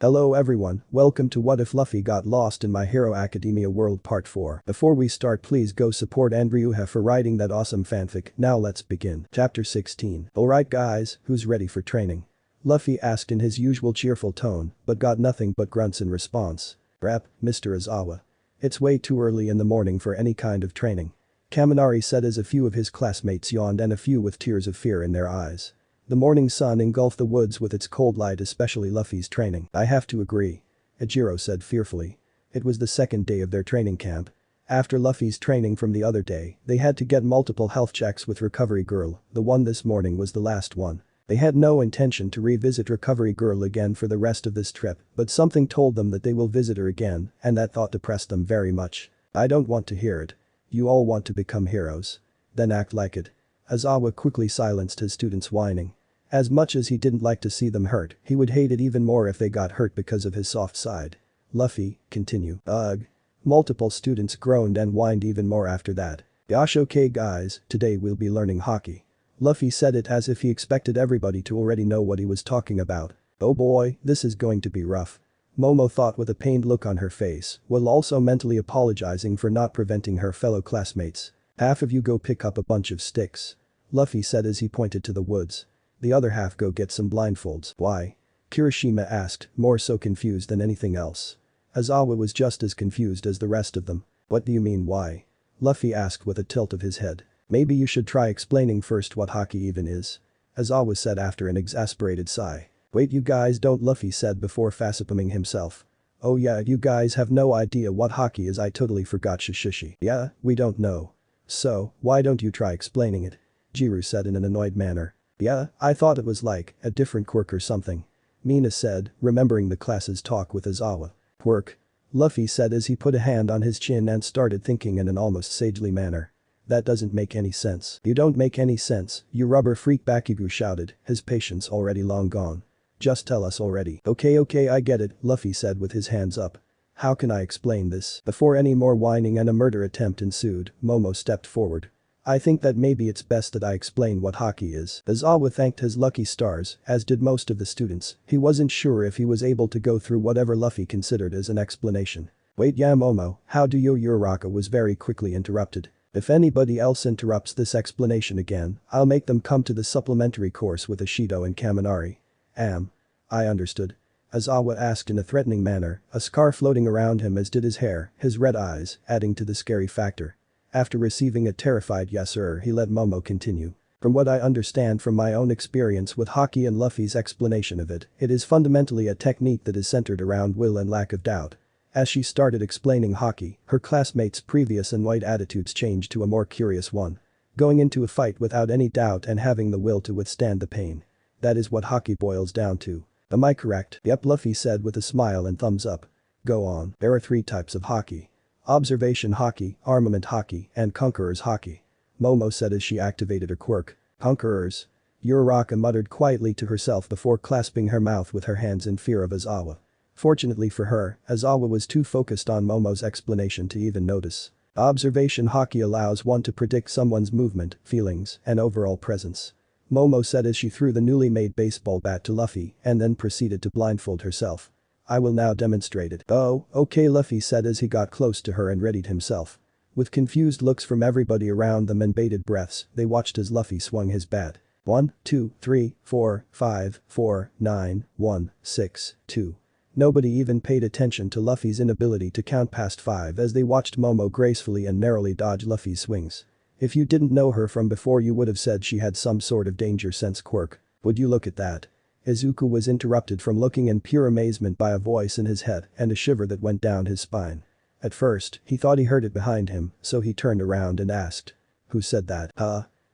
Hello everyone, welcome to What If Luffy Got Lost in My Hero Academia World Part 4. Before we start, please go support Andriuha for writing that awesome fanfic. Now let's begin. Chapter 16. Alright guys, who's ready for training? Luffy asked in his usual cheerful tone, but got nothing but grunts in response. Rep, Mr. Aizawa. It's way too early in the morning for any kind of training. Kaminari said as a few of his classmates yawned and a few with tears of fear in their eyes. The morning sun engulfed the woods with its cold light, especially Luffy's training. I have to agree. Ejiro said fearfully. It was the second day of their training camp. After Luffy's training from the other day, they had to get multiple health checks with Recovery Girl. The one this morning was the last one. They had no intention to revisit Recovery Girl again for the rest of this trip, but something told them that they will visit her again, and that thought depressed them very much. I don't want to hear it. You all want to become heroes. Then act like it. Aizawa quickly silenced his students' whining. As much as he didn't like to see them hurt, he would hate it even more if they got hurt because of his soft side. Luffy, continue. Ugh. Multiple students groaned and whined even more after that. Gosh, okay guys, today we'll be learning hockey. Luffy said it as if he expected everybody to already know what he was talking about. Oh boy, this is going to be rough. Momo thought with a pained look on her face, while also mentally apologizing for not preventing her fellow classmates. Half of you go pick up a bunch of sticks. Luffy said as he pointed to the woods. The other half go get some blindfolds. Why? Kirishima asked, more so confused than anything else. Aizawa was just as confused as the rest of them. What do you mean why? Luffy asked with a tilt of his head. Maybe you should try explaining first what hockey even is. Aizawa said after an exasperated sigh. Wait, you guys don't, Luffy said before facepalming himself. Oh yeah, you guys have no idea what hockey is. I totally forgot. Shishishi. Yeah, we don't know. So, why don't you try explaining it? Jiru said in an annoyed manner. Yeah, I thought it was like a different quirk or something. Mina said, remembering the class's talk with Aizawa. Quirk? Luffy said as he put a hand on his chin and started thinking in an almost sagely manner. That doesn't make any sense. You don't make any sense, you rubber freak, Bakugo shouted, his patience already long gone. Just tell us already. Okay, I get it, Luffy said with his hands up. How can I explain this? Before any more whining and a murder attempt ensued, Momo stepped forward. I think that maybe it's best that I explain what hockey is. Aizawa thanked his lucky stars, as did most of the students. He wasn't sure if he was able to go through whatever Luffy considered as an explanation. Wait, yeah, Momo, how do Yaoyorozu was very quickly interrupted. If anybody else interrupts this explanation again, I'll make them come to the supplementary course with Ishido and Kaminari. I understood. Aizawa asked in a threatening manner, a scar floating around him as did his hair, his red eyes, adding to the scary factor. After receiving a terrified yes sir, he let Momo continue. From what I understand from my own experience with hockey and Luffy's explanation of it, it is fundamentally a technique that is centered around will and lack of doubt. As she started explaining hockey, her classmates' previous annoyed attitudes changed to a more curious one. Going into a fight without any doubt and having the will to withstand the pain. That is what hockey boils down to. Am I correct? Yep, Luffy said with a smile and thumbs up. Go on. There are 3 types of hockey. Observation hockey, armament hockey, and conqueror's hockey. Momo said as she activated her quirk. Conquerors? Uraraka muttered quietly to herself before clasping her mouth with her hands in fear of Aizawa. Fortunately for her, Aizawa was too focused on Momo's explanation to even notice. Observation hockey allows one to predict someone's movement, feelings, and overall presence. Momo said as she threw the newly made baseball bat to Luffy and then proceeded to blindfold herself. I will now demonstrate it. Oh, okay, Luffy said as he got close to her and readied himself. With confused looks from everybody around them and bated breaths, they watched as Luffy swung his bat. 1, 2, 3, 4, 5, 4, 9, 1, 6, 2. Nobody even paid attention to Luffy's inability to count past 5 as they watched Momo gracefully and narrowly dodge Luffy's swings. If you didn't know her from before, you would have said she had some sort of danger sense quirk. Would you look at that? Izuku was interrupted from looking in pure amazement by a voice in his head and a shiver that went down his spine. At first, he thought he heard it behind him, so he turned around and asked. Who said that?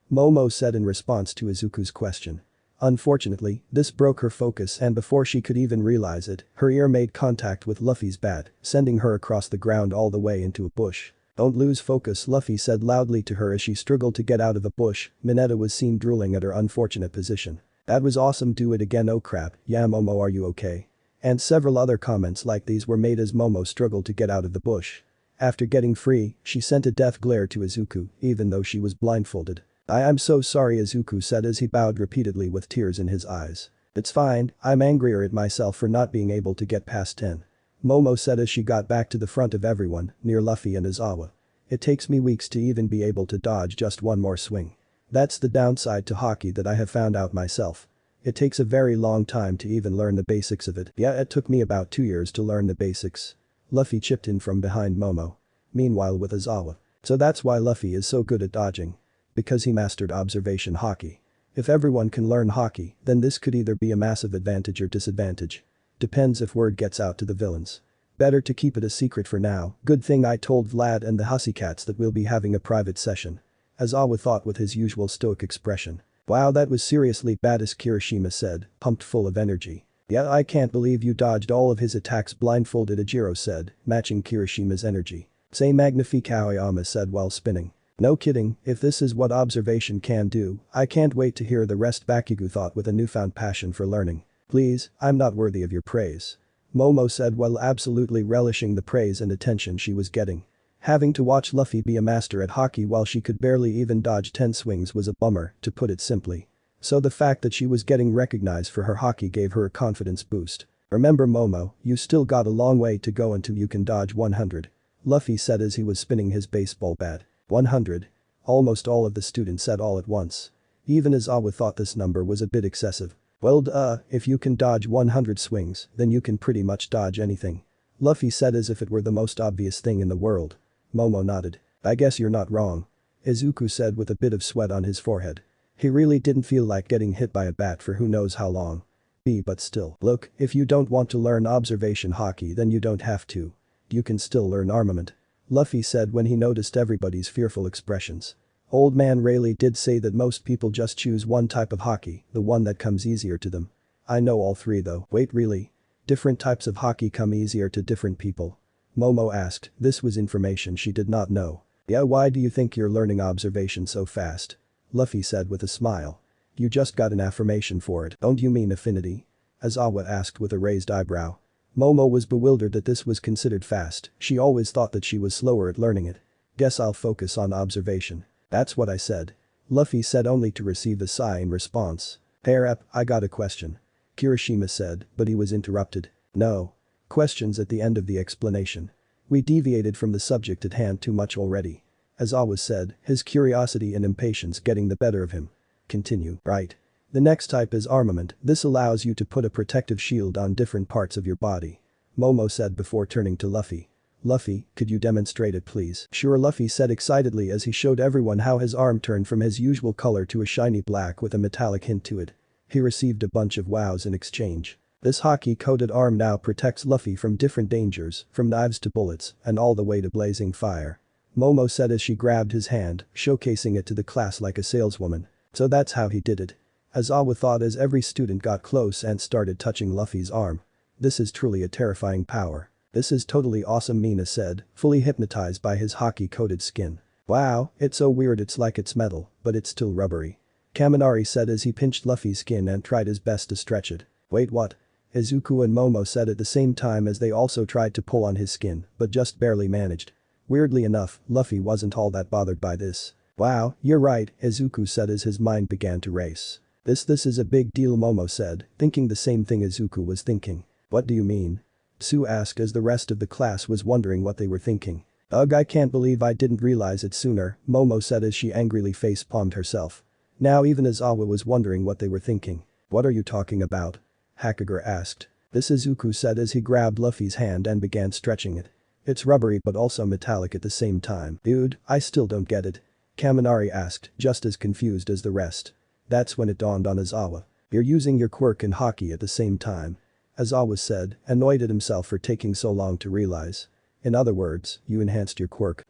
Momo said in response to Izuku's question. Unfortunately, this broke her focus and before she could even realize it, her ear made contact with Luffy's bat, sending her across the ground all the way into a bush. Don't lose focus, Luffy said loudly to her as she struggled to get out of the bush. Mineta was seen drooling at her unfortunate position. That was awesome, do it again, oh crap, yeah Momo, are you okay? And several other comments like these were made as Momo struggled to get out of the bush. After getting free, she sent a death glare to Izuku, even though she was blindfolded. I'm so sorry, Izuku said as he bowed repeatedly with tears in his eyes. It's fine, I'm angrier at myself for not being able to get past 10. Momo said as she got back to the front of everyone, near Luffy and Aizawa. It takes me weeks to even be able to dodge just one more swing. That's the downside to hockey that I have found out myself. It takes a very long time to even learn the basics of it. Yeah, it took me about 2 years to learn the basics. Luffy chipped in from behind Momo. Meanwhile with Aizawa. So that's why Luffy is so good at dodging. Because he mastered observation hockey. If everyone can learn hockey, then this could either be a massive advantage or disadvantage. Depends if word gets out to the villains. Better to keep it a secret for now, good thing I told Vlad and the Hussycats that we'll be having a private session. Aizawa thought with his usual stoic expression. Wow, that was seriously badass, Kirishima said, pumped full of energy. Yeah, I can't believe you dodged all of his attacks blindfolded, Ajiro said, matching Kirishima's energy. C'est magnifique, Aoyama said while spinning. No kidding, if this is what observation can do, I can't wait to hear the rest, Bakugo thought with a newfound passion for learning. Please, I'm not worthy of your praise. Momo said while absolutely relishing the praise and attention she was getting. Having to watch Luffy be a master at hockey while she could barely even dodge 10 swings was a bummer, to put it simply. So the fact that she was getting recognized for her hockey gave her a confidence boost. Remember Momo, you still got a long way to go until you can dodge 100. Luffy said as he was spinning his baseball bat. 100. Almost all of the students said all at once. Even Aizawa thought this number was a bit excessive. Well if you can dodge 100 swings, then you can pretty much dodge anything. Luffy said as if it were the most obvious thing in the world. Momo nodded. I guess you're not wrong. Izuku said with a bit of sweat on his forehead. He really didn't feel like getting hit by a bat for who knows how long. But still. Look, if you don't want to learn observation hockey then you don't have to. You can still learn armament. Luffy said when he noticed everybody's fearful expressions. Old man Rayleigh did say that most people just choose one type of hockey, the one that comes easier to them. I know all three though. Wait, really? Different types of hockey come easier to different people? Momo asked, this was information she did not know. Yeah, why do you think you're learning observation so fast? Luffy said with a smile. You just got an affirmation for it, don't you mean affinity? Aizawa asked with a raised eyebrow. Momo was bewildered that this was considered fast, she always thought that she was slower at learning it. Guess I'll focus on observation. That's what I said. Luffy said only to receive a sigh in response. Pair up, I got a question. Kirishima said, but he was interrupted. No. Questions at the end of the explanation. We deviated from the subject at hand too much already. Aizawa said, his curiosity and impatience getting the better of him. Continue. Right. The next type is armament, this allows you to put a protective shield on different parts of your body. Momo said before turning to Luffy. Luffy, could you demonstrate it please? Sure, Luffy said excitedly as he showed everyone how his arm turned from his usual color to a shiny black with a metallic hint to it. He received a bunch of wows in exchange. This hockey-coated arm now protects Luffy from different dangers, from knives to bullets, and all the way to blazing fire. Momo said as she grabbed his hand, showcasing it to the class like a saleswoman. So that's how he did it. Aizawa thought as every student got close and started touching Luffy's arm. This is truly a terrifying power. This is totally awesome, Mina said, fully hypnotized by his hockey-coated skin. Wow, it's so weird, it's like it's metal, but it's still rubbery. Kaminari said as he pinched Luffy's skin and tried his best to stretch it. Wait, what? Izuku and Momo said at the same time as they also tried to pull on his skin, but just barely managed. Weirdly enough, Luffy wasn't all that bothered by this. Wow, you're right, Izuku said as his mind began to race. This is a big deal, Momo said, thinking the same thing Izuku was thinking. What do you mean? Tsu asked as the rest of the class was wondering what they were thinking. Ugh, I can't believe I didn't realize it sooner, Momo said as she angrily face-palmed herself. Now even Aizawa was wondering what they were thinking. What are you talking about? Hakager asked. This Izuku said as he grabbed Luffy's hand and began stretching it. It's rubbery but also metallic at the same time. Dude, I still don't get it. Kaminari asked, just as confused as the rest. That's when it dawned on Aizawa. You're using your quirk and hockey at the same time. Aizawa said, annoyed at himself for taking so long to realize. In other words, you enhanced your quirk.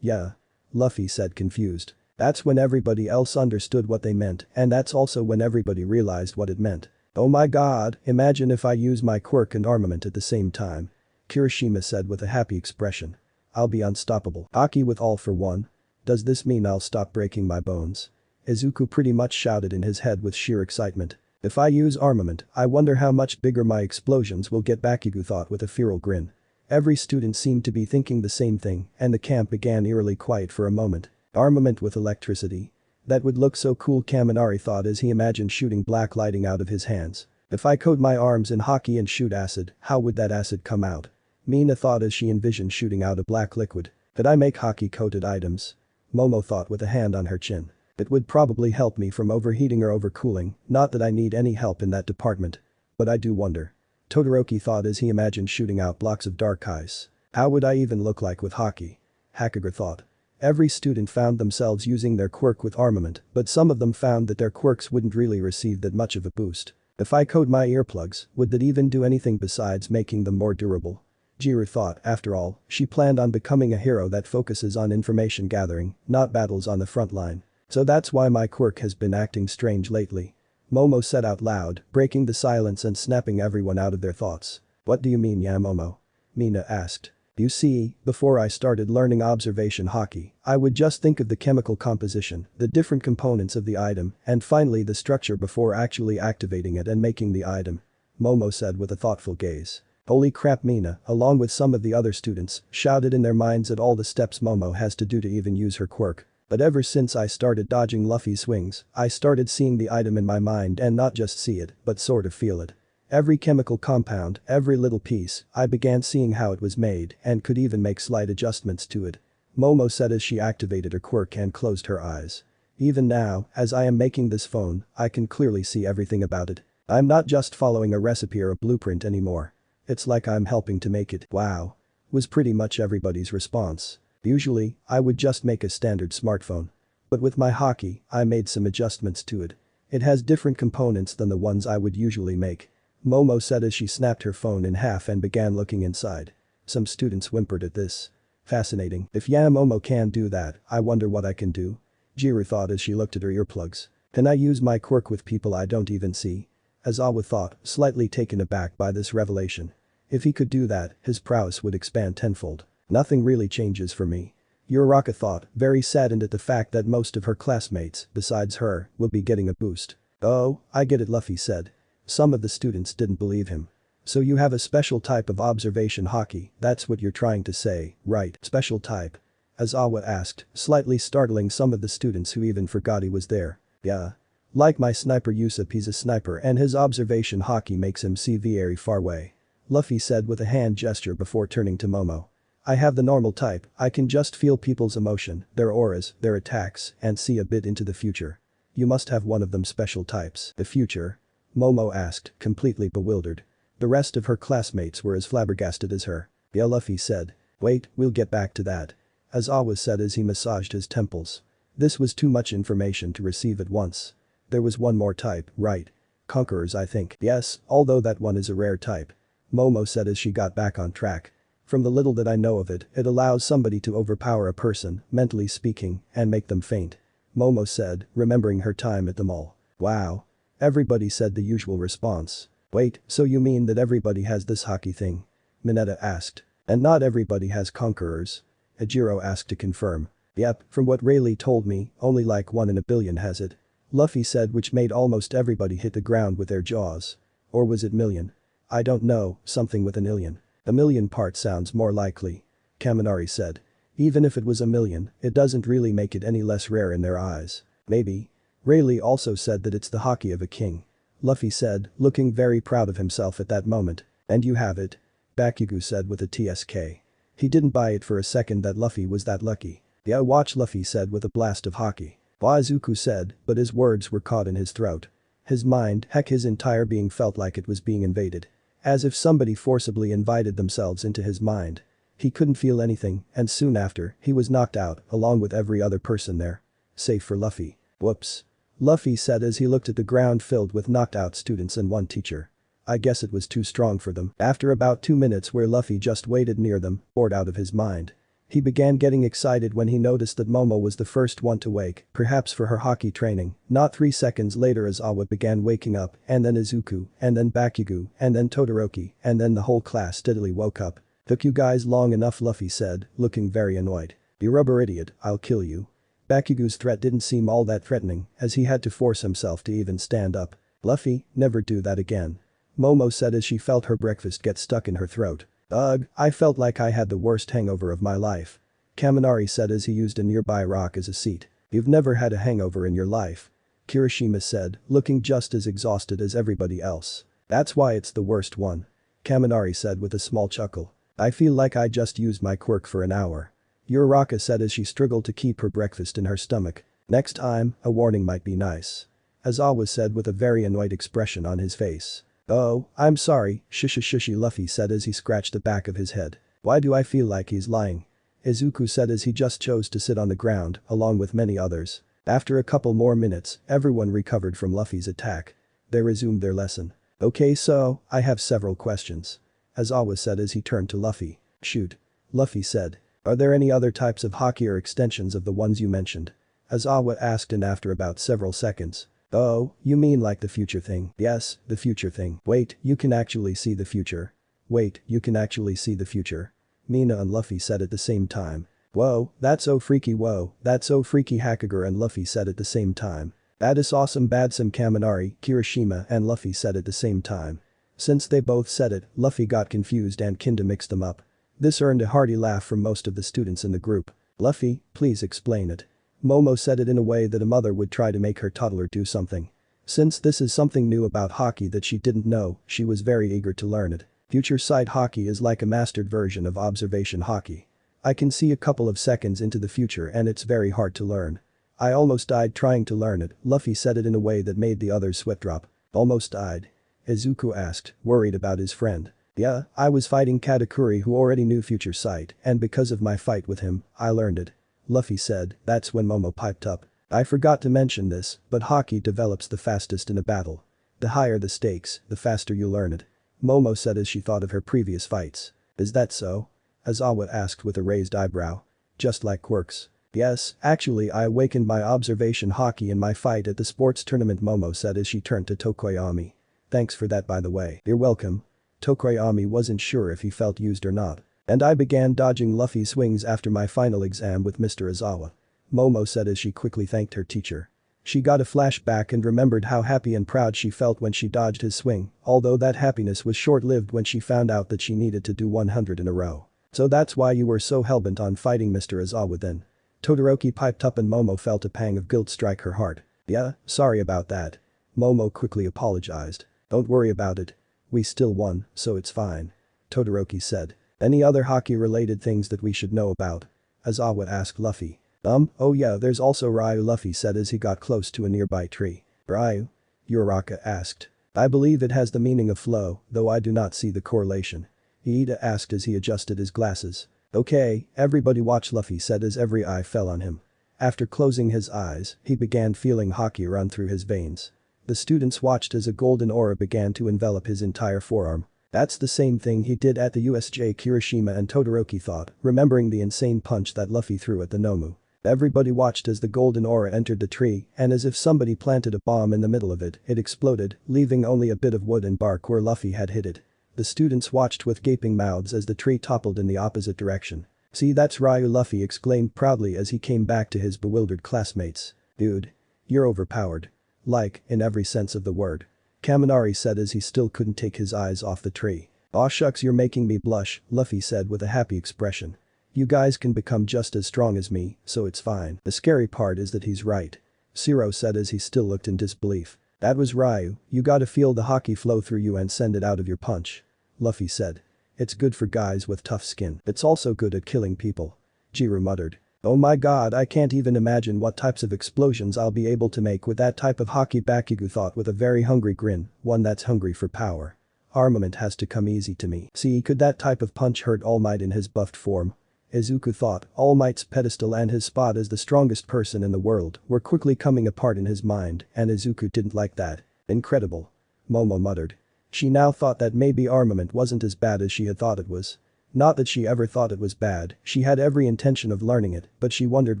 Yeah. Luffy said confused. That's when everybody else understood what they meant, and that's also when everybody realized what it meant. Oh my god, imagine if I use my quirk and armament at the same time. Kirishima said with a happy expression. I'll be unstoppable. Hockey with all for one. Does this mean I'll stop breaking my bones? Izuku pretty much shouted in his head with sheer excitement. If I use armament, I wonder how much bigger my explosions will get, Bakugo thought with a feral grin. Every student seemed to be thinking the same thing, and the camp began eerily quiet for a moment. Armament with electricity? That would look so cool, Kaminari thought as he imagined shooting black lighting out of his hands. If I coat my arms in hockey and shoot acid, how would that acid come out? Mina thought as she envisioned shooting out a black liquid. Could I make hockey-coated items? Momo thought with a hand on her chin. It would probably help me from overheating or overcooling, not that I need any help in that department. But I do wonder. Todoroki thought as he imagined shooting out blocks of dark ice. How would I even look like with hockey? Hakager thought. Every student found themselves using their quirk with armament, but some of them found that their quirks wouldn't really receive that much of a boost. If I coat my earplugs, would that even do anything besides making them more durable? Jiru thought, after all, she planned on becoming a hero that focuses on information gathering, not battles on the front line. So that's why my quirk has been acting strange lately. Momo said out loud, breaking the silence and snapping everyone out of their thoughts. What do you mean, Momo? Mina asked. You see, before I started learning observation hockey, I would just think of the chemical composition, the different components of the item, and finally the structure before actually activating it and making the item. Momo said with a thoughtful gaze. Holy crap, Mina, along with some of the other students, shouted in their minds at all the steps Momo has to do to even use her quirk. But ever since I started dodging Luffy's swings, I started seeing the item in my mind and not just see it, but sort of feel it. Every chemical compound, every little piece, I began seeing how it was made and could even make slight adjustments to it. Momo said as she activated her quirk and closed her eyes. Even now, as I am making this phone, I can clearly see everything about it. I'm not just following a recipe or a blueprint anymore. It's like I'm helping to make it. Wow. Was pretty much everybody's response. Usually, I would just make a standard smartphone. But with my hockey, I made some adjustments to it. It has different components than the ones I would usually make. Momo said as she snapped her phone in half and began looking inside. Some students whimpered at this. Fascinating. If Momo can do that, I wonder what I can do. Jiru thought as she looked at her earplugs. Can I use my quirk with people I don't even see? Aizawa thought, slightly taken aback by this revelation. If he could do that, his prowess would expand tenfold. Nothing really changes for me. Uraraka thought, very saddened at the fact that most of her classmates, besides her, will be getting a boost. Oh, I get it, Luffy said. Some of the students didn't believe him. So you have a special type of observation hockey, that's what you're trying to say, right? Special type? Aizawa asked, slightly startling some of the students who even forgot he was there. Yeah. Like my sniper Usopp, he's a sniper and his observation hockey makes him see very far away. Luffy said with a hand gesture before turning to Momo. I have the normal type, I can just feel people's emotion, their auras, their attacks, and see a bit into the future. You must have one of them special types. The future? Momo asked, completely bewildered. The rest of her classmates were as flabbergasted as her. Yeah, Luffy said. Wait, we'll get back to that. Aizawa said as he massaged his temples. This was too much information to receive at once. There was one more type, right? Conquerors, I think. Yes, although that one is a rare type. Momo said as she got back on track. From the little that I know of it, it allows somebody to overpower a person, mentally speaking, and make them faint. Momo said, remembering her time at the mall. Wow. Everybody said the usual response. Wait, so you mean that everybody has this hockey thing? Mineta asked. And not everybody has conquerors? Ejiro asked to confirm. Yep, from what Rayleigh told me, only like 1 in a billion has it. Luffy said, which made almost everybody hit the ground with their jaws. Or was it million? I don't know, something with an illion. A million part sounds more likely. Kaminari said. Even if it was a million, it doesn't really make it any less rare in their eyes. Maybe. Rayleigh also said that it's the hockey of a king. Luffy said, looking very proud of himself at that moment. And you have it. Bakugo said with a TSK. He didn't buy it for a second that Luffy was that lucky. Yeah, watch, Luffy said with a blast of hockey. Waizuku said, but his words were caught in his throat. His mind, heck, his entire being felt like it was being invaded. As if somebody forcibly invited themselves into his mind. He couldn't feel anything, and soon after, he was knocked out, along with every other person there. Save for Luffy. Whoops. Luffy said as he looked at the ground filled with knocked out students and one teacher. I guess it was too strong for them. After about 2 minutes where Luffy just waited near them, bored out of his mind. He began getting excited when he noticed that Momo was the first one to wake, perhaps for her hockey training. Not 3 seconds later Aizawa began waking up, and then Izuku, and then Bakugo, and then Todoroki, and then the whole class steadily woke up. Took you guys long enough, Luffy said, looking very annoyed. You rubber idiot, I'll kill you. Bakugo's threat didn't seem all that threatening, as he had to force himself to even stand up. Luffy, never do that again. Momo said as she felt her breakfast get stuck in her throat. Ugh, I felt like I had the worst hangover of my life. Kaminari said as he used a nearby rock as a seat. You've never had a hangover in your life. Kirishima said, looking just as exhausted as everybody else. That's why it's the worst one. Kaminari said with a small chuckle. I feel like I just used my quirk for an hour. Uraraka said as she struggled to keep her breakfast in her stomach. Next time, a warning might be nice. Aizawa said with a very annoyed expression on his face. Oh, I'm sorry, shushi Luffy said as he scratched the back of his head. Why do I feel like he's lying? Izuku said as he just chose to sit on the ground, along with many others. After a couple more minutes, everyone recovered from Luffy's attack. They resumed their lesson. Okay, so, I have several questions. Aizawa said as he turned to Luffy. Shoot. Luffy said. Are there any other types of haki or extensions of the ones you mentioned? Aizawa asked, and after about several seconds. Oh, you mean like the future thing? Yes, the future thing. Wait, you can actually see the future. Wait, you can actually see the future. Mina and Luffy said at the same time. Whoa, that's so freaky, whoa, that's so freaky. Hakagure and Luffy said at the same time. That is awesome, Badsum. Kaminari, Kirishima and Luffy said at the same time. Since they both said it, Luffy got confused and kinda mixed them up. This earned a hearty laugh from most of the students in the group. Luffy, please explain it. Momo said it in a way that a mother would try to make her toddler do something. Since this is something new about hockey that she didn't know, she was very eager to learn it. Future sight hockey is like a mastered version of observation hockey. I can see a couple of seconds into the future and it's very hard to learn. I almost died trying to learn it, Luffy said it in a way that made the others sweat drop. Almost died? Izuku asked, worried about his friend. Yeah, I was fighting Katakuri who already knew future sight, and because of my fight with him, I learned it. Luffy said. That's when Momo piped up. I forgot to mention this, but hockey develops the fastest in a battle. The higher the stakes, the faster you learn it. Momo said as she thought of her previous fights. Is that so? Aizawa asked with a raised eyebrow. Just like quirks. Yes, actually I awakened my observation hockey in my fight at the sports tournament, Momo said as she turned to Tokoyami. Thanks for that, by the way. You're welcome. Tokoyami wasn't sure if he felt used or not. And I began dodging Luffy's swings after my final exam with Mr. Aizawa. Momo said as she quickly thanked her teacher. She got a flashback and remembered how happy and proud she felt when she dodged his swing, although that happiness was short-lived when she found out that she needed to do 100 in a row. So that's why you were so hellbent on fighting Mr. Aizawa then? Todoroki piped up and Momo felt a pang of guilt strike her heart. Yeah, sorry about that. Momo quickly apologized. Don't worry about it. We still won, so it's fine. Todoroki said. Any other hockey-related things that we should know about? Aizawa asked Luffy. Oh yeah, there's also Ryu, Luffy said as he got close to a nearby tree. Ryu? Uraraka asked. I believe it has the meaning of flow, though I do not see the correlation. Iida asked as he adjusted his glasses. Okay, everybody watch, Luffy said as every eye fell on him. After closing his eyes, he began feeling hockey run through his veins. The students watched as a golden aura began to envelop his entire forearm. That's the same thing he did at the USJ, Kirishima and Todoroki thought, remembering the insane punch that Luffy threw at the Nomu. Everybody watched as the golden aura entered the tree, and as if somebody planted a bomb in the middle of it, it exploded, leaving only a bit of wood and bark where Luffy had hit it. The students watched with gaping mouths as the tree toppled in the opposite direction. See, that's Ryu, Luffy exclaimed proudly as he came back to his bewildered classmates. Dude. You're overpowered. Like, in every sense of the word. Kaminari said as he still couldn't take his eyes off the tree. Aw shucks, you're making me blush, Luffy said with a happy expression. You guys can become just as strong as me, so it's fine. The scary part is that he's right. Zero said as he still looked in disbelief. That was Ryu, you gotta feel the hockey flow through you and send it out of your punch. Luffy said. It's good for guys with tough skin. It's also good at killing people. Jiro muttered. Oh my god, I can't even imagine what types of explosions I'll be able to make with that type of hockey, Bakugo thought with a very hungry grin, one that's hungry for power. Armament has to come easy to me. See, could that type of punch hurt All Might in his buffed form? Izuku thought. All Might's pedestal and his spot as the strongest person in the world were quickly coming apart in his mind, and Izuku didn't like that. Incredible. Momo muttered. She now thought that maybe armament wasn't as bad as she had thought it was. Not that she ever thought it was bad, she had every intention of learning it, but she wondered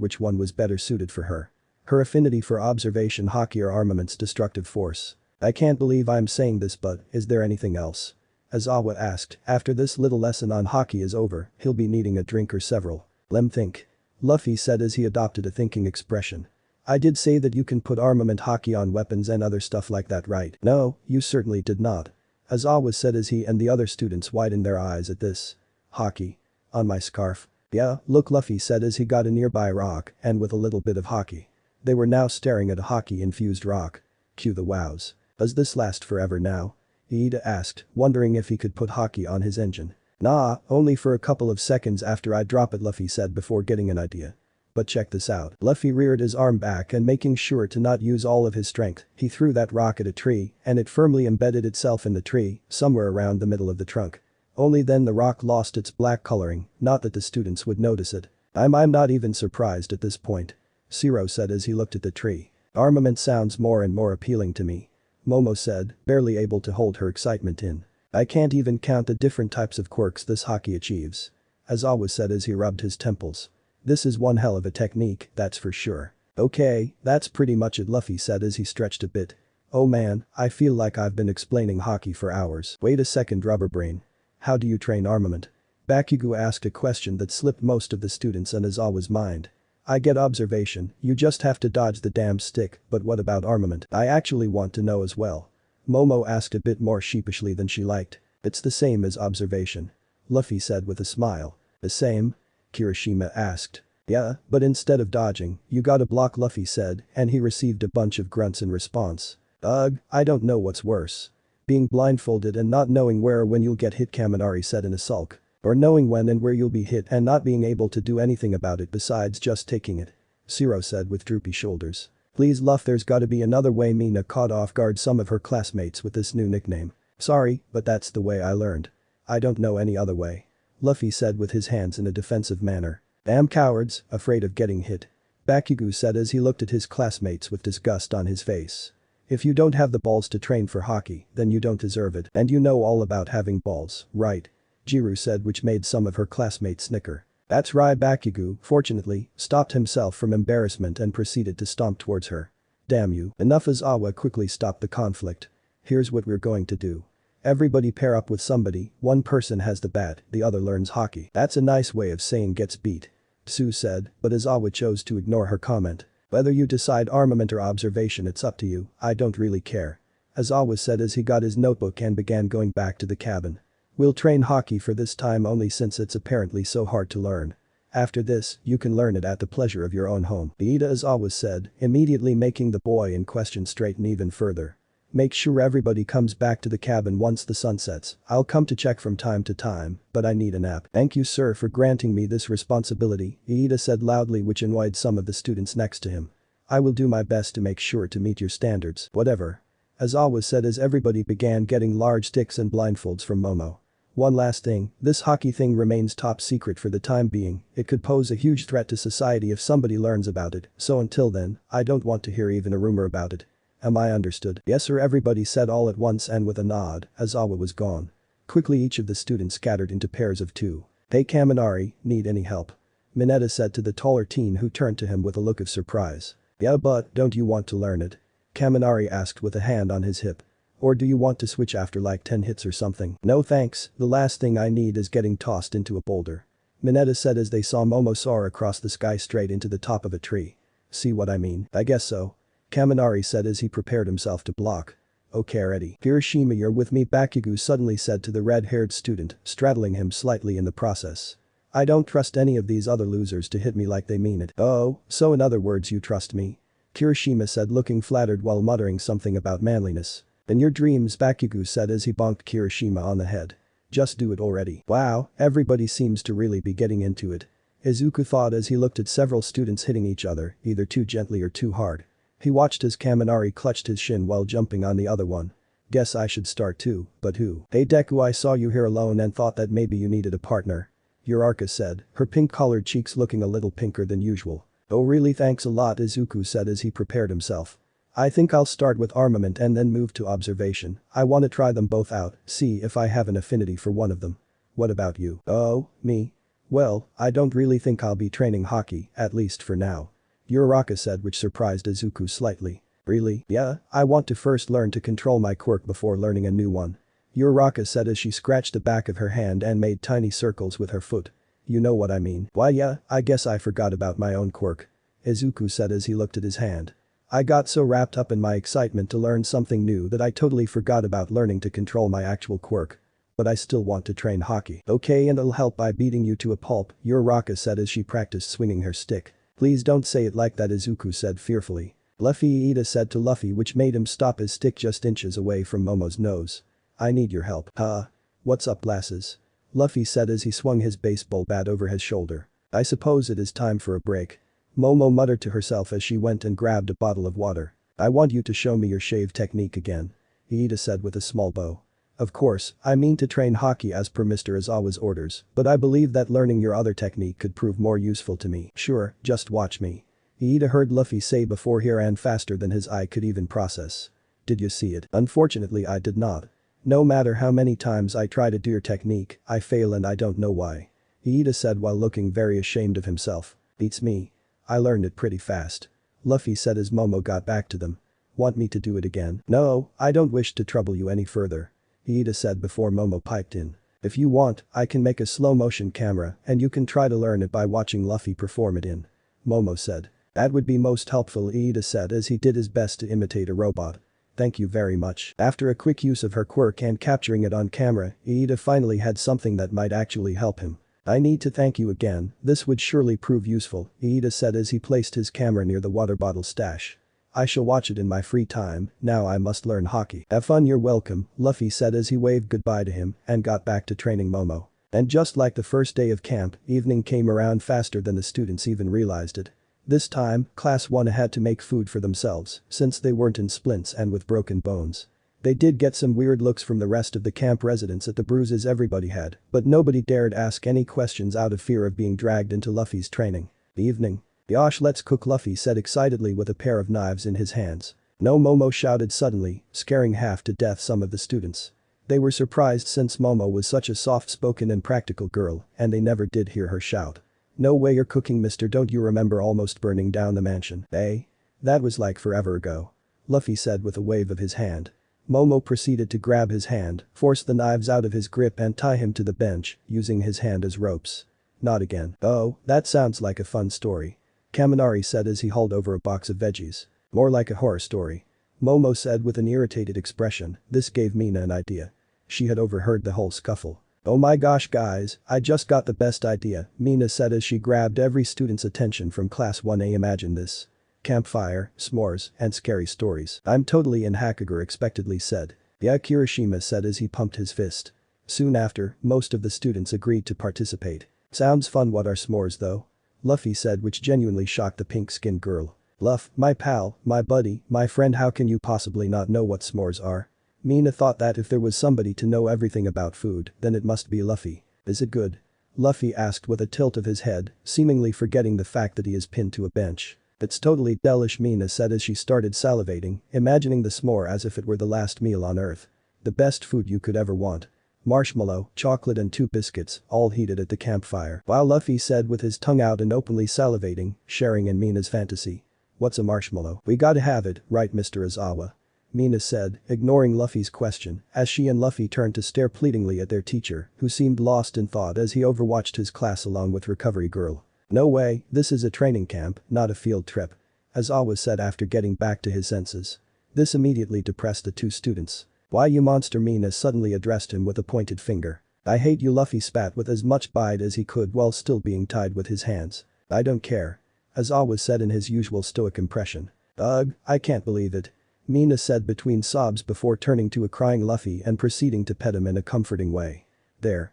which one was better suited for her. Her affinity for observation hockey or armament's destructive force. I can't believe I'm saying this, but is there anything else? Aizawa asked. After this little lesson on hockey is over, he'll be needing a drink or several. Lem think. Luffy said as he adopted a thinking expression. I did say that you can put armament hockey on weapons and other stuff like that, right? No, you certainly did not. Aizawa said as he and the other students widened their eyes at this. Hockey. On my scarf. Yeah, look, Luffy said as he got a nearby rock and with a little bit of hockey. They were now staring at a hockey-infused rock. Cue the wows. Does this last forever now? Iida asked, wondering if he could put hockey on his engine. Nah, only for a couple of seconds after I drop it, Luffy said before getting an idea. But check this out. Luffy reared his arm back and making sure to not use all of his strength, he threw that rock at a tree and it firmly embedded itself in the tree, somewhere around the middle of the trunk. Only then the rock lost its black coloring, not that the students would notice it. I'm not even surprised at this point. Zero said as he looked at the tree. Armament sounds more and more appealing to me. Momo said, barely able to hold her excitement in. I can't even count the different types of quirks this hockey achieves. Aizawa said as he rubbed his temples. This is one hell of a technique, that's for sure. Okay, that's pretty much it, Luffy said as he stretched a bit. Oh man, I feel like I've been explaining hockey for hours. Wait a second, rubber brain. How do you train armament? Bakugo asked a question that slipped most of the students and Aizawa's mind. I get observation, you just have to dodge the damn stick, but what about armament? I actually want to know as well. Momo asked a bit more sheepishly than she liked. It's the same as observation. Luffy said with a smile. The same? Kirishima asked. Yeah, but instead of dodging, you gotta block, Luffy said, and he received a bunch of grunts in response. Ugh, I don't know what's worse. Being blindfolded and not knowing where or when you'll get hit, Kaminari said in a sulk. Or knowing when and where you'll be hit and not being able to do anything about it besides just taking it. Zero said with droopy shoulders. Please Luff, there's gotta be another way. Mina caught off guard some of her classmates with this new nickname. Sorry, but that's the way I learned. I don't know any other way. Luffy said with his hands in a defensive manner. Damn cowards, afraid of getting hit. Bakugo said as he looked at his classmates with disgust on his face. If you don't have the balls to train for hockey, then you don't deserve it, and you know all about having balls, right? Jiru said, which made some of her classmates snicker. That's right. Bakugo, fortunately, stopped himself from embarrassment and proceeded to stomp towards her. Damn you. Enough. Aizawa quickly stopped the conflict. Here's what we're going to do. Everybody pair up with somebody, one person has the bat, the other learns hockey. That's a nice way of saying gets beat. Tsu said, but Aizawa chose to ignore her comment. Whether you decide armament or observation, it's up to you, I don't really care. Aizawa said as he got his notebook and began going back to the cabin. We'll train hockey for this time only since it's apparently so hard to learn. After this, you can learn it at the pleasure of your own home. Iida Aizawa said, immediately making the boy in question straighten even further. Make sure everybody comes back to the cabin once the sun sets. I'll come to check from time to time, but I need a nap. Thank you sir for granting me this responsibility, Iida said loudly, which annoyed some of the students next to him. I will do my best to make sure to meet your standards, whatever. Aizawa said as everybody began getting large sticks and blindfolds from Momo. One last thing, this hockey thing remains top secret for the time being, it could pose a huge threat to society if somebody learns about it, so until then, I don't want to hear even a rumor about it. Am I understood? Yes sir, everybody said all at once and with a nod. Aizawa was gone. Quickly each of the students scattered into pairs of two. Hey Kaminari, need any help? Mineta said to the taller teen who turned to him with a look of surprise. Yeah, but don't you want to learn it? Kaminari asked with a hand on his hip. Or do you want to switch after like 10 hits or something? No thanks, the last thing I need is getting tossed into a boulder. Mineta said as they saw Momo soar across the sky straight into the top of a tree. See what I mean? I guess so. Kaminari said as he prepared himself to block. Okay ready. Kirishima, you're with me, Bakugo suddenly said to the red-haired student, straddling him slightly in the process. I don't trust any of these other losers to hit me like they mean it. Oh, so in other words you trust me? Kirishima said, looking flattered while muttering something about manliness. In your dreams, Bakugo said as he bonked Kirishima on the head. Just do it already. Wow, everybody seems to really be getting into it. Izuku thought as he looked at several students hitting each other, either too gently or too hard. He watched as Kaminari clutched his shin while jumping on the other one. Guess I should start too, but who? Hey Deku, I saw you here alone and thought that maybe you needed a partner. Uraraka said, her pink-collared cheeks looking a little pinker than usual. Oh really, thanks a lot, Izuku said as he prepared himself. I think I'll start with armament and then move to observation. I want to try them both out, see if I have an affinity for one of them. What about you? Oh, me? Well, I don't really think I'll be training hockey, at least for now. Uraraka said, which surprised Izuku slightly. Really? Yeah, I want to first learn to control my quirk before learning a new one. Uraraka said as she scratched the back of her hand and made tiny circles with her foot. You know what I mean. Why yeah, I guess I forgot about my own quirk. Izuku said as he looked at his hand. I got so wrapped up in my excitement to learn something new that I totally forgot about learning to control my actual quirk. But I still want to train hockey. Okay, and it'll help by beating you to a pulp, Uraraka said as she practiced swinging her stick. Please don't say it like that, Izuku said fearfully. Luffy, Iida said to Luffy, which made him stop his stick just inches away from Momo's nose. I need your help. Huh? What's up, lasses? Luffy said as he swung his baseball bat over his shoulder. I suppose it is time for a break. Momo muttered to herself as she went and grabbed a bottle of water. I want you to show me your shave technique again. Iida said with a small bow. Of course, I mean to train hockey as per Mr. Izawa's orders, but I believe that learning your other technique could prove more useful to me. Sure, just watch me. Iida heard Luffy say before he ran faster than his eye could even process. Did you see it? Unfortunately I did not. No matter how many times I try to do your technique, I fail and I don't know why. Iida said while looking very ashamed of himself. Beats me. I learned it pretty fast. Luffy said as Momo got back to them. Want me to do it again? No, I don't wish to trouble you any further. Iida said before Momo piped in. If you want, I can make a slow motion camera and you can try to learn it by watching Luffy perform it in. Momo said. That would be most helpful, Iida said as he did his best to imitate a robot. Thank you very much. After a quick use of her quirk and capturing it on camera, Iida finally had something that might actually help him. I need to thank you again, this would surely prove useful, Iida said as he placed his camera near the water bottle stash. I shall watch it in my free time, now I must learn hockey. Have fun, you're welcome, Luffy said as he waved goodbye to him and got back to training Momo. And just like the first day of camp, evening came around faster than the students even realized it. This time, Class 1 had to make food for themselves, since they weren't in splints and with broken bones. They did get some weird looks from the rest of the camp residents at the bruises everybody had, but nobody dared ask any questions out of fear of being dragged into Luffy's training. Evening. Yosh, let's cook, Luffy said excitedly with a pair of knives in his hands. No, Momo shouted suddenly, scaring half to death some of the students. They were surprised since Momo was such a soft-spoken and practical girl, and they never did hear her shout. No way you're cooking, mister, don't you remember almost burning down the mansion, eh? That was like forever ago. Luffy said with a wave of his hand. Momo proceeded to grab his hand, force the knives out of his grip and tie him to the bench, using his hand as ropes. Not again. Oh, that sounds like a fun story. Kaminari said as he hauled over a box of veggies. More like a horror story. Momo said with an irritated expression. This gave Mina an idea. She had overheard the whole scuffle. Oh my gosh guys, I just got the best idea, Mina said as she grabbed every student's attention from Class 1A. Imagine this. Campfire, s'mores, and scary stories. I'm totally in, Hakager expectedly said. Yeah, Kirishima said as he pumped his fist. Soon after, most of the students agreed to participate. Sounds fun. What are s'mores though? Luffy said, which genuinely shocked the pink-skinned girl. Luff, my pal, my buddy, my friend, how can you possibly not know what s'mores are? Mina thought that if there was somebody to know everything about food, then it must be Luffy. Is it good? Luffy asked with a tilt of his head, seemingly forgetting the fact that he is pinned to a bench. It's totally delish, Mina said as she started salivating, imagining the s'more as if it were the last meal on earth. The best food you could ever want. Marshmallow, chocolate and 2 biscuits, all heated at the campfire. While Luffy said with his tongue out and openly salivating, sharing in Mina's fantasy. What's a marshmallow? We gotta have it, right, Mr. Izawa? Mina said, ignoring Luffy's question, as she and Luffy turned to stare pleadingly at their teacher, who seemed lost in thought as he overwatched his class along with Recovery Girl. No way, this is a training camp, not a field trip. Izawa said after getting back to his senses. This immediately depressed the 2 students. Why you monster, Mina suddenly addressed him with a pointed finger. I hate you, Luffy spat with as much bite as he could while still being tied with his hands. I don't care. Izawa said in his usual stoic impression. Ugh, I can't believe it. Mina said between sobs before turning to a crying Luffy and proceeding to pet him in a comforting way. There.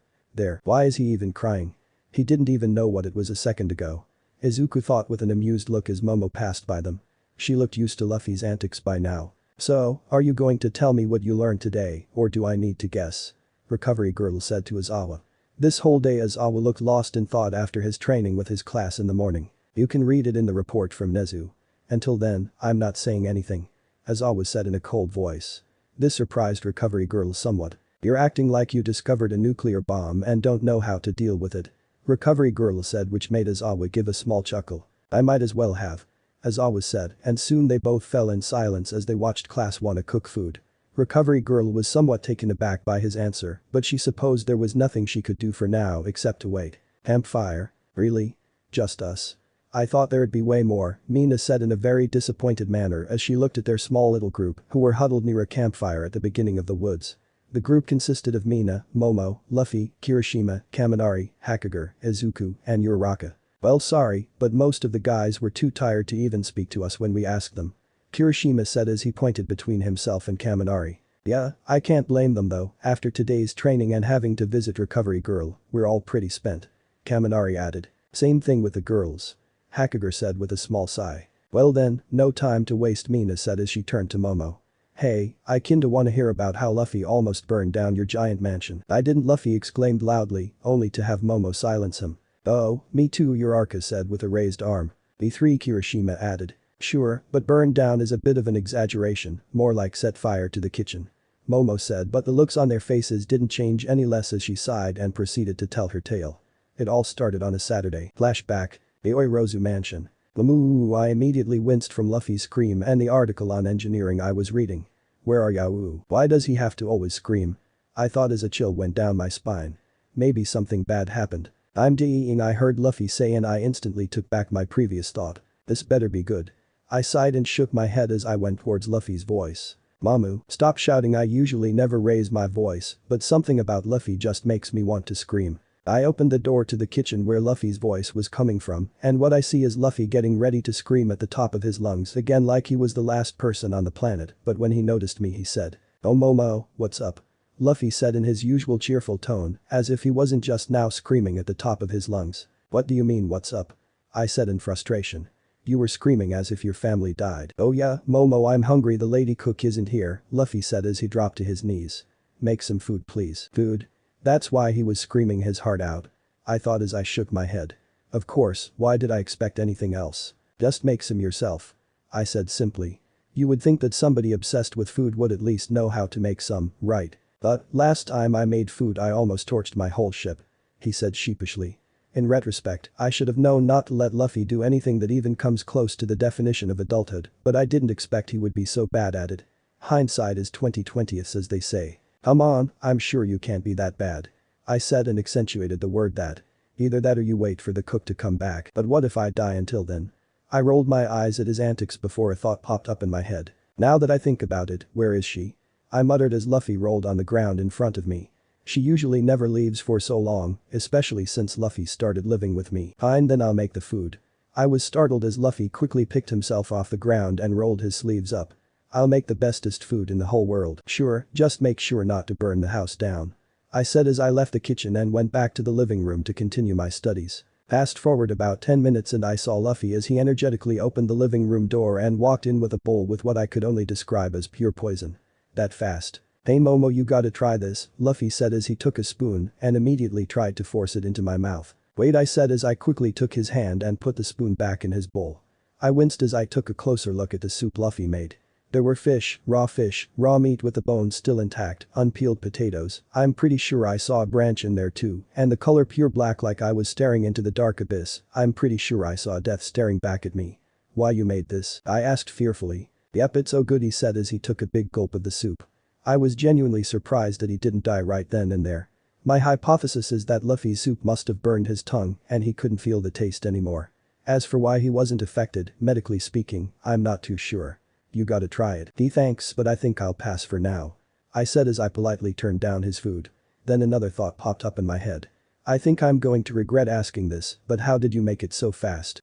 Why is he even crying? He didn't even know what it was a second ago. Izuku thought with an amused look as Momo passed by them. She looked used to Luffy's antics by now. So, are you going to tell me what you learned today, or do I need to guess? Recovery Girl said to Izawa. This whole day Izawa looked lost in thought after his training with his class in the morning. You can read it in the report from Nezu. Until then, I'm not saying anything. Izawa said in a cold voice. This surprised Recovery Girl somewhat. You're acting like you discovered a nuclear bomb and don't know how to deal with it. Recovery Girl said, which made Izawa give a small chuckle. I might as well have. Izawa said, and soon they both fell in silence as they watched Class 1 cook food. Recovery Girl was somewhat taken aback by his answer, but she supposed there was nothing she could do for now except to wait. Campfire? Really? Just us? I thought there'd be way more, Mina said in a very disappointed manner as she looked at their small little group who were huddled near a campfire at the beginning of the woods. The group consisted of Mina, Momo, Luffy, Kirishima, Kaminari, Hakager, Izuku, and Uraraka. Well, sorry, but most of the guys were too tired to even speak to us when we asked them. Kirishima said as he pointed between himself and Kaminari. Yeah, I can't blame them though, after today's training and having to visit Recovery Girl, we're all pretty spent. Kaminari added. Same thing with the girls. Hakager said with a small sigh. Well then, no time to waste, Mina said as she turned to Momo. Hey, I kinda wanna hear about how Luffy almost burned down your giant mansion. I didn't, Luffy exclaimed loudly, only to have Momo silence him. Oh, me too, Uraraka said with a raised arm. The three, Kirishima added. Sure, but burned down is a bit of an exaggeration, more like set fire to the kitchen. Momo said, but the looks on their faces didn't change any less as she sighed and proceeded to tell her tale. It all started on a Saturday. Flashback. The Yaoyorozu mansion. Lamu, I immediately winced from Luffy's scream and the article on engineering I was reading. Where are Yao? Why does he have to always scream? I thought as a chill went down my spine. Maybe something bad happened. I'm dying, I heard Luffy say, and I instantly took back my previous thought. This better be good. I sighed and shook my head as I went towards Luffy's voice. Mamu, stop shouting. I usually never raise my voice, but something about Luffy just makes me want to scream. I opened the door to the kitchen where Luffy's voice was coming from, and what I see is Luffy getting ready to scream at the top of his lungs again like he was the last person on the planet, but when he noticed me he said, "Oh Momo, what's up?" Luffy said in his usual cheerful tone, as if he wasn't just now screaming at the top of his lungs. What do you mean what's up? I said in frustration. You were screaming as if your family died. Oh yeah, Momo, I'm hungry, the lady cook isn't here, Luffy said as he dropped to his knees. Make some food please. Food? That's why he was screaming his heart out. I thought as I shook my head. Of course, why did I expect anything else? Just make some yourself. I said simply. You would think that somebody obsessed with food would at least know how to make some, right? But last time I made food I almost torched my whole ship. He said sheepishly. In retrospect, I should have known not to let Luffy do anything that even comes close to the definition of adulthood, but I didn't expect he would be so bad at it. Hindsight is 20/20th as they say. Come on, I'm sure you can't be that bad. I said and accentuated the word that. Either that or you wait for the cook to come back, but what if I die until then? I rolled my eyes at his antics before a thought popped up in my head. Now that I think about it, where is she? I muttered as Luffy rolled on the ground in front of me. She usually never leaves for so long, especially since Luffy started living with me. Fine, then I'll make the food. I was startled as Luffy quickly picked himself off the ground and rolled his sleeves up. I'll make the bestest food in the whole world. Sure, just make sure not to burn the house down. I said as I left the kitchen and went back to the living room to continue my studies. Fast forward about 10 minutes and I saw Luffy as he energetically opened the living room door and walked in with a bowl with what I could only describe as pure poison. That fast. Hey Momo, you gotta try this, Luffy said as he took a spoon and immediately tried to force it into my mouth. Wait, I said as I quickly took his hand and put the spoon back in his bowl. I winced as I took a closer look at the soup Luffy made. There were fish, raw meat with the bones still intact, unpeeled potatoes, I'm pretty sure I saw a branch in there too, and the color pure black like I was staring into the dark abyss, I'm pretty sure I saw death staring back at me. Why you made this? I asked fearfully. Yep, it's so good, he said as he took a big gulp of the soup. I was genuinely surprised that he didn't die right then and there. My hypothesis is that Luffy's soup must have burned his tongue and he couldn't feel the taste anymore. As for why he wasn't affected, medically speaking, I'm not too sure. You gotta try it. Thanks, but I think I'll pass for now. I said as I politely turned down his food. Then another thought popped up in my head. I think I'm going to regret asking this, but how did you make it so fast?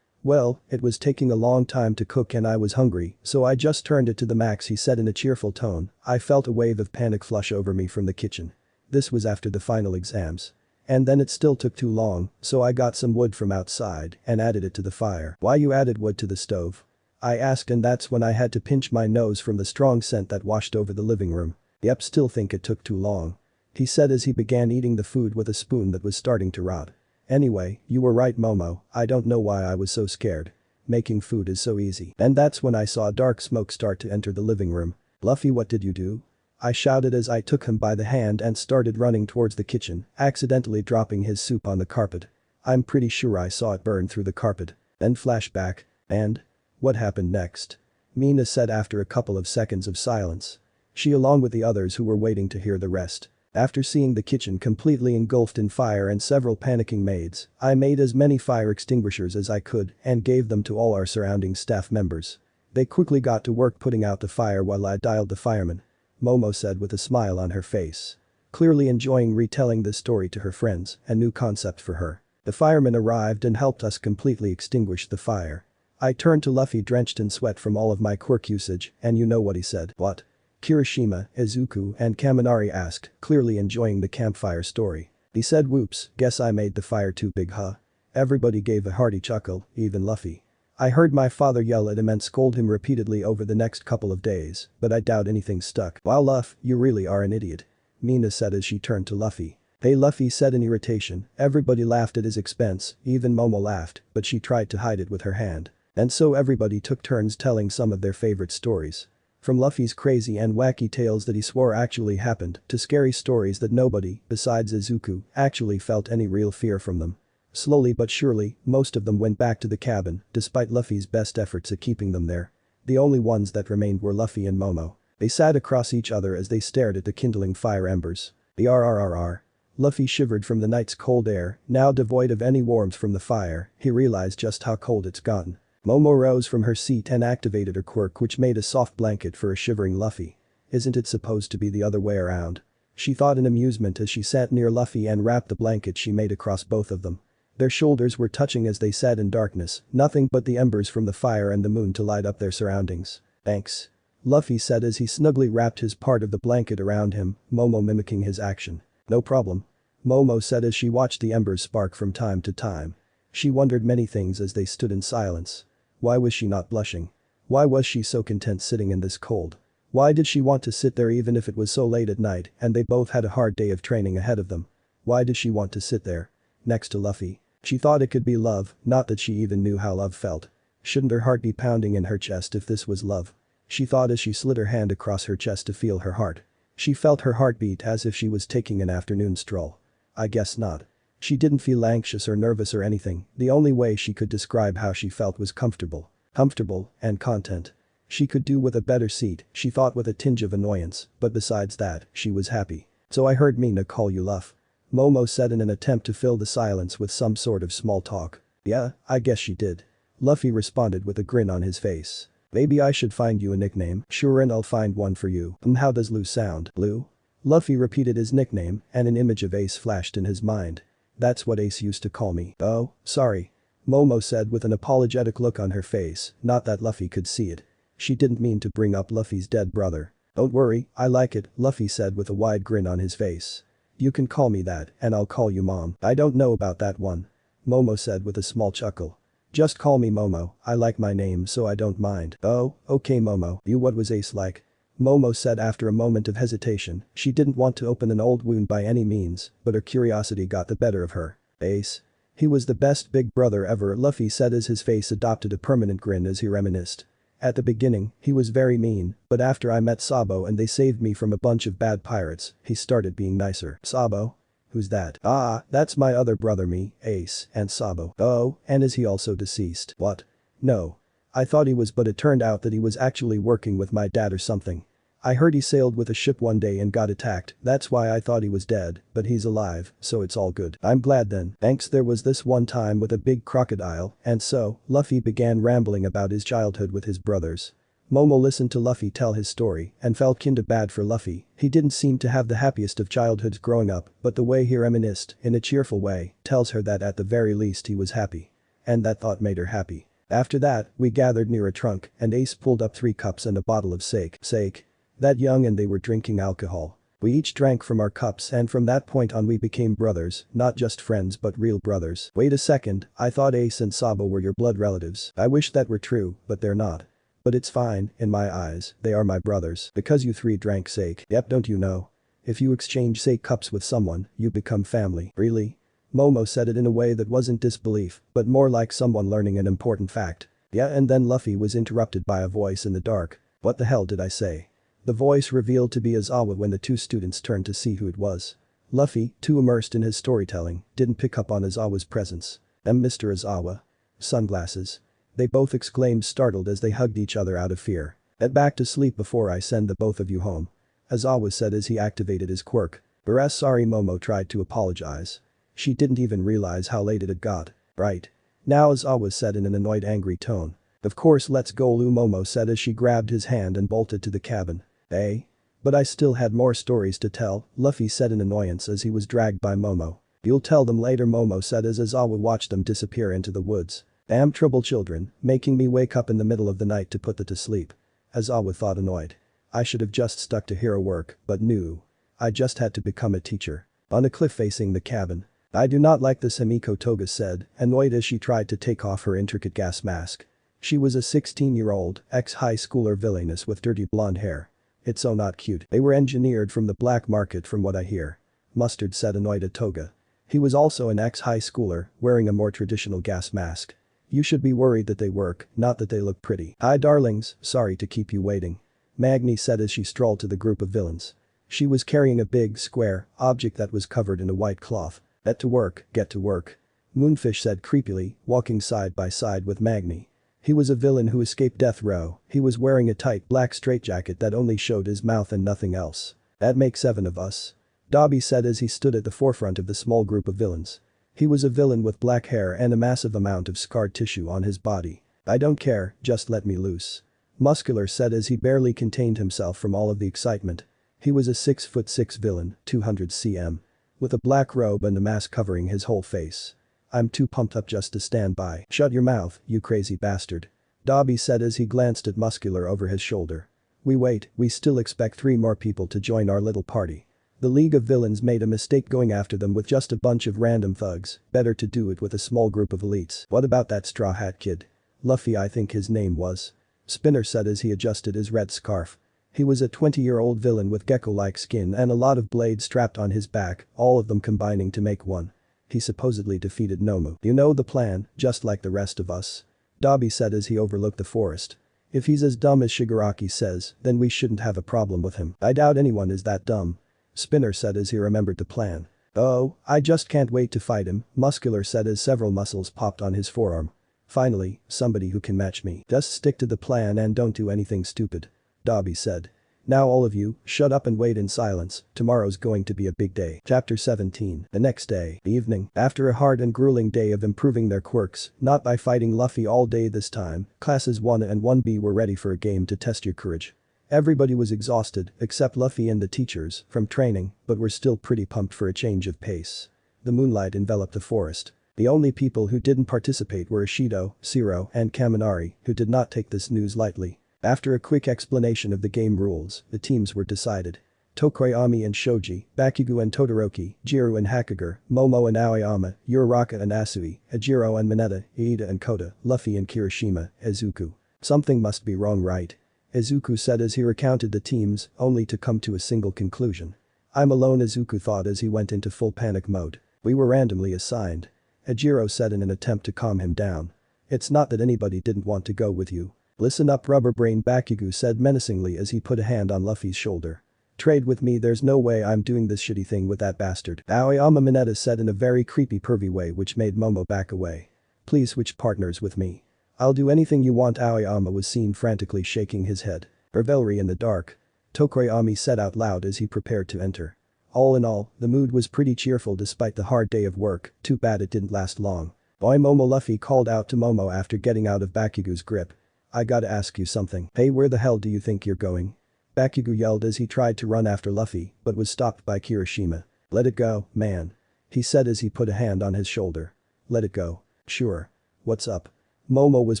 Well, it was taking a long time to cook and I was hungry, so I just turned it to the max, he said in a cheerful tone. I felt a wave of panic flush over me from the kitchen. This was after the final exams. And then it still took too long, so I got some wood from outside and added it to the fire. Why you added wood to the stove? I asked, and that's when I had to pinch my nose from the strong scent that washed over the living room. Yep, still think it took too long. He said as he began eating the food with a spoon that was starting to rot. Anyway, you were right Momo, I don't know why I was so scared. Making food is so easy. And that's when I saw dark smoke start to enter the living room. Luffy, what did you do? I shouted as I took him by the hand and started running towards the kitchen, accidentally dropping his soup on the carpet. I'm pretty sure I saw it burn through the carpet. Then flashback. And? What happened next? Mina said after a couple of seconds of silence. She along with the others who were waiting to hear the rest. After seeing the kitchen completely engulfed in fire and several panicking maids, I made as many fire extinguishers as I could and gave them to all our surrounding staff members. They quickly got to work putting out the fire while I dialed the firemen. Momo said with a smile on her face. Clearly enjoying retelling this story to her friends, a new concept for her. The firemen arrived and helped us completely extinguish the fire. I turned to Luffy drenched in sweat from all of my quirk usage, and you know what he said. What? Kirishima, Izuku, and Kaminari asked, clearly enjoying the campfire story. He said, "Whoops, guess I made the fire too big, huh?" Everybody gave a hearty chuckle, even Luffy. I heard my father yell at him and scold him repeatedly over the next couple of days, but I doubt anything stuck. "Wow, Luff, you really are an idiot," Mina said as she turned to Luffy. "Hey," Luffy said in irritation. Everybody laughed at his expense, even Momo laughed, but she tried to hide it with her hand. And so everybody took turns telling some of their favorite stories. From Luffy's crazy and wacky tales that he swore actually happened, to scary stories that nobody, besides Izuku, actually felt any real fear from them. Slowly but surely, most of them went back to the cabin, despite Luffy's best efforts at keeping them there. The only ones that remained were Luffy and Momo. They sat across each other as they stared at the kindling fire embers. The RRRR. Luffy shivered from the night's cold air, now devoid of any warmth from the fire. He realized just how cold it's gotten. Momo rose from her seat and activated her quirk, which made a soft blanket for a shivering Luffy. Isn't it supposed to be the other way around? She thought in amusement as she sat near Luffy and wrapped the blanket she made across both of them. Their shoulders were touching as they sat in darkness, nothing but the embers from the fire and the moon to light up their surroundings. "Thanks," Luffy said as he snugly wrapped his part of the blanket around him, Momo mimicking his action. "No problem," Momo said as she watched the embers spark from time to time. She wondered many things as they stood in silence. Why was she not blushing? Why was she so content sitting in this cold? Why did she want to sit there even if it was so late at night and they both had a hard day of training ahead of them? Why did she want to sit there? Next to Luffy. She thought it could be love, not that she even knew how love felt. Shouldn't her heart be pounding in her chest if this was love? She thought as she slid her hand across her chest to feel her heart. She felt her heart beat as if she was taking an afternoon stroll. I guess not. She didn't feel anxious or nervous or anything, the only way she could describe how she felt was comfortable. Comfortable and content. She could do with a better seat, she thought with a tinge of annoyance, but besides that, she was happy. "So I heard Mina call you Luff," Momo said in an attempt to fill the silence with some sort of small talk. "Yeah, I guess she did," Luffy responded with a grin on his face. "Maybe I should find you a nickname." "Sure, and I'll find one for you." How does Lou sound?" "Lou?" Luffy repeated his nickname and an image of Ace flashed in his mind. "That's what Ace used to call me." "Oh, sorry," Momo said with an apologetic look on her face, not that Luffy could see it. She didn't mean to bring up Luffy's dead brother. "Don't worry, I like it," Luffy said with a wide grin on his face. "You can call me that, and I'll call you Mom." "I don't know about that one," Momo said with a small chuckle. "Just call me Momo, I like my name so I don't mind." "Oh, okay Momo." "You, what was Ace like?" Momo said after a moment of hesitation. She didn't want to open an old wound by any means, but her curiosity got the better of her. "Ace? He was the best big brother ever," Luffy said as his face adopted a permanent grin as he reminisced. "At the beginning, he was very mean, but after I met Sabo and they saved me from a bunch of bad pirates, he started being nicer." "Sabo? Who's that?" "Ah, that's my other brother, me, Ace, and Sabo." "Oh, and is he also deceased?" "What? No. I thought he was, but it turned out that he was actually working with my dad or something. I heard he sailed with a ship one day and got attacked, that's why I thought he was dead, but he's alive, so it's all good." "I'm glad then." "Thanks, there was this one time with a big crocodile, and so," Luffy began rambling about his childhood with his brothers. Momo listened to Luffy tell his story and felt kinda bad for Luffy. He didn't seem to have the happiest of childhoods growing up, but the way he reminisced, in a cheerful way, tells her that at the very least he was happy. And that thought made her happy. "After that, we gathered near a trunk and Ace pulled up 3 cups and a bottle of sake." "Sake?" "That young and they were drinking alcohol. We each drank from our cups and from that point on we became brothers, not just friends but real brothers." "Wait a second, I thought Ace and Sabo were your blood relatives." "I wish that were true, but they're not. But it's fine, in my eyes, they are my brothers." "Because you 3 drank sake." "Yep, don't you know? If you exchange sake cups with someone, you become family." "Really?" Momo said it in a way that wasn't disbelief, but more like someone learning an important fact. "Yeah," and then Luffy was interrupted by a voice in the dark. "What the hell did I say?" The voice revealed to be Aizawa when the 2 students turned to see who it was. Luffy, too immersed in his storytelling, didn't pick up on Aizawa's presence. Mr. Aizawa? Sunglasses?" They both exclaimed startled as they hugged each other out of fear. "Get back to sleep before I send the both of you home," Aizawa said as he activated his quirk. Sorry," Momo tried to apologize. She didn't even realize how late it had got. "Right. Now," Aizawa said in an annoyed angry tone. "Of course, let's go," Momo said as she grabbed his hand and bolted to the cabin. "Eh? But I still had more stories to tell," Luffy said in annoyance as he was dragged by Momo. "You'll tell them later," Momo said as Aizawa watched them disappear into the woods. "Damn trouble children, making me wake up in the middle of the night to put them to sleep." Aizawa thought annoyed. I should have just stuck to hero work, but no. I just had to become a teacher. On a cliff facing the cabin. I do not like this, Himiko Toga said, annoyed as she tried to take off her intricate gas mask. She was a 16-year-old, ex-high schooler villainess with dirty blonde hair. It's so not cute. They were engineered from the black market from what I hear. Mustard said, annoyed at Toga. He was also an ex-high schooler, wearing a more traditional gas mask. You should be worried that they work, not that they look pretty. Hi darlings, sorry to keep you waiting. Magni said as she strolled to the group of villains. She was carrying a big, square, object that was covered in a white cloth. Get to work, get to work. Moonfish said creepily, walking side by side with Magni. He was a villain who escaped death row. He was wearing a tight black straitjacket that only showed his mouth and nothing else. That makes 7 of us. Dobby said as he stood at the forefront of the small group of villains. He was a villain with black hair and a massive amount of scarred tissue on his body. I don't care, just let me loose. Muscular said as he barely contained himself from all of the excitement. He was a 6'6" villain, 200 cm. With a black robe and a mask covering his whole face. I'm too pumped up just to stand by. Shut your mouth, you crazy bastard. Dobby said as he glanced at Muscular over his shoulder. We still expect 3 more people to join our little party. The League of Villains made a mistake going after them with just a bunch of random thugs, better to do it with a small group of elites. What about that straw hat kid? Luffy, I think his name was. Spinner said as he adjusted his red scarf. He was a 20-year-old villain with gecko-like skin and a lot of blades strapped on his back, all of them combining to make one. He supposedly defeated Nomu. You know the plan, just like the rest of us. Dobby said as he overlooked the forest. If he's as dumb as Shigaraki says, then we shouldn't have a problem with him. I doubt anyone is that dumb. Spinner said as he remembered the plan. Oh, I just can't wait to fight him, Muscular said as several muscles popped on his forearm. Finally, somebody who can match me. Just stick to the plan and don't do anything stupid. Dobby said. Now all of you, shut up and wait in silence, tomorrow's going to be a big day. Chapter 17. The next day, evening, after a hard and grueling day of improving their quirks, not by fighting Luffy all day this time, classes 1 and 1B were ready for a game to test your courage. Everybody was exhausted, except Luffy and the teachers, from training, but were still pretty pumped for a change of pace. The moonlight enveloped the forest. The only people who didn't participate were Ishido, Shiro, and Kaminari, who did not take this news lightly. After a quick explanation of the game rules, the teams were decided. Tokoyami and Shoji, Bakugo and Todoroki, Jiro and Hakuger, Momo and Aoyama, Uraraka and Asui, Hajiro and Mineta, Iida and Kota, Luffy and Kirishima, Izuku. Something must be wrong, right? Izuku said as he recounted the teams, only to come to a single conclusion. I'm alone, Izuku thought as he went into full panic mode. We were randomly assigned. Hajiro said in an attempt to calm him down. It's not that anybody didn't want to go with you. Listen up, rubber brain, Bakugo said menacingly as he put a hand on Luffy's shoulder. Trade with me, there's no way I'm doing this shitty thing with that bastard. Aoyama Mineta said in a very creepy pervy way which made Momo back away. Please switch partners with me. I'll do anything you want. Aoyama was seen frantically shaking his head. Revelry in the dark. Tokoyami said out loud as he prepared to enter. All in all, the mood was pretty cheerful despite the hard day of work, too bad it didn't last long. Boy Momo, Luffy called out to Momo after getting out of Bakugo's grip. I gotta ask you something. Hey, where the hell do you think you're going? Bakugo yelled as he tried to run after Luffy, but was stopped by Kirishima. Let it go, man. He said as he put a hand on his shoulder. Let it go. Sure. What's up? Momo was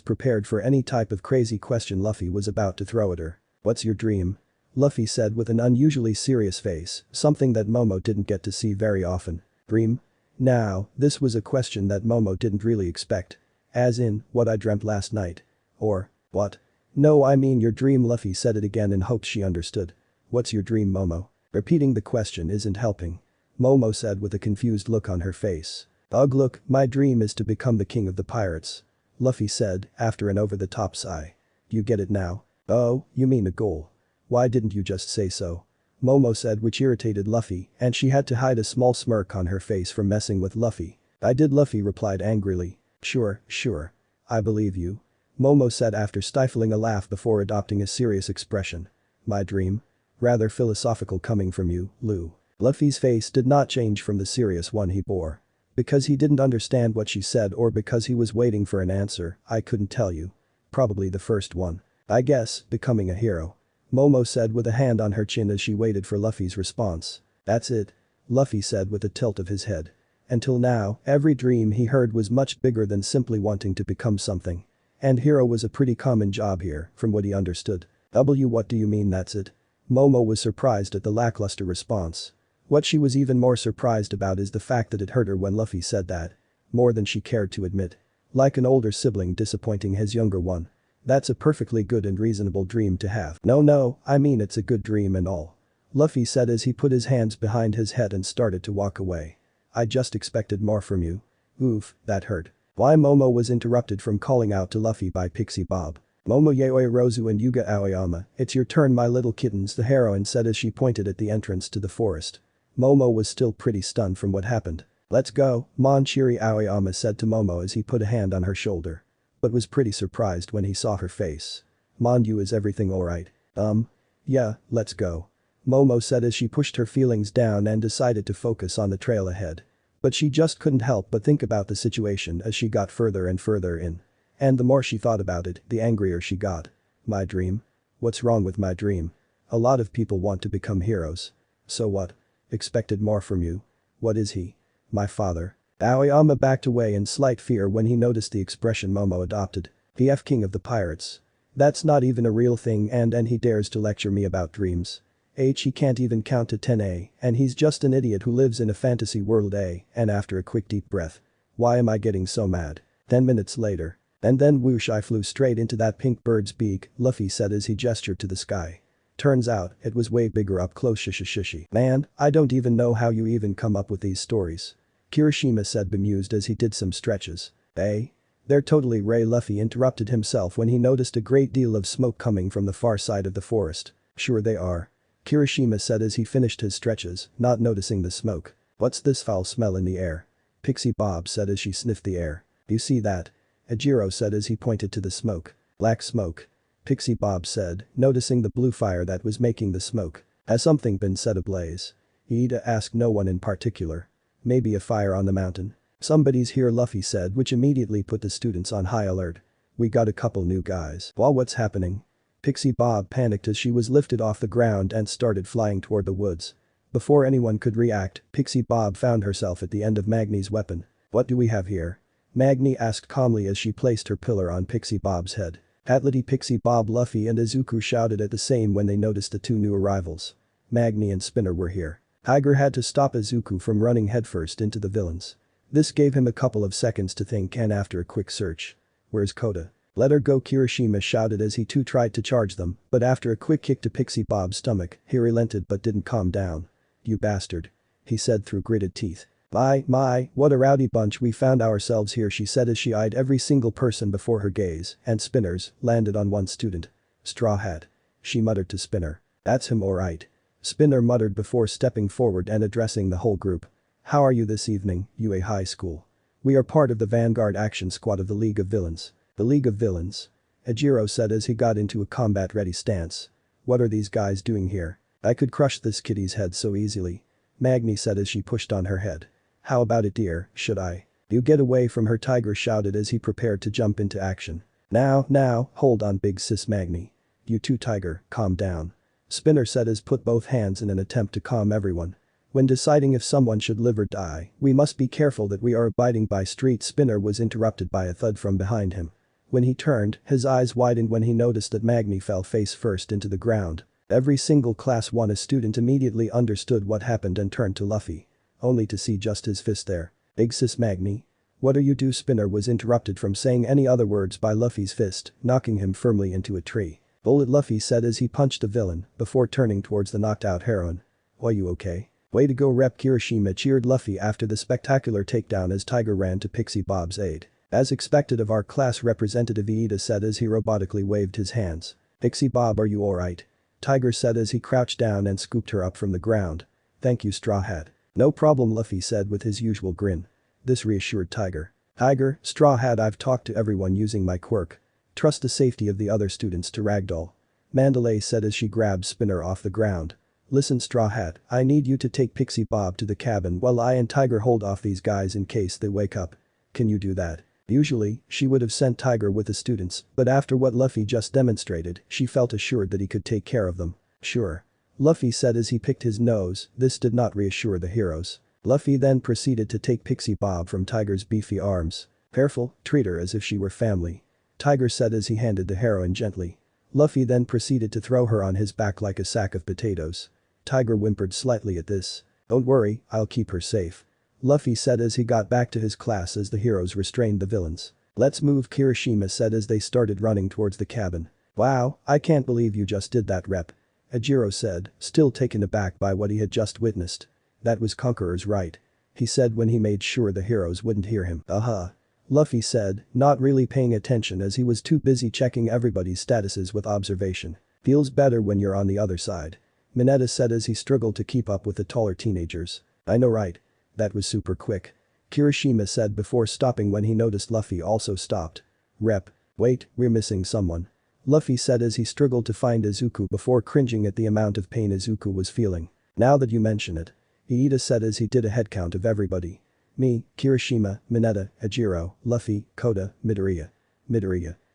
prepared for any type of crazy question Luffy was about to throw at her. What's your dream? Luffy said with an unusually serious face, something that Momo didn't get to see very often. Dream? Now, this was a question that Momo didn't really expect. As in, what I dreamt last night. Or, what? No, I mean your dream. Luffy said it again and hoped she understood. What's your dream, Momo? Repeating the question isn't helping. Momo said with a confused look on her face. Ugh, look, my dream is to become the king of the pirates. Luffy said, after an over-the-top sigh. You get it now? Oh, you mean a goal. Why didn't you just say so? Momo said, which irritated Luffy, and she had to hide a small smirk on her face from messing with Luffy. I did, Luffy replied angrily. Sure. I believe you. Momo said after stifling a laugh before adopting a serious expression. My dream? Rather philosophical coming from you, Lou. Luffy's face did not change from the serious one he bore. Because he didn't understand what she said or because he was waiting for an answer, I couldn't tell you. Probably the first one. I guess, becoming a hero. Momo said with a hand on her chin as she waited for Luffy's response. That's it. Luffy said with a tilt of his head. Until now, every dream he heard was much bigger than simply wanting to become something. And hero was a pretty common job here, from what he understood. What do you mean that's it? Momo was surprised at the lackluster response. What she was even more surprised about is the fact that it hurt her when Luffy said that. More than she cared to admit. Like an older sibling disappointing his younger one. That's a perfectly good and reasonable dream to have. No, I mean it's a good dream and all. Luffy said as he put his hands behind his head and started to walk away. I just expected more from you. Oof, that hurt. Why Momo was interrupted from calling out to Luffy by Pixie Bob. Momo Yaoyorozu and Yuga Aoyama, it's your turn my little kittens, the heroine said as she pointed at the entrance to the forest. Momo was still pretty stunned from what happened. Let's go, Monchiri Aoyama said to Momo as he put a hand on her shoulder. But was pretty surprised when he saw her face. Monyu, is everything alright? Yeah, let's go. Momo said as she pushed her feelings down and decided to focus on the trail ahead. But she just couldn't help but think about the situation as she got further and further in. And the more she thought about it, the angrier she got. My dream? What's wrong with my dream? A lot of people want to become heroes. So what? Expected more from you. What is he? My father. Aoyama backed away in slight fear when he noticed the expression Momo adopted. PF King of the Pirates. That's not even a real thing and he dares to lecture me about dreams. He can't even count to 10 and he's just an idiot who lives in a fantasy world and after a quick deep breath. Why am I getting so mad? 10 minutes later. And then whoosh I flew straight into that pink bird's beak, Luffy said as he gestured to the sky. Turns out, it was way bigger up close shishi. Man, I don't even know how you even come up with these stories. Kirishima said bemused as he did some stretches. They're totally Ray. Luffy interrupted himself when he noticed a great deal of smoke coming from the far side of the forest. Sure they are. Kirishima said as he finished his stretches, not noticing the smoke. What's this foul smell in the air? Pixie Bob said as she sniffed the air. You see that? Ejiro said as he pointed to the smoke. Black smoke. Pixie Bob said, noticing the blue fire that was making the smoke. Has something been set ablaze? Iida asked no one in particular. Maybe a fire on the mountain. Somebody's here Luffy said which immediately put the students on high alert. We got a couple new guys. Well, what's happening? Pixie Bob panicked as she was lifted off the ground and started flying toward the woods. Before anyone could react, Pixie Bob found herself at the end of Magni's weapon. What do we have here? Magni asked calmly as she placed her pillar on Pixie Bob's head. Atleti Pixie Bob Luffy and Izuku shouted at the same when they noticed the two new arrivals. Magni and Spinner were here. Tiger had to stop Izuku from running headfirst into the villains. This gave him a couple of seconds to think and after a quick search. Where's Koda? Let her go Kirishima shouted as he too tried to charge them, but after a quick kick to Pixie Bob's stomach, he relented but didn't calm down. You bastard. He said through gritted teeth. My, what a rowdy bunch we found ourselves here she said as she eyed every single person before her gaze and Spinners landed on one student. Straw Hat. She muttered to Spinner. That's him alright. Spinner muttered before stepping forward and addressing the whole group. How are you this evening, UA High School? We are part of the Vanguard Action Squad of the League of Villains. The League of Villains? Ejiro said as he got into a combat-ready stance. What are these guys doing here? I could crush this kitty's head so easily. Magni said as she pushed on her head. How about it dear, should I? You get away from her Tiger shouted as he prepared to jump into action. Now, hold on big sis Magni. You too Tiger, calm down. Spinner said as put both hands in an attempt to calm everyone. When deciding if someone should live or die, we must be careful that we are abiding by street. Spinner was interrupted by a thud from behind him. When he turned, his eyes widened when he noticed that Magni fell face first into the ground. Every single class 1 student immediately understood what happened and turned to Luffy. Only to see just his fist there. Big sis Magni? What are you do? Spinner was interrupted from saying any other words by Luffy's fist, knocking him firmly into a tree. Bullet Luffy said as he punched the villain, before turning towards the knocked out heroine. Are you okay? Way to go Rep Kirishima cheered Luffy after the spectacular takedown as Tiger ran to Pixie Bob's aid. As expected of our class representative Iida said as he robotically waved his hands. Pixie Bob are you alright? Tiger said as he crouched down and scooped her up from the ground. Thank you Straw Hat. No problem Luffy said with his usual grin. This reassured Tiger. Tiger, Straw Hat I've talked to everyone using my quirk. Trust the safety of the other students to Ragdoll. Mandalay said as she grabbed Spinner off the ground. Listen Straw Hat, I need you to take Pixie Bob to the cabin while I and Tiger hold off these guys in case they wake up. Can you do that? Usually, she would have sent Tiger with the students, but after what Luffy just demonstrated, she felt assured that he could take care of them. Sure. Luffy said as he picked his nose, this did not reassure the heroes. Luffy then proceeded to take Pixie Bob from Tiger's beefy arms. Careful, treat her as if she were family. Tiger said as he handed the heroine gently. Luffy then proceeded to throw her on his back like a sack of potatoes. Tiger whimpered slightly at this. "Don't worry, I'll keep her safe," Luffy said as he got back to his class as the heroes restrained the villains. "Let's move," Kirishima said as they started running towards the cabin. "Wow, I can't believe you just did that, Rep," Ajiro said, still taken aback by what he had just witnessed. "That was Conqueror's right," he said when he made sure the heroes wouldn't hear him. Luffy said, not really paying attention as he was too busy checking everybody's statuses with observation. "Feels better when you're on the other side," Mineta said as he struggled to keep up with the taller teenagers. "I know, right? That was super quick," Kirishima said before stopping when he noticed Luffy also stopped. "Rep. Wait, we're missing someone," Luffy said as he struggled to find Izuku before cringing at the amount of pain Izuku was feeling. "Now that you mention it," Iida said as he did a headcount of everybody. "Me, Kirishima, Mineta, Ajiro, Luffy, Koda, Midoriya.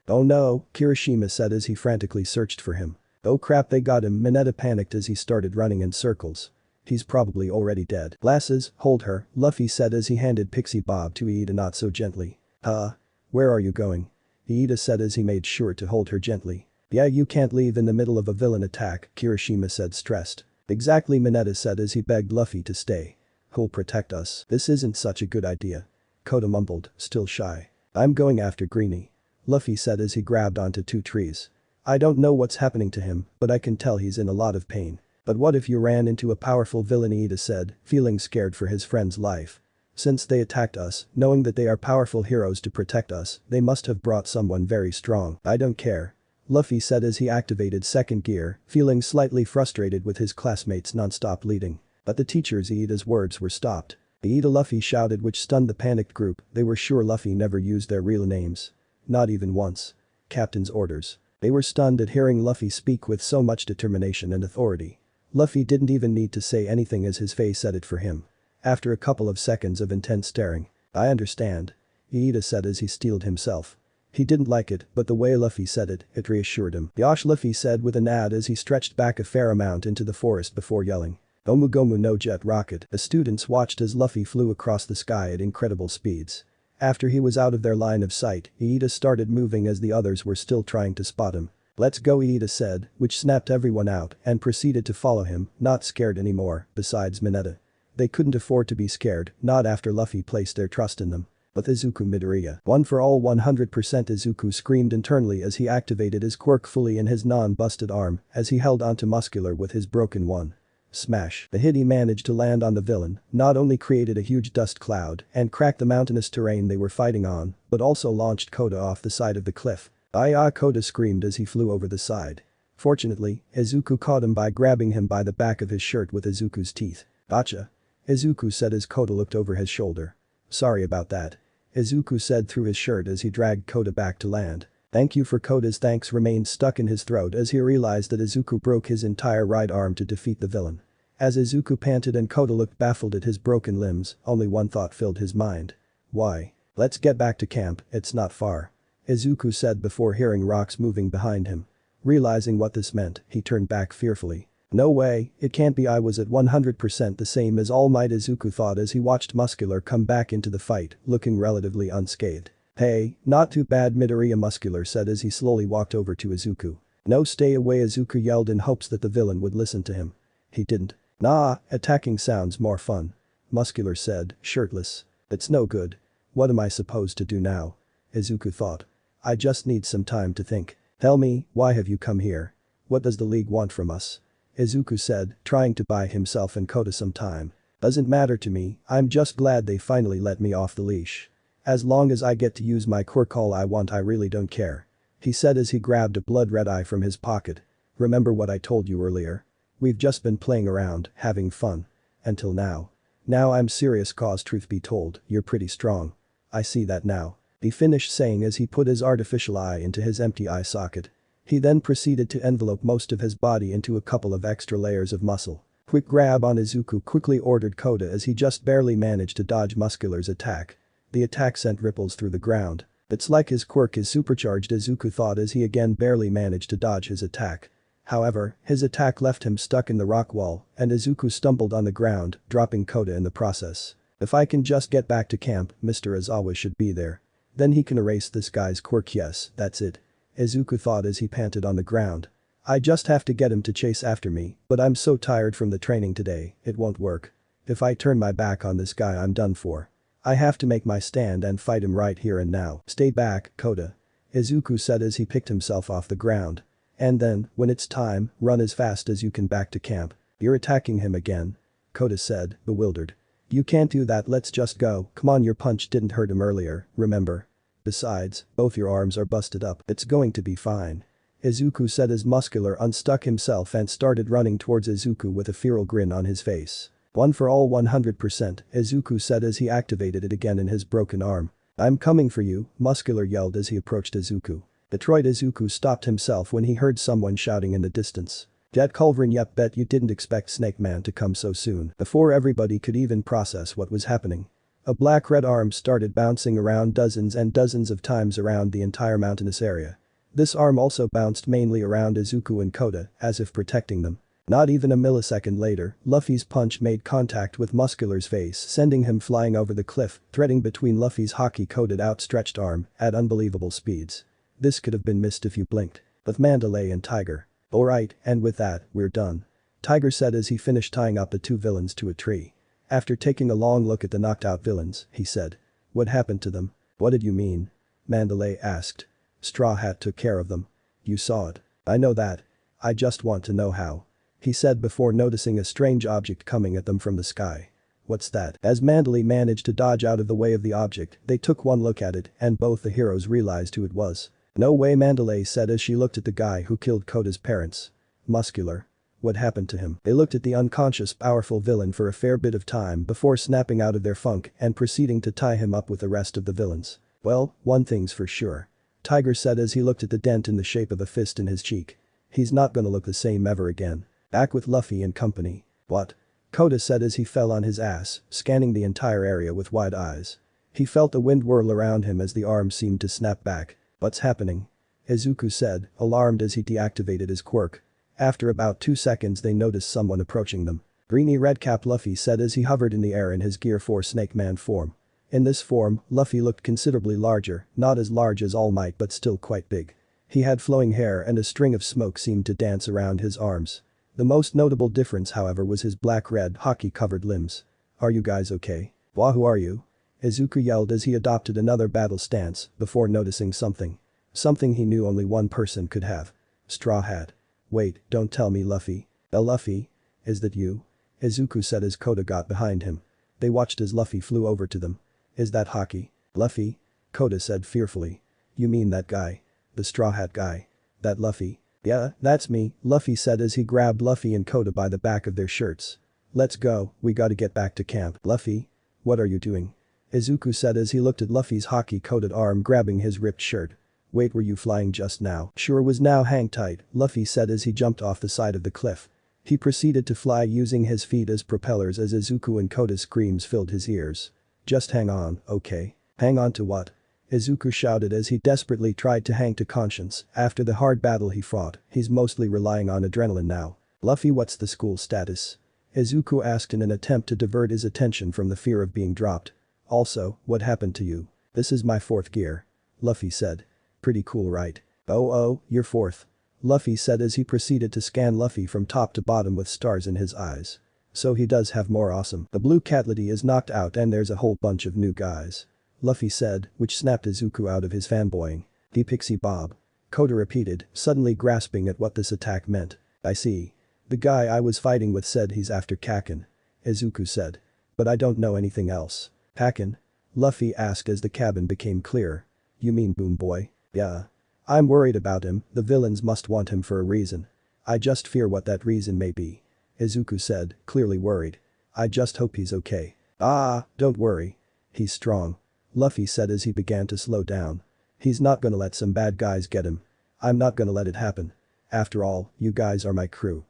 Oh no," Kirishima said as he frantically searched for him. "Oh crap, they got him," Mineta panicked as he started running in circles. "He's probably already dead." "Glasses, hold her," Luffy said as he handed Pixie Bob to Iida not so gently. Where are you going?" Iida said as he made sure to hold her gently. "Yeah, you can't leave in the middle of a villain attack," Kirishima said stressed. "Exactly," Mineta said as he begged Luffy to stay. "Who'll protect us?" "This isn't such a good idea," Koda mumbled, still shy. "I'm going after Greenie," Luffy said as he grabbed onto two trees. "I don't know what's happening to him, but I can tell he's in a lot of pain." "But what if you ran into a powerful villain?" Iida said, feeling scared for his friend's life. "Since they attacked us, knowing that they are powerful heroes to protect us, they must have brought someone very strong." "I don't care," Luffy said as he activated second gear, feeling slightly frustrated with his classmates non-stop leading. But the teacher's Iida's words were stopped. "Iida," Luffy shouted, which stunned the panicked group. They were sure Luffy never used their real names. Not even once. Captain's orders. They were stunned at hearing Luffy speak with so much determination and authority. Luffy didn't even need to say anything as his face said it for him. After a couple of seconds of intense staring. "I understand," Iida said as he steeled himself. He didn't like it, but the way Luffy said it, it reassured him. "Yosh," Luffy said with a nod as he stretched back a fair amount into the forest before yelling. "Gomu Gomu no jet rocket." The students watched as Luffy flew across the sky at incredible speeds. After he was out of their line of sight, Iida started moving as the others were still trying to spot him. "Let's go," Iida said, which snapped everyone out and proceeded to follow him, not scared anymore, besides Mineta. They couldn't afford to be scared, not after Luffy placed their trust in them. But Izuku Midoriya. "One for all 100%" Izuku screamed internally as he activated his quirk fully in his non-busted arm as he held onto Muscular with his broken one. Smash. The hit he managed to land on the villain not only created a huge dust cloud and cracked the mountainous terrain they were fighting on, but also launched Koda off the side of the cliff. Koda screamed as he flew over the side. Fortunately, Izuku caught him by grabbing him by the back of his shirt with Izuku's teeth. "Gotcha," Izuku said as Koda looked over his shoulder. "Sorry about that," Izuku said through his shirt as he dragged Koda back to land. "Thank you." For Koda's thanks remained stuck in his throat as he realized that Izuku broke his entire right arm to defeat the villain. As Izuku panted and Koda looked baffled at his broken limbs, only one thought filled his mind. "Why? Let's get back to camp, it's not far," Izuku said before hearing rocks moving behind him. Realizing what this meant, he turned back fearfully. "No way, it can't be. I was at 100% the same as All Might," Izuku thought as he watched Muscular come back into the fight, looking relatively unscathed. "Hey, not too bad," Midoriya Muscular said as he slowly walked over to Izuku. "No, stay away," Izuku yelled in hopes that the villain would listen to him. He didn't. "Nah, attacking sounds more fun," Muscular said, shirtless. "It's no good. What am I supposed to do now?" Izuku thought. "I just need some time to think." "Tell me, why have you come here? What does the League want from us?" Izuku said, trying to buy himself and Koda some time. "Doesn't matter to me, I'm just glad they finally let me off the leash. As long as I get to use my quirk all I want, I really don't care," he said as he grabbed a blood red eye from his pocket. "Remember what I told you earlier? We've just been playing around, having fun. Until now. Now I'm serious, cause truth be told, you're pretty strong. I see that now," he finished saying as he put his artificial eye into his empty eye socket. He then proceeded to envelope most of his body into a couple of extra layers of muscle. "Quick grab on," Izuku quickly ordered Koda as he just barely managed to dodge Muscular's attack. The attack sent ripples through the ground. "It's like his quirk is supercharged," Izuku thought as he again barely managed to dodge his attack. However, his attack left him stuck in the rock wall and Izuku stumbled on the ground, dropping Koda in the process. "If I can just get back to camp, Mr. Aizawa should be there. Then he can erase this guy's quirk. Yes, that's it," Izuku thought as he panted on the ground. I just have to get him to chase after me, but I'm so tired from the training today, it won't work. If I turn my back on this guy I'm done for. I have to make my stand and fight him right here and now. Stay back, Koda. Izuku said as he picked himself off the ground. And then, when it's time, run as fast as you can back to camp. You're attacking him again. Koda said, bewildered. You can't do that, let's just go, come on, your punch didn't hurt him earlier, remember? Besides, both your arms are busted up, it's going to be fine. Izuku said as Muscular unstuck himself and started running towards Izuku with a feral grin on his face. One for all 100%, Izuku said as he activated it again in his broken arm. I'm coming for you, Muscular yelled as he approached Izuku. Detroit Izuku stopped himself when he heard someone shouting in the distance. Jet Culverin, yep, bet you didn't expect Snake Man to come so soon. Before everybody could even process what was happening. A black-red arm started bouncing around dozens and dozens of times around the entire mountainous area. This arm also bounced mainly around Izuku and Koda, as if protecting them. Not even a millisecond later, Luffy's punch made contact with Muscular's face, sending him flying over the cliff, threading between Luffy's hockey-coated outstretched arm at unbelievable speeds. This could have been missed if you blinked. But Mandalay and Tiger. Alright, and with that, we're done. Tiger said as he finished tying up the two villains to a tree. After taking a long look at the knocked out villains, he said. What happened to them? What did you mean? Mandalay asked. Straw Hat took care of them. You saw it. I know that. I just want to know how. He said before noticing a strange object coming at them from the sky. What's that? As Mandalay managed to dodge out of the way of the object, they took one look at it and both the heroes realized who it was. No way, Mandalay said as she looked at the guy who killed Koda's parents. Muscular. What happened to him? They looked at the unconscious powerful villain for a fair bit of time before snapping out of their funk and proceeding to tie him up with the rest of the villains. Well, one thing's for sure. Tiger said as he looked at the dent in the shape of a fist in his cheek. He's not gonna look the same ever again. Back with Luffy and company. What? Koda said as he fell on his ass, scanning the entire area with wide eyes. He felt the wind whirl around him as the arm seemed to snap back. What's happening? Izuku said, alarmed as he deactivated his quirk. After about 2 seconds they noticed someone approaching them. Greeny Redcap, Luffy said as he hovered in the air in his Gear 4 Snake Man form. In this form, Luffy looked considerably larger, not as large as All Might but still quite big. He had flowing hair and a string of smoke seemed to dance around his arms. The most notable difference however was his black-red hockey-covered limbs. Are you guys okay? Wahoo, are you? Izuku yelled as he adopted another battle stance before noticing something. Something he knew only one person could have. Straw Hat. Wait, don't tell me Luffy. Luffy? Is that you? Izuku said as Koda got behind him. They watched as Luffy flew over to them. Is that Hockey? Luffy? Koda said fearfully. You mean that guy? The Straw Hat guy? That Luffy? Yeah, that's me, Luffy said as he grabbed Luffy and Koda by the back of their shirts. Let's go, we gotta get back to camp. Luffy? What are you doing? Izuku said as he looked at Luffy's hockey-coated arm grabbing his ripped shirt. Wait, were you flying just now? Sure was, now hang tight, Luffy said as he jumped off the side of the cliff. He proceeded to fly using his feet as propellers as Izuku and Koda's screams filled his ears. Just hang on, okay? Hang on to what? Izuku shouted as he desperately tried to hang to conscience. After the hard battle he fought, he's mostly relying on adrenaline now. Luffy, what's the school status? Izuku asked in an attempt to divert his attention from the fear of being dropped. Also, what happened to you? This is my 4th gear. Luffy said. Pretty cool, right? Oh, you're 4th. Luffy said as he proceeded to scan Luffy from top to bottom with stars in his eyes. So he does have more awesome. The blue cat lady is knocked out and there's a whole bunch of new guys. Luffy said, which snapped Izuku out of his fanboying. The Pixie Bob. Koda repeated, suddenly grasping at what this attack meant. I see. The guy I was fighting with said he's after Kakin. Izuku said. But I don't know anything else. Kakin? Luffy asked as the cabin became clear. You mean Boom Boy? Yeah. I'm worried about him, the villains must want him for a reason. I just fear what that reason may be. Izuku said, clearly worried. I just hope he's okay. Ah, don't worry. He's strong. Luffy said as he began to slow down. He's not gonna let some bad guys get him. I'm not gonna let it happen. After all, you guys are my crew.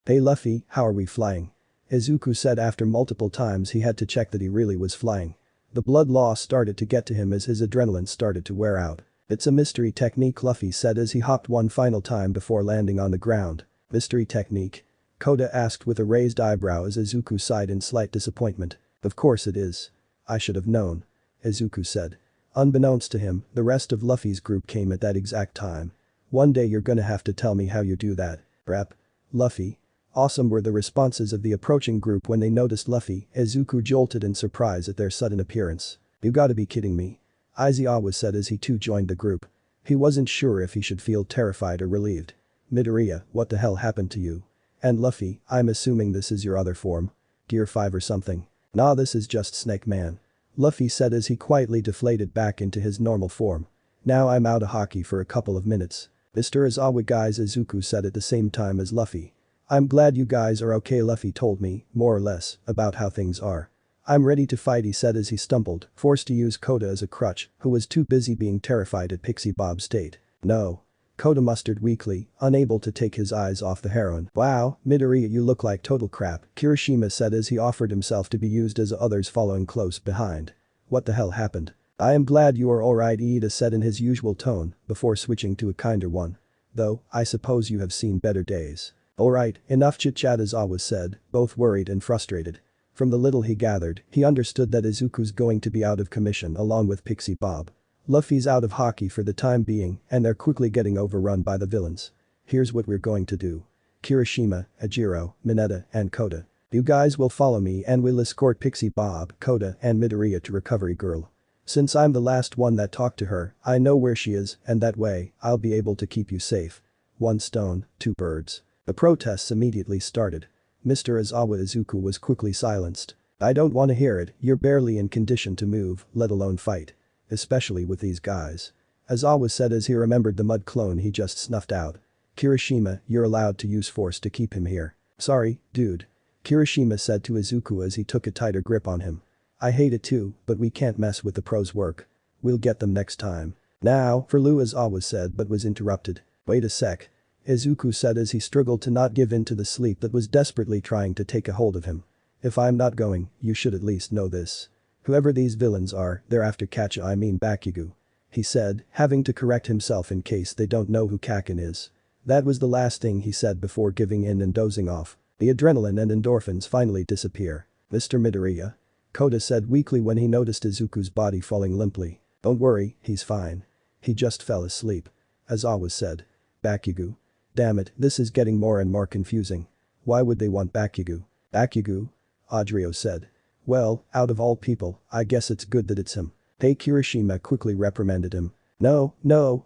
Hey Luffy, how are we flying? Izuku said after multiple times he had to check that he really was flying. The blood loss started to get to him as his adrenaline started to wear out. It's a mystery technique, Luffy said as he hopped one final time before landing on the ground. Mystery technique? Koda asked with a raised eyebrow as Izuku sighed in slight disappointment. Of course it is. I should have known. Izuku said. Unbeknownst to him, the rest of Luffy's group came at that exact time. One day you're gonna have to tell me how you do that. Rep. Luffy. Awesome were the responses of the approaching group when they noticed Luffy. Izuku jolted in surprise at their sudden appearance. You gotta be kidding me. Aizawa said as he too joined the group. He wasn't sure if he should feel terrified or relieved. Midoriya, what the hell happened to you? And Luffy, I'm assuming this is your other form. Gear 5 or something. Nah, this is just Snake Man. Luffy said as he quietly deflated back into his normal form. Now I'm out of hockey for a couple of minutes. Mr. Aizawa guys, Izuku said at the same time as Luffy. I'm glad you guys are okay. Luffy told me, more or less, about how things are. I'm ready to fight, he said as he stumbled, forced to use Koda as a crutch, who was too busy being terrified at Pixie Bob's state. No. Koda mustered weakly, unable to take his eyes off the heroine. Wow, Midoriya, you look like total crap, Kirishima said as he offered himself to be used as others following close behind. What the hell happened? I am glad you are alright, Iida said in his usual tone, before switching to a kinder one. Though, I suppose you have seen better days. Alright, enough chit-chat, Aizawa said, both worried and frustrated. From the little he gathered, he understood that Izuku's going to be out of commission along with Pixie Bob. Luffy's out of hockey for the time being, and they're quickly getting overrun by the villains. Here's what we're going to do. Kirishima, Ajiro, Mineta, and Koda. You guys will follow me and we'll escort Pixie Bob, Koda, and Midoriya to Recovery Girl. Since I'm the last one that talked to her, I know where she is, and that way, I'll be able to keep you safe. One stone, two birds. The protests immediately started. Mr. Aizawa Izuku was quickly silenced. I don't want to hear it, you're barely in condition to move, let alone fight. Especially with these guys. Aizawa said as he remembered the mud clone he just snuffed out. Kirishima, you're allowed to use force to keep him here. Sorry, dude. Kirishima said to Izuku as he took a tighter grip on him. I hate it too, but we can't mess with the pros' work. We'll get them next time. Now, for Lou, Aizawa said but was interrupted. Wait a sec. Izuku said as he struggled to not give in to the sleep that was desperately trying to take a hold of him. If I'm not going, you should at least know this. Whoever these villains are, they're after Bakugo. He said, having to correct himself in case they don't know who Kakin is. That was the last thing he said before giving in and dozing off. The adrenaline and endorphins finally disappear. Mr. Midoriya? Koda said weakly when he noticed Izuku's body falling limply. Don't worry, he's fine. He just fell asleep. Aizawa said. Bakugo? Damn it, this is getting more and more confusing. Why would they want Bakugo? Bakugo? Andriuha said. Well, out of all people, I guess it's good that it's him. Hey, Kirishima quickly reprimanded him. No,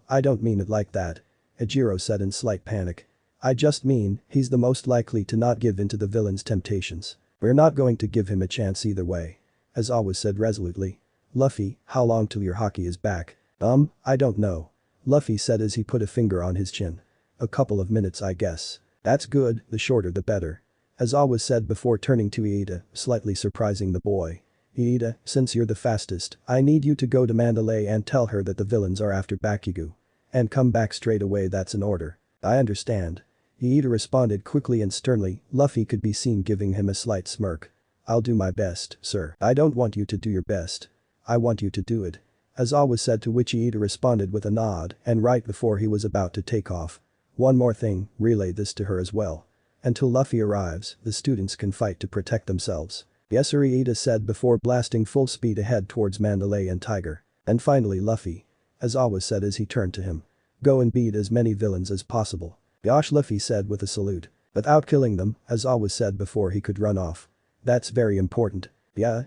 I don't mean it like that. Ajiro said in slight panic. I just mean, he's the most likely to not give in to the villain's temptations. We're not going to give him a chance either way. Aizawa said resolutely. Luffy, how long till your hockey is back? I don't know. Luffy said as he put a finger on his chin. A couple of minutes, I guess. That's good, the shorter the better. Aizawa said before turning to Iida, slightly surprising the boy. Iida, since you're the fastest, I need you to go to Mandalay and tell her that the villains are after Bakugo. And come back straight away, that's an order. I understand. Iida responded quickly and sternly. Luffy could be seen giving him a slight smirk. I'll do my best, sir. I don't want you to do your best. I want you to do it. Aizawa said, to which Iida responded with a nod, and right before he was about to take off. One more thing, relay this to her as well. Until Luffy arrives, the students can fight to protect themselves. Yes sir, Iida said before blasting full speed ahead towards Mandalay and Tiger. And finally Luffy. Aizawa said as he turned to him. Go and beat as many villains as possible. Yosh, Luffy said with a salute. Without killing them, Aizawa said before he could run off. That's very important. Yeah.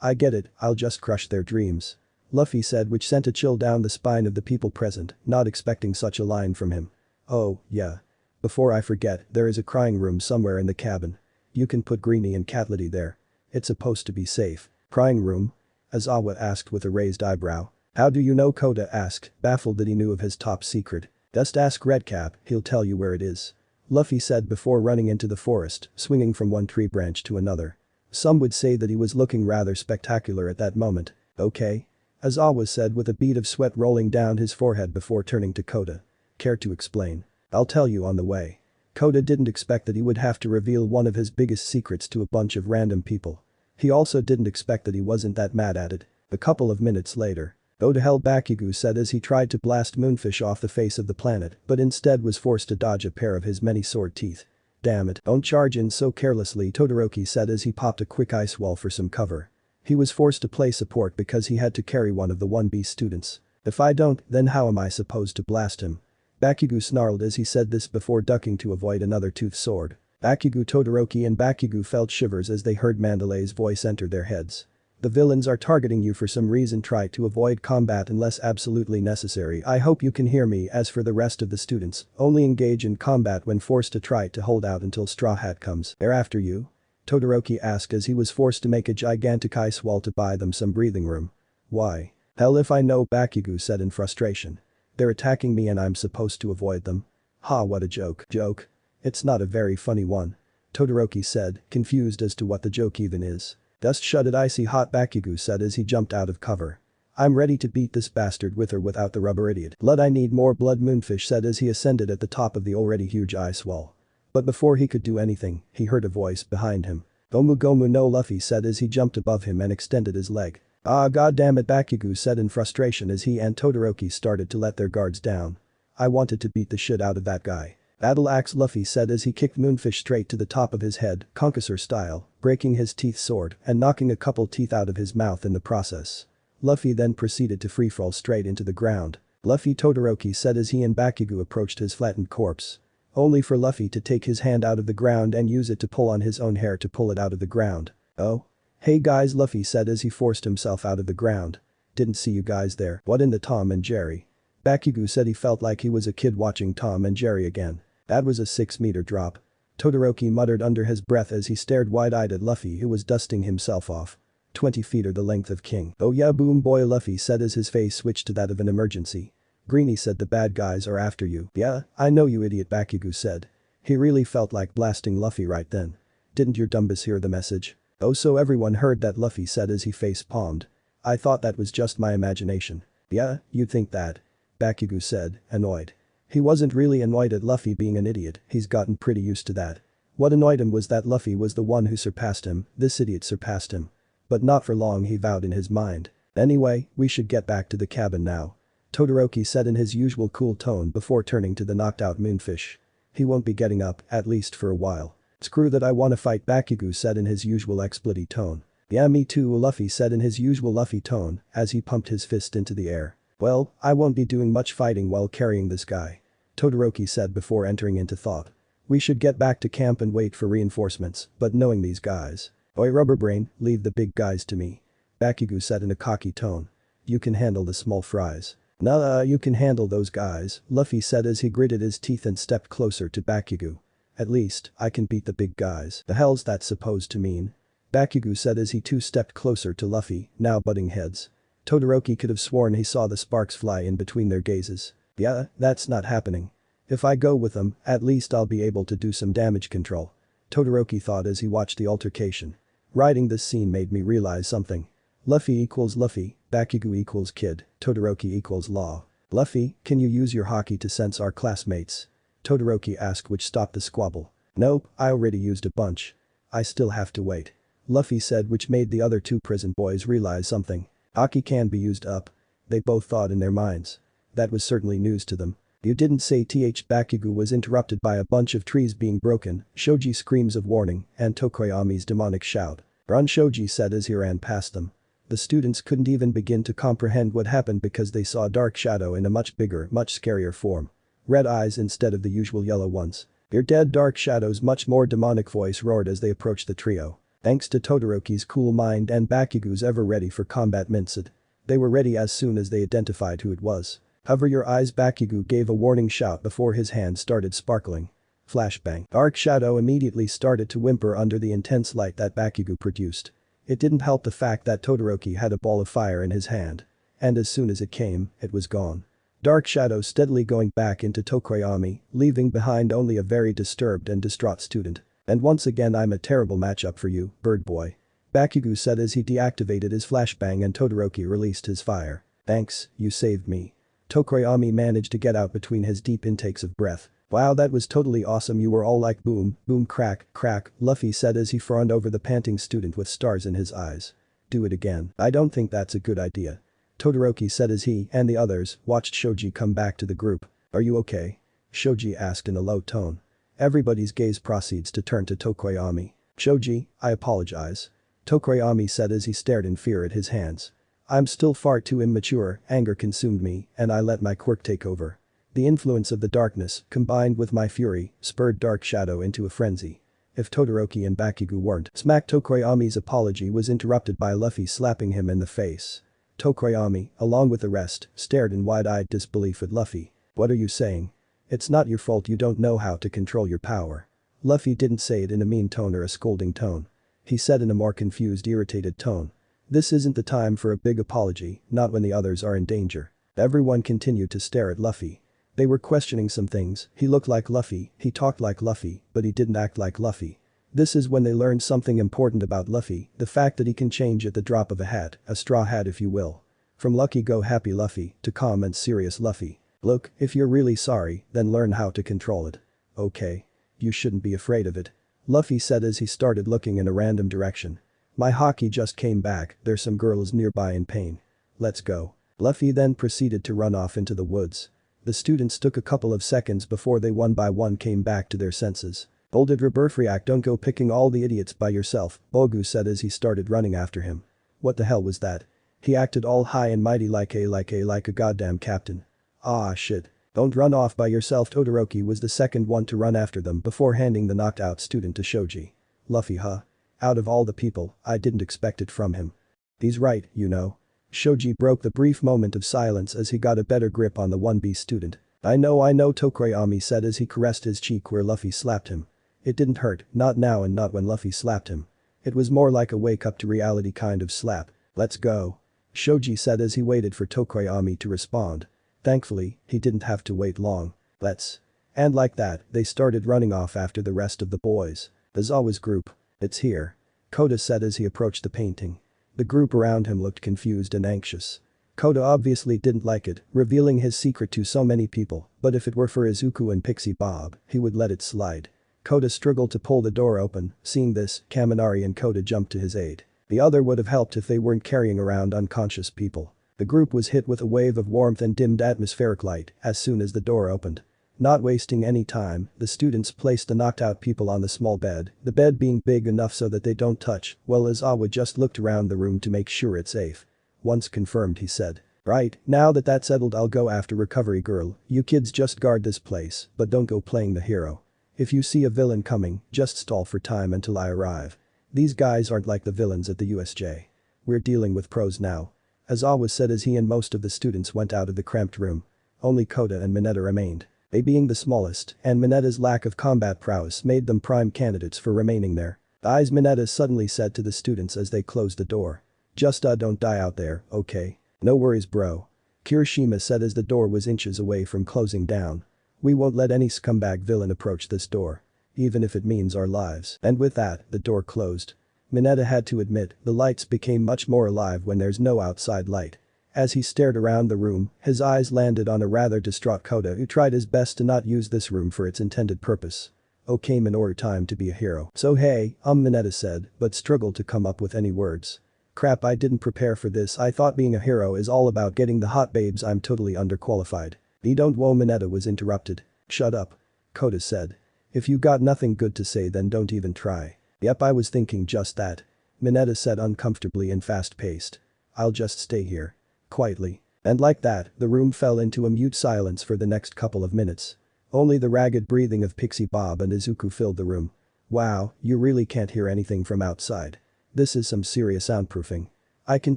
I get it, I'll just crush their dreams. Luffy said, which sent a chill down the spine of the people present, not expecting such a line from him. Oh, yeah. Before I forget, there is a crying room somewhere in the cabin. You can put Greenie and Catlety there. It's supposed to be safe. Crying room? Aizawa asked with a raised eyebrow. How do you know? Koda asked, baffled that he knew of his top secret. Just ask Redcap, he'll tell you where it is. Luffy said before running into the forest, swinging from one tree branch to another. Some would say that he was looking rather spectacular at that moment. Okay? Aizawa said with a bead of sweat rolling down his forehead before turning to Koda. Care to explain? I'll tell you on the way. Koda didn't expect that he would have to reveal one of his biggest secrets to a bunch of random people. He also didn't expect that he wasn't that mad at it. A couple of minutes later. Go to hell, Bakugo said as he tried to blast Moonfish off the face of the planet, but instead was forced to dodge a pair of his many sword teeth. Damn it, don't charge in so carelessly, Todoroki said as he popped a quick ice wall for some cover. He was forced to play support because he had to carry one of the 1B students. If I don't, then how am I supposed to blast him? Bakugo snarled as he said this before ducking to avoid another toothed sword. Bakugo, Todoroki and Bakugo felt shivers as they heard Mandalay's voice enter their heads. The villains are targeting you for some reason. Try to avoid combat unless absolutely necessary. I hope you can hear me. As for the rest of the students, only engage in combat when forced to try to hold out until Straw Hat comes. They're after you? Todoroki asked as he was forced to make a gigantic ice wall to buy them some breathing room. Why? Hell if I know, Bakugo said in frustration. They're attacking me and I'm supposed to avoid them. Ha, what a joke. Joke? It's not a very funny one. Todoroki said, confused as to what the joke even is. Dust shut it, icy hot, Bakugo said as he jumped out of cover. I'm ready to beat this bastard with or without the rubber idiot. Blood, I need more blood, Moonfish said as he ascended at the top of the already huge ice wall. But before he could do anything, he heard a voice behind him. Gomu Gomu no, Luffy said as he jumped above him and extended his leg. Ah, goddammit, Bakugo said in frustration as he and Todoroki started to let their guards down. I wanted to beat the shit out of that guy. Battle axe, Luffy said as he kicked Moonfish straight to the top of his head, concussor style, breaking his teeth sword and knocking a couple teeth out of his mouth in the process. Luffy then proceeded to freefall straight into the ground. Luffy, Todoroki said as he and Bakugo approached his flattened corpse. Only for Luffy to take his hand out of the ground and use it to pull on his own hair to pull it out of the ground. Oh? Hey guys, Luffy said as he forced himself out of the ground. Didn't see you guys there. What in the Tom and Jerry? Bakugo said he felt like he was a kid watching Tom and Jerry again. That was a 6-meter drop. Todoroki muttered under his breath as he stared wide-eyed at Luffy, who was dusting himself off. 20 feet are the length of King. Oh yeah, boom boy, Luffy said as his face switched to that of an emergency. Greenie said, the bad guys are after you. Yeah, I know, you idiot, Bakugo said. He really felt like blasting Luffy right then. Didn't your dumbus hear the message? Oh, so everyone heard that, Luffy said as he face-palmed. I thought that was just my imagination. Yeah, you'd think that. Bakugo said, annoyed. He wasn't really annoyed at Luffy being an idiot, he's gotten pretty used to that. What annoyed him was that Luffy was the one who surpassed him, this idiot surpassed him. But not for long, he vowed in his mind. Anyway, we should get back to the cabin now. Todoroki said in his usual cool tone before turning to the knocked-out Moonfish. He won't be getting up, at least for a while. Screw that, I wanna fight, Bakugo said in his usual exploity tone. Yeah, me too, Luffy said in his usual Luffy tone as he pumped his fist into the air. Well, I won't be doing much fighting while carrying this guy. Todoroki said before entering into thought. We should get back to camp and wait for reinforcements, but knowing these guys. Oi, rubber brain, leave the big guys to me. Bakugo said in a cocky tone. You can handle the small fries. Nah, you can handle those guys, Luffy said as he gritted his teeth and stepped closer to Bakugo. At least, I can beat the big guys. The hell's that supposed to mean? Bakugo said as he too stepped closer to Luffy, now butting heads. Todoroki could have sworn he saw the sparks fly in between their gazes. Yeah, that's not happening. If I go with them, at least I'll be able to do some damage control. Todoroki thought as he watched the altercation. Writing this scene made me realize something. Luffy equals Luffy, Bakugo equals kid, Todoroki equals law. Luffy, can you use your haki to sense our classmates? Todoroki asked, which stopped the squabble. Nope, I already used a bunch. I still have to wait. Luffy said, which made the other two prison boys realize something. Haki can be used up. They both thought in their minds. That was certainly news to them. You didn't say th. Bakugo was interrupted by a bunch of trees being broken, Shoji's screams of warning, and Tokoyami's demonic shout. Run, Shoji said as he ran past them. The students couldn't even begin to comprehend what happened because they saw a dark shadow in a much bigger, much scarier form. Red eyes instead of the usual yellow ones. You're dead, Dark Shadow's much more demonic voice roared as they approached the trio. Thanks to Todoroki's cool mind and Bakugo's ever ready for combat mindset. They were ready as soon as they identified who it was. Cover your eyes, Bakugo gave a warning shout before his hand started sparkling. Flashbang. Dark Shadow immediately started to whimper under the intense light that Bakugo produced. It didn't help the fact that Todoroki had a ball of fire in his hand. And as soon as it came, it was gone. Dark Shadow steadily going back into Tokoyami, leaving behind only a very disturbed and distraught student. And once again, I'm a terrible matchup for you, bird boy. Bakugo said as he deactivated his flashbang and Todoroki released his fire. Thanks, you saved me. Tokoyami managed to get out between his deep intakes of breath. Wow, that was totally awesome, you were all like boom, boom, crack, crack, Luffy said as he fawned over the panting student with stars in his eyes. Do it again. I don't think that's a good idea. Todoroki said as he and the others watched Shoji come back to the group. Are you okay? Shoji asked in a low tone. Everybody's gaze proceeds to turn to Tokoyami. Shoji, I apologize. Tokoyami said as he stared in fear at his hands. I'm still far too immature, anger consumed me, and I let my quirk take over. The influence of the darkness, combined with my fury, spurred Dark Shadow into a frenzy. If Todoroki and Bakugo weren't, smack Tokoyami's apology was interrupted by Luffy slapping him in the face. Tokoyami, along with the rest, stared in wide-eyed disbelief at Luffy. What are you saying? It's not your fault you don't know how to control your power. Luffy didn't say it in a mean tone or a scolding tone. He said in a more confused, irritated tone. This isn't the time for a big apology, not when the others are in danger. Everyone continued to stare at Luffy. They were questioning some things. He looked like Luffy, he talked like Luffy, but he didn't act like Luffy. This is when they learned something important about Luffy, the fact that he can change at the drop of a hat, a straw hat if you will. From lucky go happy Luffy to calm and serious Luffy. Look, if you're really sorry, then learn how to control it. Okay. You shouldn't be afraid of it. Luffy said as he started looking in a random direction. My hockey just came back, there's some girls nearby in pain. Let's go. Luffy then proceeded to run off into the woods. The students took a couple of seconds before they one by one came back to their senses. Bolded react, don't go picking all the idiots by yourself, Bogu said as he started running after him. What the hell was that? He acted all high and mighty like a goddamn captain. Ah shit. Don't run off by yourself. Todoroki was the second one to run after them before handing the knocked out student to Shoji. Luffy huh? Out of all the people, I didn't expect it from him. He's right, you know. Shoji broke the brief moment of silence as he got a better grip on the 1B student. I know Tokoyami said as he caressed his cheek where Luffy slapped him. It didn't hurt, not now and not when Luffy slapped him. It was more like a wake up to reality kind of slap. Let's go. Shoji said as he waited for Tokoyami to respond. Thankfully, he didn't have to wait long. Let's. And like that, they started running off after the rest of the boys. The Zawa's group. It's here. Koda said as he approached the painting. The group around him looked confused and anxious. Koda obviously didn't like it, revealing his secret to so many people, but if it were for Izuku and Pixie Bob, he would let it slide. Koda struggled to pull the door open, seeing this, Kaminari and Koda jumped to his aid. The other would have helped if they weren't carrying around unconscious people. The group was hit with a wave of warmth and dimmed atmospheric light as soon as the door opened. Not wasting any time, the students placed the knocked out people on the small bed, the bed being big enough so that they don't touch, while Izawa just looked around the room to make sure it's safe. Once confirmed he said. Right, now that that's settled I'll go after Recovery Girl, you kids just guard this place, but don't go playing the hero. If you see a villain coming, just stall for time until I arrive. These guys aren't like the villains at the USJ. We're dealing with pros now. Izawa said as he and most of the students went out of the cramped room. Only Koda and Mineta remained. They being the smallest, and Mineta's lack of combat prowess made them prime candidates for remaining there. Eyes Mineta suddenly said to the students as they closed the door. Just don't die out there, okay? No worries bro. Kirishima said as the door was inches away from closing down. We won't let any scumbag villain approach this door. Even if it means our lives. And with that, the door closed. Mineta had to admit, the lights became much more alive when there's no outside light. As he stared around the room, his eyes landed on a rather distraught Koda who tried his best to not use this room for its intended purpose. Okay Minoru, time to be a hero. So hey, Mineta said, but struggled to come up with any words. Crap, I didn't prepare for this. I thought being a hero is all about getting the hot babes. I'm totally underqualified. Don't wo Mineta was interrupted. Shut up. Koda said. If you got nothing good to say then don't even try. Yep, I was thinking just that. Mineta said uncomfortably and fast-paced. I'll just stay here. Quietly. And like that, the room fell into a mute silence for the next couple of minutes. Only the ragged breathing of Pixie Bob and Izuku filled the room. Wow, you really can't hear anything from outside. This is some serious soundproofing. I can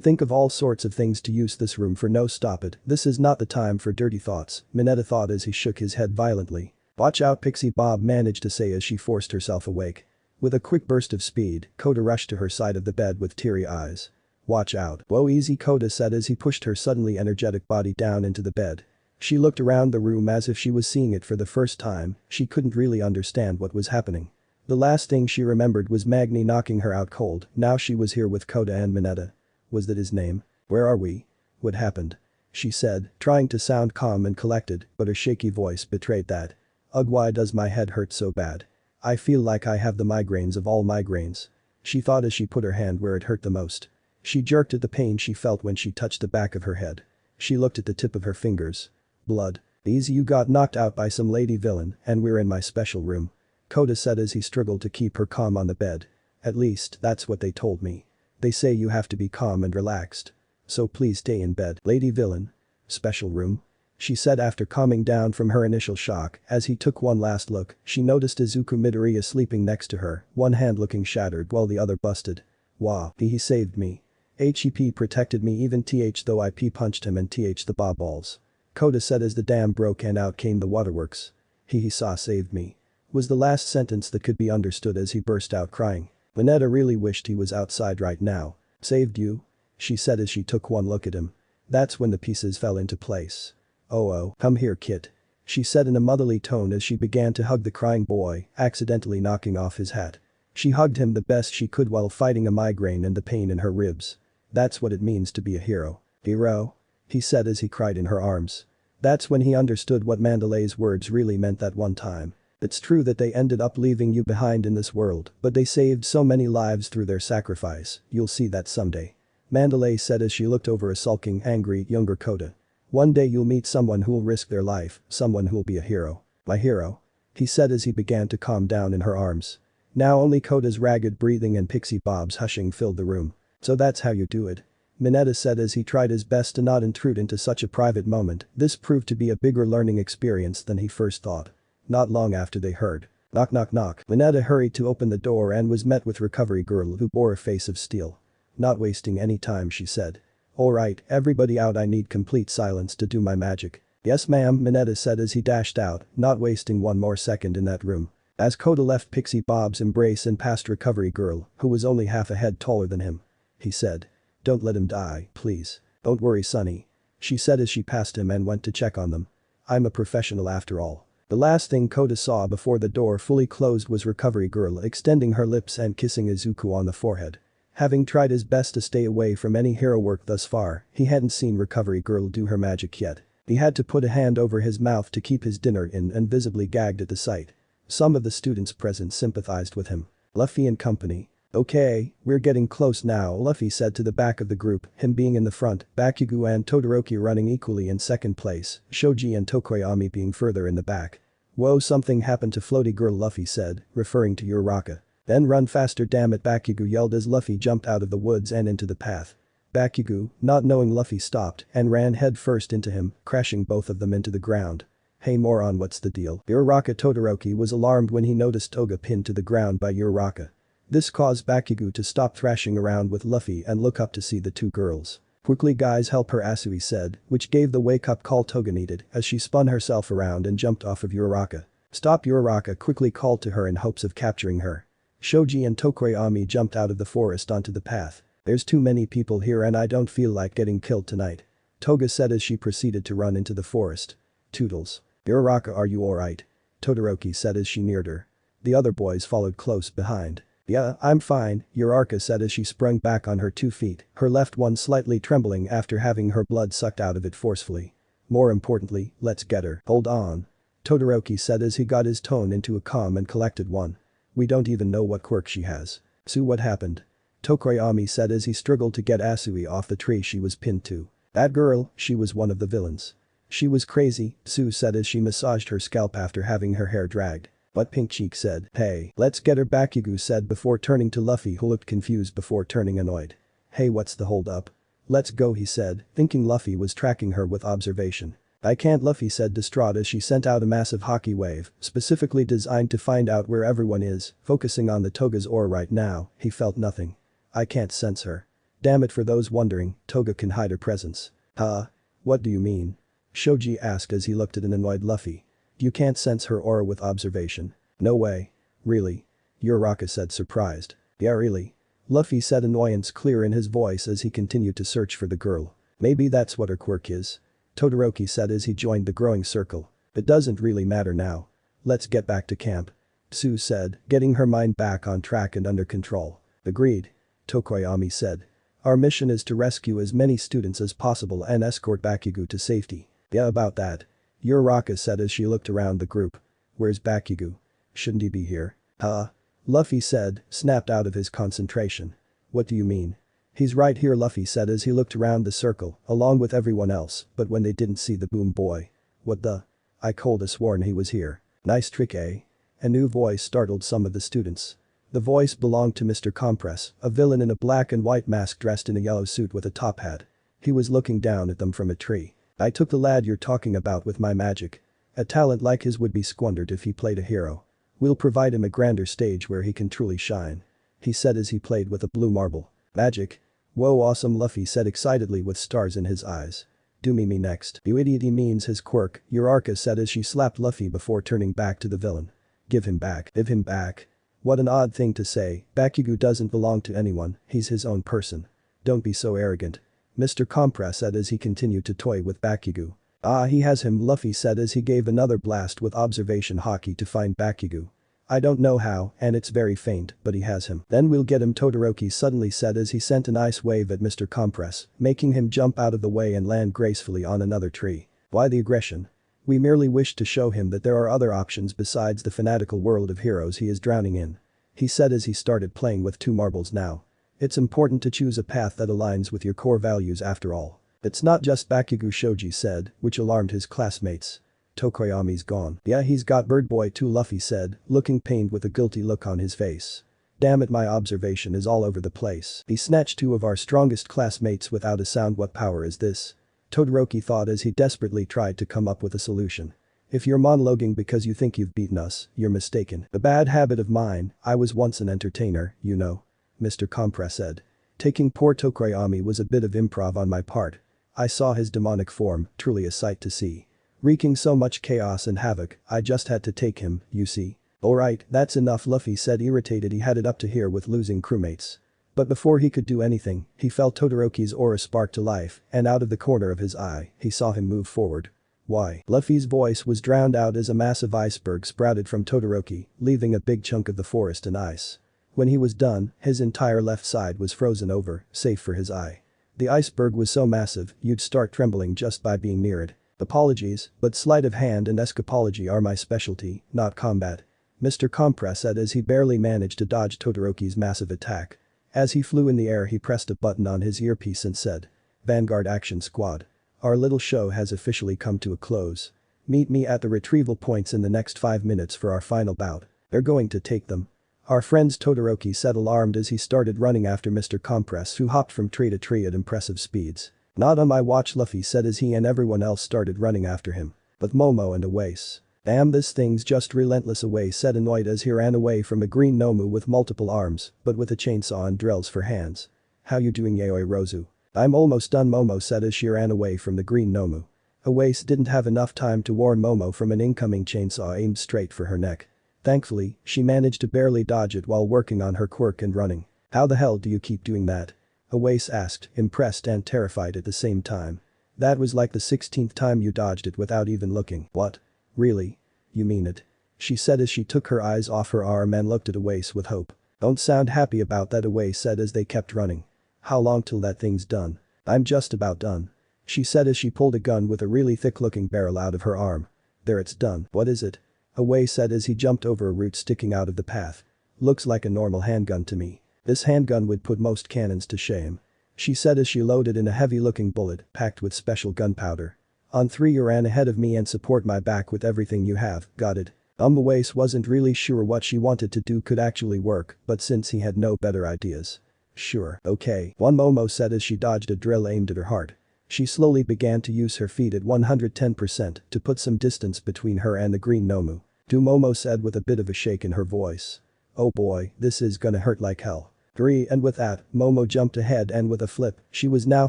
think of all sorts of things to use this room for. No, stop it, this is not the time for dirty thoughts, Mineta thought as he shook his head violently. Watch out, Pixie Bob managed to say as she forced herself awake. With a quick burst of speed, Koda rushed to her side of the bed with teary eyes. Watch out. Whoa, easy, Koda said as he pushed her suddenly energetic body down into the bed. She looked around the room as if she was seeing it for the first time. She couldn't really understand what was happening. The last thing she remembered was Magni knocking her out cold. Now she was here with Koda and Mineta. Was that his name? Where are we? What happened? She said, trying to sound calm and collected, but her shaky voice betrayed that. Ugh, why does my head hurt so bad? I feel like I have the migraines of all migraines. She thought as she put her hand where it hurt the most. She jerked at the pain she felt when she touched the back of her head. She looked at the tip of her fingers. Blood. Easy, you got knocked out by some lady villain and we're in my special room. Koda said as he struggled to keep her calm on the bed. At least, that's what they told me. They say you have to be calm and relaxed. So please stay in bed. Lady villain. Special room. she said after calming down from her initial shock. As he took one last look, she noticed Izuku Midoriya sleeping next to her, one hand looking shattered while the other busted. Wow, he saved me. HEP protected me even though IP punched him and the bob balls. Koda said as the dam broke and out came the waterworks. He saw saved me. Was the last sentence that could be understood as he burst out crying. Mineta really wished he was outside right now. Saved you? She said as she took one look at him. That's when the pieces fell into place. Oh, come here kid. She said in a motherly tone as she began to hug the crying boy, accidentally knocking off his hat. She hugged him the best she could while fighting a migraine and the pain in her ribs. That's what it means to be a hero. Hero? He said as he cried in her arms. That's when he understood what Mandalay's words really meant that one time. It's true that they ended up leaving you behind in this world, but they saved so many lives through their sacrifice, you'll see that someday. Mandalay said as she looked over a sulking, angry, younger Koda. One day you'll meet someone who'll risk their life, someone who'll be a hero. My hero? He said as he began to calm down in her arms. Now only Koda's ragged breathing and Pixie Bob's hushing filled the room. So that's how you do it. Mineta said as he tried his best to not intrude into such a private moment. This proved to be a bigger learning experience than he first thought. Not long after they heard. Knock knock knock. Mineta hurried to open the door and was met with Recovery Girl who bore a face of steel. Not wasting any time she said. Alright, everybody out, I need complete silence to do my magic. Yes ma'am, Mineta said as he dashed out, not wasting one more second in that room. As Koda left Pixie Bob's embrace and passed Recovery Girl, who was only half a head taller than him. He said. Don't let him die, please. Don't worry Sonny. She said as she passed him and went to check on them. I'm a professional after all. The last thing Koda saw before the door fully closed was Recovery Girl extending her lips and kissing Izuku on the forehead. Having tried his best to stay away from any hero work thus far, he hadn't seen Recovery Girl do her magic yet. He had to put a hand over his mouth to keep his dinner in and visibly gagged at the sight. Some of the students present sympathized with him. Luffy and company. Okay, we're getting close now, Luffy said to the back of the group, him being in the front, Bakugo and Todoroki running equally in second place, Shoji and Tokoyami being further in the back. Whoa, something happened to Floaty Girl, Luffy said, referring to Uraraka. Then run faster, damn it, Bakugo yelled as Luffy jumped out of the woods and into the path. Bakugo, not knowing Luffy, stopped and ran head first into him, crashing both of them into the ground. Hey moron, what's the deal? Uraraka. Todoroki was alarmed when he noticed Toga pinned to the ground by Uraraka. This caused Bakugo to stop thrashing around with Luffy and look up to see the two girls. Quickly guys, help her, Asui said, which gave the wake-up call Toga needed as she spun herself around and jumped off of Uraraka. Stop, Uraraka quickly called to her in hopes of capturing her. Shoji and Tokoyami jumped out of the forest onto the path. There's too many people here and I don't feel like getting killed tonight. Toga said as she proceeded to run into the forest. Toodles. Uraraka, are you alright? Todoroki said as she neared her. The other boys followed close behind. Yeah, I'm fine, Uraraka said as she sprung back on her 2 feet, her left one slightly trembling after having her blood sucked out of it forcefully. More importantly, let's get her. Hold on. Todoroki said as he got his tone into a calm and collected one. We don't even know what quirk she has. So what happened? Tokoyami said as he struggled to get Asui off the tree she was pinned to. That girl, she was one of the villains. She was crazy, Sue said as she massaged her scalp after having her hair dragged. But Pink Cheek said, hey, let's get her, Bakugo said before turning to Luffy who looked confused before turning annoyed. Hey, what's the hold up? Let's go, he said, thinking Luffy was tracking her with observation. I can't, Luffy said distraught as she sent out a massive hockey wave, specifically designed to find out where everyone is, focusing on the Toga's aura right now, he felt nothing. I can't sense her. Damn it, for those wondering, Toga can hide her presence. Huh? What do you mean? Shoji asked as he looked at an annoyed Luffy. You can't sense her aura with observation. No way. Really? Uraraka said surprised. Yeah, really? Luffy said, annoyance clear in his voice as he continued to search for the girl. Maybe that's what her quirk is. Todoroki said as he joined the growing circle. It doesn't really matter now. Let's get back to camp. Sue said, getting her mind back on track and under control. Agreed. Tokoyami said. Our mission is to rescue as many students as possible and escort Bakugo to safety. Yeah, about that. Uraraka said as she looked around the group. Where's Bakugo? Shouldn't he be here? Huh? Luffy said, snapped out of his concentration. What do you mean? He's right here, Luffy said as he looked around the circle, along with everyone else, but when they didn't see the boom boy. What the? I coulda sworn he was here. Nice trick, eh? A new voice startled some of the students. The voice belonged to Mr. Compress, a villain in a black and white mask dressed in a yellow suit with a top hat. He was looking down at them from a tree. I took the lad you're talking about with my magic. A talent like his would be squandered if he played a hero. We'll provide him a grander stage where he can truly shine. He said as he played with a blue marble. Magic? Whoa, awesome, Luffy said excitedly with stars in his eyes. Do me next. You idiot, he means his quirk, Urarka said as she slapped Luffy before turning back to the villain. Give him back. Give him back. What an odd thing to say, Bakugo doesn't belong to anyone, he's his own person. Don't be so arrogant. Mr. Compress said as he continued to toy with Bakugo. Ah, he has him, Luffy said as he gave another blast with observation haki to find Bakugo. I don't know how, and it's very faint, but he has him. Then we'll get him, Todoroki suddenly said as he sent an ice wave at Mr. Compress, making him jump out of the way and land gracefully on another tree. Why the aggression? We merely wish to show him that there are other options besides the fanatical world of heroes he is drowning in. He said as he started playing with 2 marbles now. It's important to choose a path that aligns with your core values after all. It's not just Bakugo, Shoji said, which alarmed his classmates. Tokoyami's gone. Yeah, he's got Bird Boy too, Luffy said, looking pained with a guilty look on his face. Damn it, my observation is all over the place. He snatched 2 of our strongest classmates without a sound. What power is this? Todoroki thought as he desperately tried to come up with a solution. If you're monologuing because you think you've beaten us, you're mistaken. A bad habit of mine, I was once an entertainer, you know. Mr. Compress said. Taking poor Tokoyami was a bit of improv on my part. I saw his demonic form, truly a sight to see. Wreaking so much chaos and havoc, I just had to take him, you see. Alright, that's enough, Luffy said, irritated he had it up to here with losing crewmates. But before he could do anything, he felt Todoroki's aura spark to life, and out of the corner of his eye, he saw him move forward. Why? Luffy's voice was drowned out as a massive iceberg sprouted from Todoroki, leaving a big chunk of the forest in ice. When he was done, his entire left side was frozen over, save for his eye. The iceberg was so massive, you'd start trembling just by being near it. Apologies, but sleight of hand and escapology are my specialty, not combat. Mr. Compress said as he barely managed to dodge Todoroki's massive attack. As he flew in the air, he pressed a button on his earpiece and said. Vanguard Action Squad. Our little show has officially come to a close. Meet me at the retrieval points in the next 5 minutes for our final bout. They're going to take them. Our friends, Todoroki said, alarmed as he started running after Mr. Compress, who hopped from tree to tree at impressive speeds. Not on my watch, Luffy said as he and everyone else started running after him. But Momo and Awase. Damn, this thing's just relentless, Awase said, annoyed as he ran away from a green Nomu with multiple arms, but with a chainsaw and drills for hands. How you doing, Yaoyorozu? I'm almost done, Momo said as she ran away from the green Nomu. Awase didn't have enough time to warn Momo from an incoming chainsaw aimed straight for her neck. Thankfully, she managed to barely dodge it while working on her quirk and running. How the hell do you keep doing that? Awase asked, impressed and terrified at the same time. That was like the 16th time you dodged it without even looking. What? Really? You mean it? She said as she took her eyes off her arm and looked at Awase with hope. Don't sound happy about that, Awase said as they kept running. How long till that thing's done? I'm just about done. She said as she pulled a gun with a really thick-looking barrel out of her arm. There, it's done. What is it? Awase said as he jumped over a root sticking out of the path. Looks like a normal handgun to me. This handgun would put most cannons to shame. She said as she loaded in a heavy-looking bullet packed with special gunpowder. On 3, you ran ahead of me and support my back with everything you have, got it? Awase wasn't really sure what she wanted to do could actually work, but since he had no better ideas. Sure, okay, one, Momo said as she dodged a drill aimed at her heart. She slowly began to use her feet at 110% to put some distance between her and the green Nomu. Do, Momo said with a bit of a shake in her voice. Oh boy, this is gonna hurt like hell. 3, and with that, Momo jumped ahead and with a flip, she was now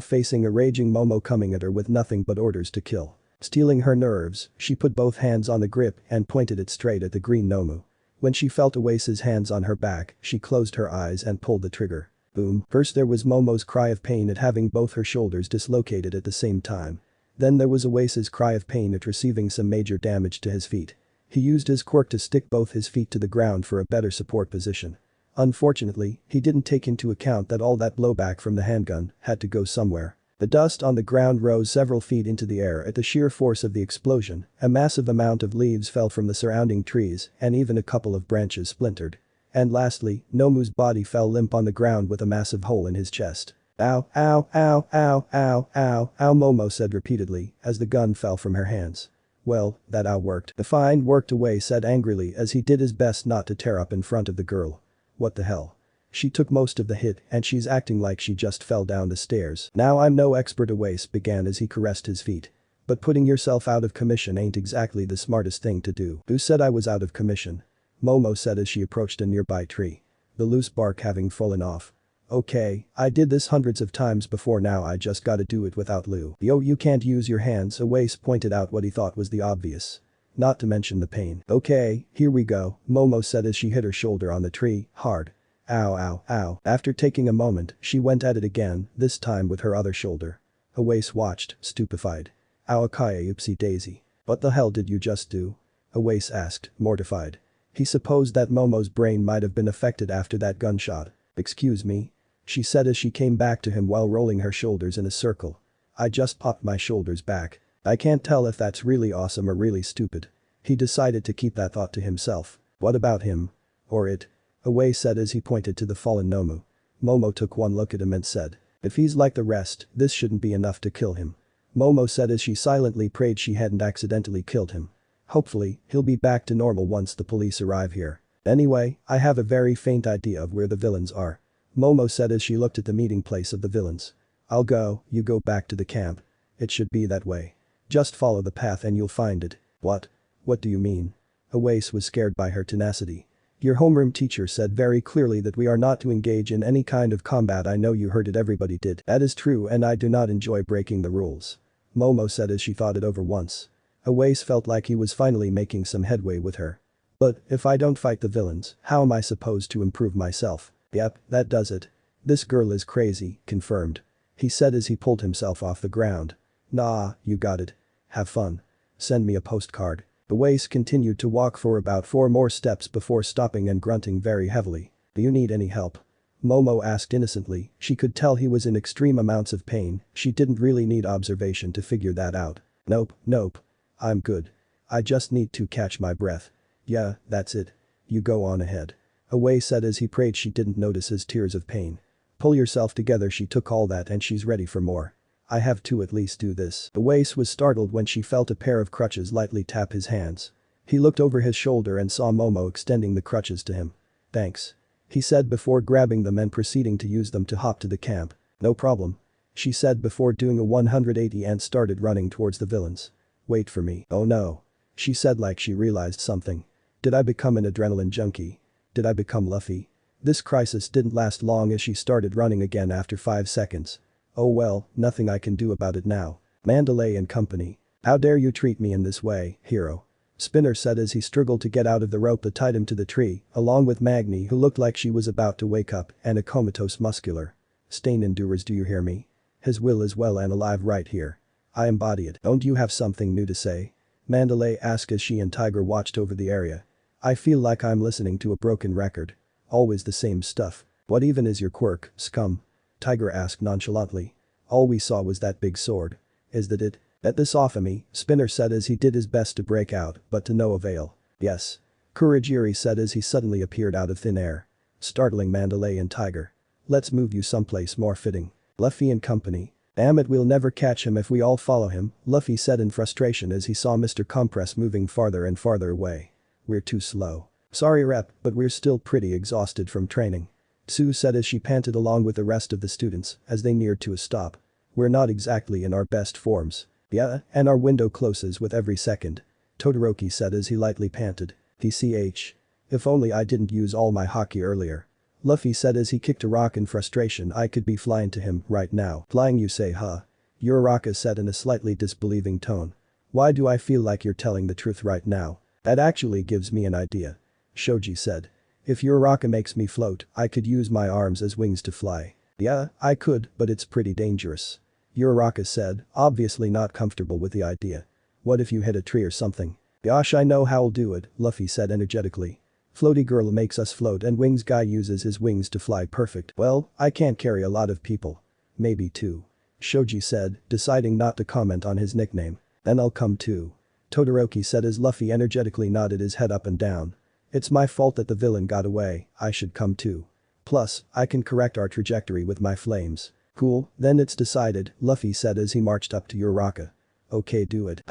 facing a raging Momo coming at her with nothing but orders to kill. Stealing her nerves, she put both hands on the grip and pointed it straight at the green Nomu. When she felt Awase's hands on her back, she closed her eyes and pulled the trigger. Boom. First there was Momo's cry of pain at having both her shoulders dislocated at the same time. Then there was Awase's cry of pain at receiving some major damage to his feet. He used his quirk to stick both his feet to the ground for a better support position. Unfortunately, he didn't take into account that all that blowback from the handgun had to go somewhere. The dust on the ground rose several feet into the air at the sheer force of the explosion, a massive amount of leaves fell from the surrounding trees and even a couple of branches splintered. And lastly, Nomu's body fell limp on the ground with a massive hole in his chest. Ow, ow, ow, ow, ow, ow, ow, Momo said repeatedly as the gun fell from her hands. Well, that ow worked. The fine worked, Away said angrily as he did his best not to tear up in front of the girl. What the hell? She took most of the hit and she's acting like she just fell down the stairs. Now I'm no expert, Awase began as he caressed his feet. But putting yourself out of commission ain't exactly the smartest thing to do. Who said I was out of commission? Momo said as she approached a nearby tree. The loose bark having fallen off. Okay, I did this hundreds of times before now I just gotta do it without Lou. Yo, you can't use your hands. Awais pointed out what he thought was the obvious. Not to mention the pain. Okay, here we go, Momo said as she hit her shoulder on the tree, hard. Ow ow ow. After taking a moment, she went at it again, this time with her other shoulder. Awais watched, stupefied. Aokaya oopsie daisy. What the hell did you just do? Awais asked, mortified. He supposed that Momo's brain might have been affected after that gunshot. Excuse me? She said as she came back to him while rolling her shoulders in a circle. I just popped my shoulders back. I can't tell if that's really awesome or really stupid. He decided to keep that thought to himself. What about him? Or it? Away said as he pointed to the fallen Nomu. Momo took one look at him and said. If he's like the rest, this shouldn't be enough to kill him. Momo said as she silently prayed she hadn't accidentally killed him. Hopefully, he'll be back to normal once the police arrive here. Anyway, I have a very faint idea of where the villains are. Momo said as she looked at the meeting place of the villains. I'll go, you go back to the camp. It should be that way. Just follow the path and you'll find it. What? What do you mean? Awais was scared by her tenacity. Your homeroom teacher said very clearly that we are not to engage in any kind of combat. I know you heard it, everybody did. That is true and I do not enjoy breaking the rules. Momo said as she thought it over once. Awais felt like he was finally making some headway with her. But, if I don't fight the villains, how am I supposed to improve myself? Yep, that does it. This girl is crazy, confirmed. He said as he pulled himself off the ground. Nah, you got it. Have fun. Send me a postcard. Awais continued to walk for about 4 more steps before stopping and grunting very heavily. Do you need any help? Momo asked innocently. She could tell he was in extreme amounts of pain. She didn't really need observation to figure that out. Nope. I'm good. I just need to catch my breath. Yeah, that's it. You go on ahead. Away said as he prayed she didn't notice his tears of pain. Pull yourself together, she took all that and she's ready for more. I have to at least do this. Awais was startled when she felt a pair of crutches lightly tap his hands. He looked over his shoulder and saw Momo extending the crutches to him. Thanks. He said before grabbing them and proceeding to use them to hop to the camp. No problem. She said before doing a 180 and started running towards the villains. Wait for me. Oh no. She said like she realized something. Did I become an adrenaline junkie? Did I become Luffy? This crisis didn't last long as she started running again after 5 seconds. Oh well, nothing I can do about it now. Mandalay and company. How dare you treat me in this way, hero? Spinner said as he struggled to get out of the rope that tied him to the tree, along with Magni who looked like she was about to wake up and a comatose muscular. Stain endures, do you hear me? His will is well and alive right here. I embody it. Don't you have something new to say? Mandalay asked as she and Tiger watched over the area. I feel like I'm listening to a broken record. Always the same stuff. What even is your quirk, scum? Tiger asked nonchalantly. All we saw was that big sword. Is that it? Get this off of me, Spinner said as he did his best to break out, but to no avail. Yes. Kurogiri said as he suddenly appeared out of thin air. Startling Mandalay and Tiger. Let's move you someplace more fitting. Luffy and company. Damn it, we'll never catch him if we all follow him, Luffy said in frustration as he saw Mr. Compress moving farther and farther away. We're too slow. Sorry rep, but we're still pretty exhausted from training. Sue said as she panted along with the rest of the students as they neared to a stop. We're not exactly in our best forms. Yeah, and our window closes with every second. Todoroki said as he lightly panted. TCH. If only I didn't use all my hockey earlier. Luffy said as he kicked a rock in frustration. I could be flying to him right now. Flying, you say, huh? Uraraka said in a slightly disbelieving tone. Why do I feel like you're telling the truth right now? That actually gives me an idea. Shoji said. If Uraraka makes me float, I could use my arms as wings to fly. Yeah, I could, but it's pretty dangerous. Uraraka said, obviously not comfortable with the idea. What if you hit a tree or something? Gosh, I know how'll do it, Luffy said energetically. Floaty girl makes us float and wings guy uses his wings to fly. Perfect. Well, I can't carry a lot of people. Maybe 2. Shoji said, deciding not to comment on his nickname. Then I'll come too. Todoroki said as Luffy energetically nodded his head up and down. It's my fault that the villain got away, I should come too. Plus, I can correct our trajectory with my flames. Cool, then it's decided, Luffy said as he marched up to Uraraka. Okay, do it.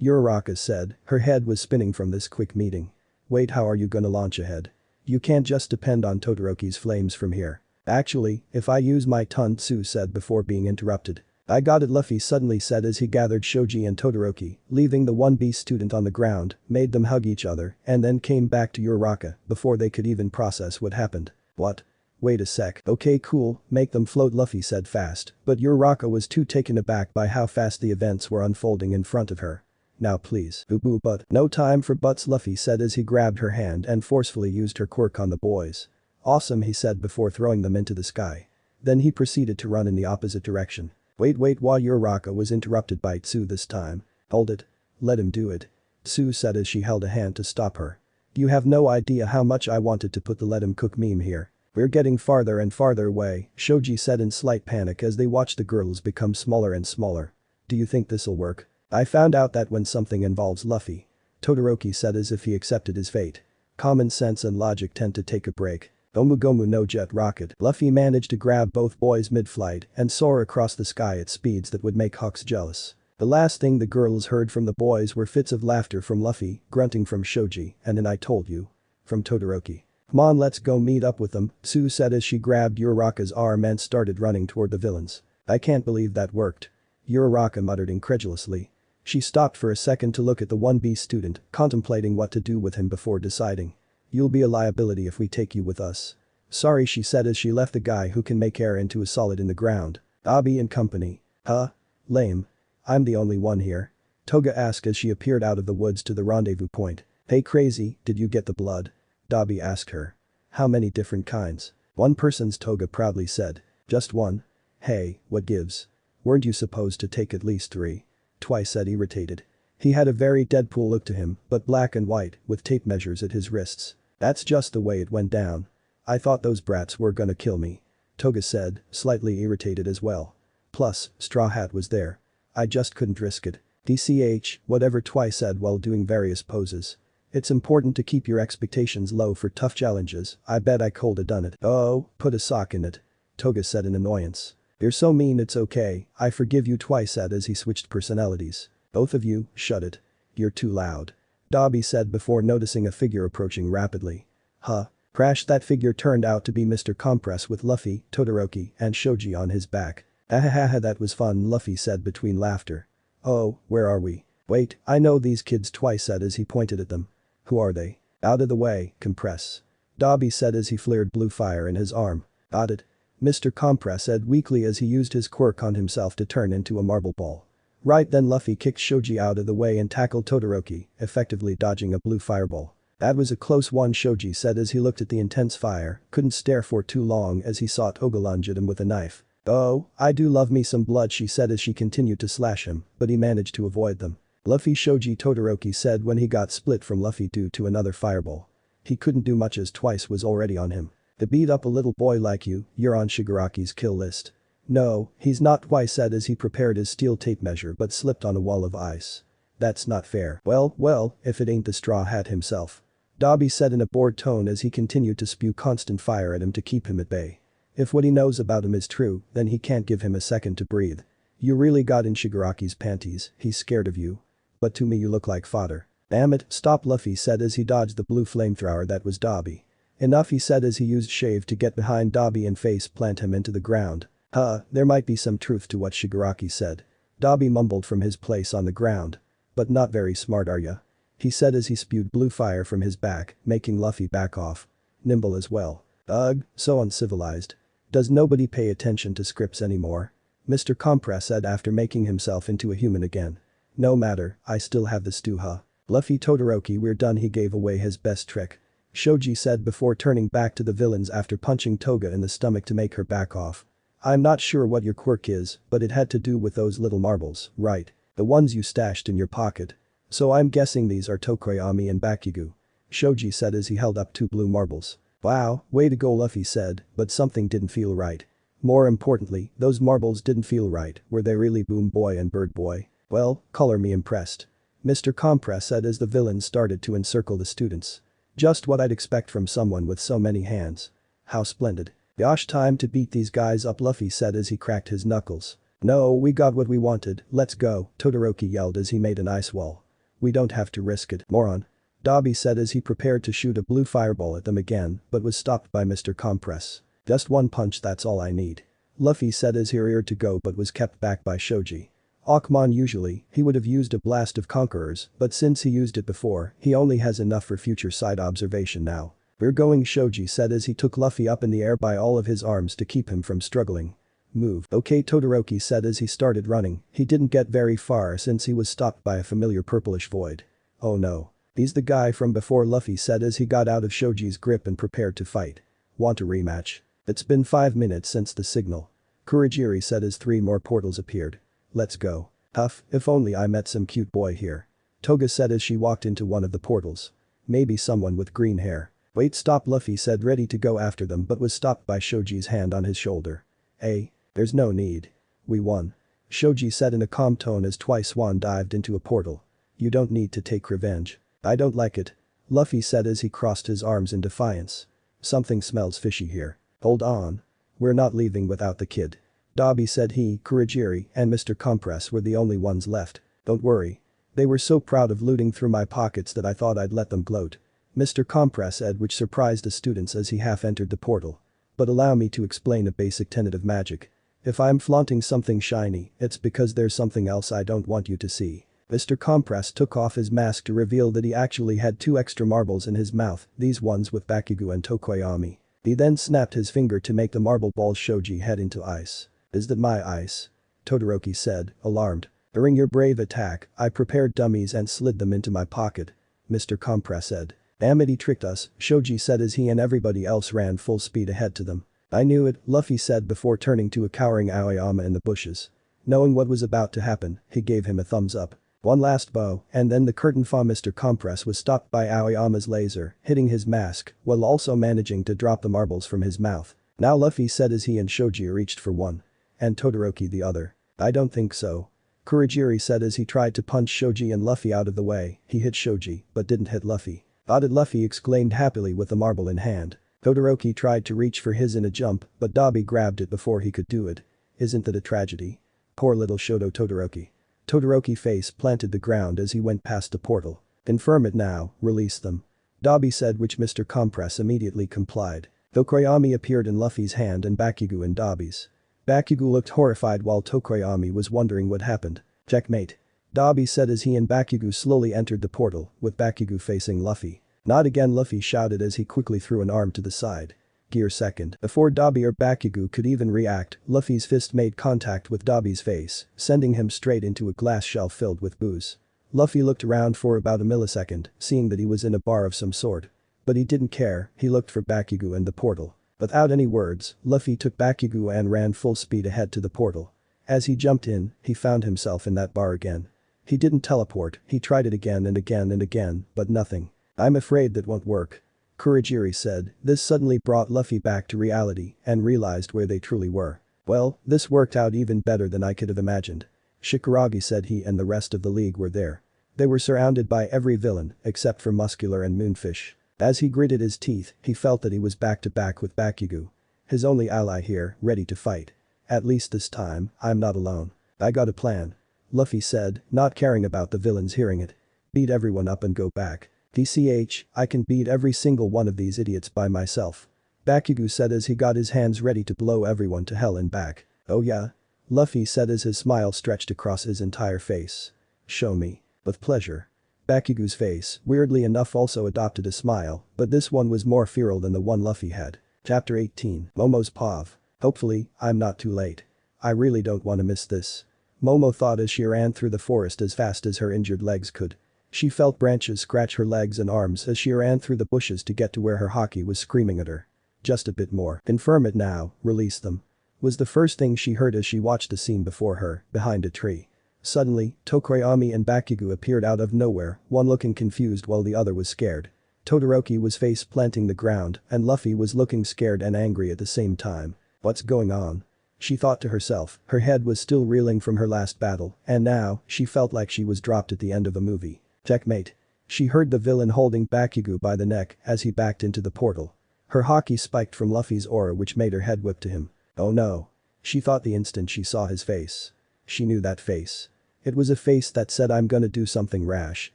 Uraraka said, her head was spinning from this quick meeting. Wait, how are you gonna launch ahead? You can't just depend on Todoroki's flames from here. Actually, if I use my Tun, Tsu said before being interrupted. I got it, Luffy suddenly said as he gathered Shoji and Todoroki, leaving the 1B student on the ground, made them hug each other, and then came back to Uraraka before they could even process what happened. What? Wait a sec. Okay, cool, make them float, Luffy said fast, but Uraraka was too taken aback by how fast the events were unfolding in front of her. Now please. Boo but. No time for buts, Luffy said as he grabbed her hand and forcefully used her quirk on the boys. Awesome, he said before throwing them into the sky. Then he proceeded to run in the opposite direction. Wait, while Uraraka was interrupted by Tsu this time. Hold it. Let him do it. Tsu said as she held a hand to stop her. You have no idea how much I wanted to put the let him cook meme here. We're getting farther and farther away, Shoji said in slight panic as they watched the girls become smaller and smaller. Do you think this'll work? I found out that when something involves Luffy. Todoroki said as if he accepted his fate. Common sense and logic tend to take a break. Omugomu no jet rocket. Luffy managed to grab both boys mid-flight and soar across the sky at speeds that would make Hawks jealous. The last thing the girls heard from the boys were fits of laughter from Luffy, grunting from Shoji, and an "I told you" from Todoroki. Come on, let's go meet up with them, Tsu said as she grabbed Uraraka's arm and started running toward the villains. I can't believe that worked. Uraraka muttered incredulously. She stopped for a second to look at the 1B student, contemplating what to do with him before deciding. You'll be a liability if we take you with us. Sorry, she said as she left the guy who can make air into a solid in the ground. Abi and company. Huh? Lame. I'm the only one here. Toga asked as she appeared out of the woods to the rendezvous point. Hey crazy, did you get the blood? Dabi asked her. How many different kinds? One person's, Toga proudly said. Just one? Hey, what gives? Weren't you supposed to take at least 3? Twice said irritated. He had a very Deadpool look to him, but black and white, with tape measures at his wrists. That's just the way it went down. I thought those brats were gonna kill me. Toga said, slightly irritated as well. Plus, Straw Hat was there. I just couldn't risk it. DCH, whatever, Twice said while doing various poses. It's important to keep your expectations low for tough challenges. I bet I coulda done it. Oh, put a sock in it. Toga said in annoyance. You're so mean, it's okay, I forgive you, Twice said as he switched personalities. Both of you, shut it. You're too loud. Dabi said before noticing a figure approaching rapidly. Huh? Crash, that figure turned out to be Mr. Compress with Luffy, Todoroki, and Shoji on his back. Ahahaha, that was fun, Luffy said between laughter. Oh, where are we? Wait, I know these kids, Twice said as he pointed at them. Who are they? Out of the way, Compress. Dabi said as he flared blue fire in his arm. Got it. Mr. Compress said weakly as he used his quirk on himself to turn into a marble ball. Right then Luffy kicked Shoji out of the way and tackled Todoroki, effectively dodging a blue fireball. That was a close one, Shoji said as he looked at the intense fire, couldn't stare for too long as he saw Toga lunge at him with a knife. Oh, I do love me some blood, she said as she continued to slash him, but he managed to avoid them. Luffy, Shoji, Todoroki said when he got split from Luffy due to another fireball. He couldn't do much as Twice was already on him. To beat up a little boy like you're on Shigaraki's kill list. No, he's not, Twice said as he prepared his steel tape measure but slipped on a wall of ice. That's not fair. Well, if it ain't the Straw Hat himself. Dabi said in a bored tone as he continued to spew constant fire at him to keep him at bay. If what he knows about him is true, then he can't give him a second to breathe. You really got in Shigaraki's panties, he's scared of you. But to me you look like fodder. Damn it, stop, Luffy said as he dodged the blue flamethrower that was Dabi. Enough, he said as he used Shave to get behind Dabi and face plant him into the ground. There might be some truth to what Shigaraki said. Dabi mumbled from his place on the ground. But not very smart, are ya? He said as he spewed blue fire from his back, making Luffy back off. Nimble as well. Ugh, so uncivilized. Does nobody pay attention to scripts anymore? Mr. Compress said after making himself into a human again. No matter, I still have the stew, huh? Luffy, Todoroki, we're done, he gave away his best trick. Shoji said before turning back to the villains after punching Toga in the stomach to make her back off. I'm not sure what your quirk is, but it had to do with those little marbles, right? The ones you stashed in your pocket. So I'm guessing these are Tokoyami and Bakugo. Shoji said as he held up 2 blue marbles. Wow, way to go, Luffy said, but something didn't feel right. More importantly, those marbles didn't feel right, were they really, Boom Boy and Bird Boy? Well, color me impressed. Mr. Compress said as the villains started to encircle the students. Just what I'd expect from someone with so many hands. How splendid. Gosh, time to beat these guys up, Luffy said as he cracked his knuckles. No, we got what we wanted, let's go, Todoroki yelled as he made an ice wall. We don't have to risk it, moron. Dabi said as he prepared to shoot a blue fireball at them again but was stopped by Mr. Compress. Just one punch, that's all I need. Luffy said as he reared to go but was kept back by Shoji. Akmon usually, he would have used a blast of conquerors, but since he used it before, he only has enough for future side observation now. We're going, Shoji said as he took Luffy up in the air by all of his arms to keep him from struggling. Move. Okay, Todoroki said as he started running. He didn't get very far since he was stopped by a familiar purplish void. Oh no. He's the guy from before, Luffy said as he got out of Shoji's grip and prepared to fight. Want a rematch? It's been 5 minutes since the signal. Kurogiri said as 3 more portals appeared. Let's go. Huff, if only I met some cute boy here. Toga said as she walked into one of the portals. Maybe someone with green hair. Wait, stop, Luffy said, ready to go after them but was stopped by Shoji's hand on his shoulder. Hey, there's no need. We won. Shoji said in a calm tone as Twice Swan dived into a portal. You don't need to take revenge. I don't like it. Luffy said as he crossed his arms in defiance. Something smells fishy here. Hold on. We're not leaving without the kid. Dabi said he, Kurogiri, and Mr. Compress were the only ones left. Don't worry. They were so proud of looting through my pockets that I thought I'd let them gloat. Mr. Compress said, which surprised the students as he half entered the portal. But allow me to explain a basic tenet of magic. If I'm flaunting something shiny, it's because there's something else I don't want you to see. Mr. Compress took off his mask to reveal that he actually had 2 extra marbles in his mouth, these ones with Bakugo and Tokoyami. He then snapped his finger to make the marble balls Shoji head into ice. Is that my ice? Todoroki said, alarmed. During your brave attack, I prepared dummies and slid them into my pocket. Mr. Compress said. Damn it, he tricked us, Shoji said as he and everybody else ran full speed ahead to them. I knew it, Luffy said before turning to a cowering Aoyama in the bushes. Knowing what was about to happen, he gave him a thumbs up. One last bow, and then the curtain fell. Mr. Compress was stopped by Aoyama's laser, hitting his mask, while also managing to drop the marbles from his mouth. Now, Luffy said as he and Shoji reached for one. And Todoroki the other. I don't think so. Kurogiri said as he tried to punch Shoji and Luffy out of the way. He hit Shoji, but didn't hit Luffy. Got it, Luffy exclaimed happily with the marble in hand. Todoroki tried to reach for his in a jump, but Dabi grabbed it before he could do it. Isn't that a tragedy? Poor little Shoto Todoroki. Todoroki face planted the ground as he went past the portal. Confirm it now, release them. Dabi said, which Mr. Compress immediately complied. Tokoyami appeared in Luffy's hand and Bakugo in Dabi's. Bakugo looked horrified while Tokoyami was wondering what happened. Checkmate. Dabi said as he and Bakugo slowly entered the portal, with Bakugo facing Luffy. Not again, Luffy shouted as he quickly threw an arm to the side. Gear second. Before Dabi or Bakugo could even react, Luffy's fist made contact with Dabi's face, sending him straight into a glass shell filled with booze. Luffy looked around for about a millisecond, seeing that he was in a bar of some sort. But he didn't care, he looked for Bakugo and the portal. Without any words, Luffy took Bakugo and ran full speed ahead to the portal. As he jumped in, he found himself in that bar again. He didn't teleport, he tried it again and again and again, but nothing. I'm afraid that won't work. Kurogiri said. This suddenly brought Luffy back to reality and realized where they truly were. Well, this worked out even better than I could have imagined. Shikaragi said he and the rest of the league were there. They were surrounded by every villain except for Muscular and Moonfish. As he gritted his teeth, he felt that he was back to back with Bakugo. His only ally here, ready to fight. At least this time, I'm not alone. I got a plan. Luffy said, not caring about the villains hearing it. Beat everyone up and go back. TCH, I can beat every single one of these idiots by myself. Bakugo said as he got his hands ready to blow everyone to hell and back. Oh yeah? Luffy said as his smile stretched across his entire face. Show me. With pleasure. Bakugo's face, weirdly enough, also adopted a smile, but this one was more feral than the one Luffy had. Chapter 18. Momo's Pav. Hopefully, I'm not too late. I really don't want to miss this. Momo thought as she ran through the forest as fast as her injured legs could. She felt branches scratch her legs and arms as she ran through the bushes to get to where her Haki was screaming at her. Just a bit more. Confirm it now, release them. Was the first thing she heard as she watched the scene before her, behind a tree. Suddenly, Tokoyami and Bakugo appeared out of nowhere, one looking confused while the other was scared. Todoroki was face planting the ground and Luffy was looking scared and angry at the same time. What's going on? She thought to herself, her head was still reeling from her last battle, and now, she felt like she was dropped at the end of a movie. Checkmate. She heard the villain holding Bakugo by the neck as he backed into the portal. Her Haki spiked from Luffy's aura which made her head whip to him. Oh no. She thought the instant she saw his face. She knew that face. It was a face that said, I'm gonna do something rash